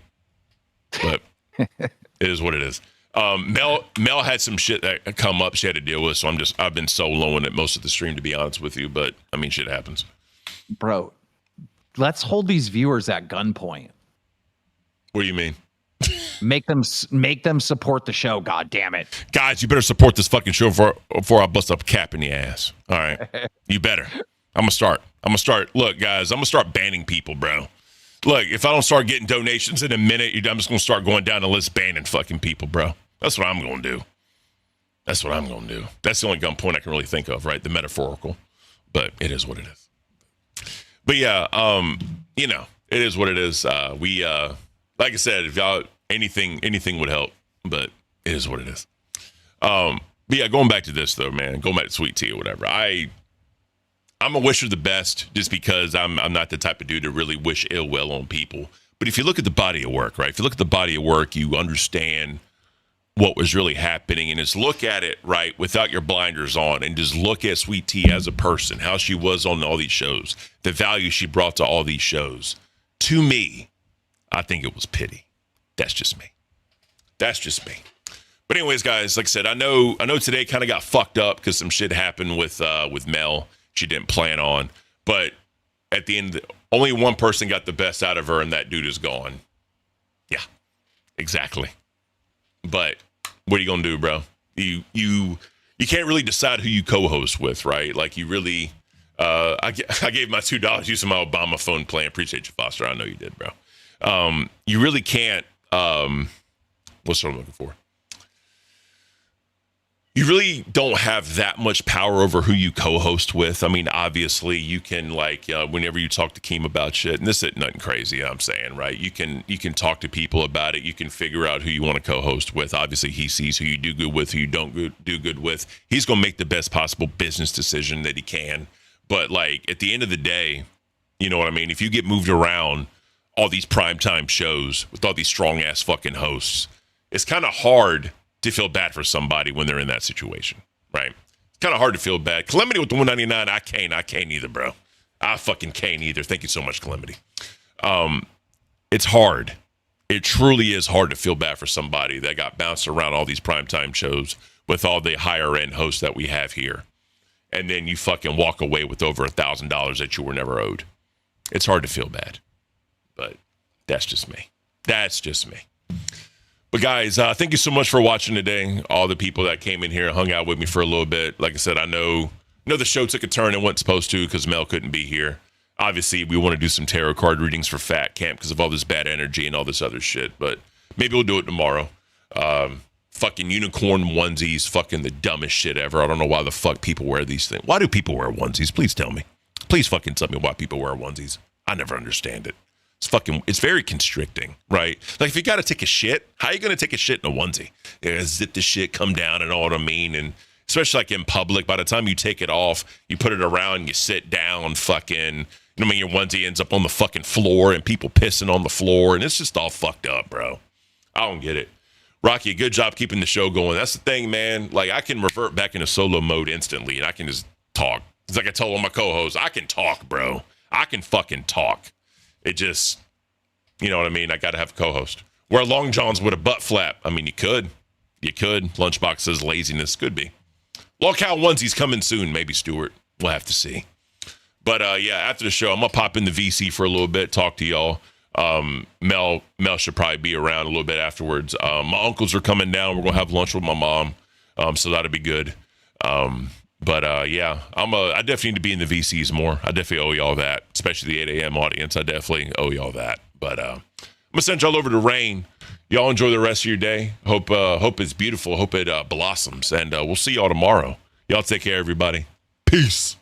but it is what it is. Mel had some shit that come up she had to deal with, so I've been soloing it most of the stream, to be honest with you, but, I mean, shit happens. Bro, let's hold these viewers at gunpoint. What do you mean? Make them support the show. God damn it, guys! You better support this fucking show before I bust up a cap in the ass. All right, you better. I'm gonna start. Look, guys, I'm gonna start banning people, bro. Look, if I don't start getting donations in a minute, I'm just gonna start going down the list banning fucking people, bro. That's what I'm gonna do. That's the only gun point I can really think of, right? The metaphorical, but it is what it is. But yeah, you know, it is what it is. Like I said, if y'all anything would help, but it is what it is. But yeah, going back to this though, man, going back to Sweet Tea or whatever. I'm a wisher the best just because I'm not the type of dude to really wish ill will on people. But if you look at the body of work, right? If you look at the body of work, you understand what was really happening, and just look at it, right, without your blinders on, and just look at Sweet Tea as a person, how she was on all these shows, the value she brought to all these shows. To me, I think it was pity. That's just me. But anyways, guys, like I said, I know today kind of got fucked up because some shit happened with Mel. She didn't plan on, but at the end, only one person got the best out of her, and that dude is gone. Yeah, exactly. But what are you gonna do, bro? You can't really decide who you co-host with, right? Like you really. I gave my $2 using my Obama phone plan. Appreciate you, Foster. I know you did, bro. You really can't. What's what I'm looking for? You really don't have that much power over who you co-host with. I mean, obviously, you can like whenever you talk to Keem about shit, and this isn't nothing crazy. I'm saying, right? You can talk to people about it. You can figure out who you want to co-host with. Obviously, he sees who you do good with, who you don't do good with. He's gonna make the best possible business decision that he can. But like at the end of the day, you know what I mean? If you get moved around all these primetime shows with all these strong ass fucking hosts, it's kind of hard to feel bad for somebody when they're in that situation, right? It's kind of hard to feel bad. Calamity with the 199, I can't either, bro. I fucking can't either. Thank you so much, Calamity. It's hard. It truly is hard to feel bad for somebody that got bounced around all these primetime shows with all the higher end hosts that we have here. And then you fucking walk away with over $1,000 that you were never owed. It's hard to feel bad. But that's just me. But guys, thank you so much for watching today. All the people that came in here and hung out with me for a little bit. Like I said, I know the show took a turn it wasn't supposed to because Mel couldn't be here. Obviously, we want to do some tarot card readings for Fat Camp because of all this bad energy and all this other shit. But maybe we'll do it tomorrow. Fucking unicorn onesies, fucking the dumbest shit ever. I don't know why the fuck people wear these things. Why do people wear onesies? Please tell me. Please fucking tell me why people wear onesies. I never understand it. It's very constricting, right? Like if you got to take a shit, how are you going to take a shit in a onesie? You gotta zip the shit, come down, and all what I mean. And especially like in public, by the time you take it off, you put it around, you sit down, fucking, you know what I mean? Your onesie ends up on the fucking floor and people pissing on the floor. And it's just all fucked up, bro. I don't get it. Rocky, good job keeping the show going. That's the thing, man. Like, I can revert back into solo mode instantly, and I can just talk. It's like I told all my co-hosts, I can talk, bro. I can fucking talk. It just, you know what I mean? I got to have a co-host. Wear long johns with a butt flap. I mean, you could. Lunchbox says laziness. Could be. Lolcow onesies coming soon, maybe, Stuart. We'll have to see. But, yeah, after the show, I'm going to pop in the VC for a little bit, talk to y'all. Mel should probably be around a little bit afterwards. My uncles are coming down. We're gonna have lunch with my mom, so that'll be good. But yeah, I definitely need to be in the VCs more. I definitely owe y'all that, especially the 8 a.m. audience. I definitely owe y'all that. But I'm gonna send y'all over to Rain. Y'all enjoy the rest of your day. Hope it's beautiful. Hope it blossoms. And we'll see y'all tomorrow. Y'all take care, everybody. Peace.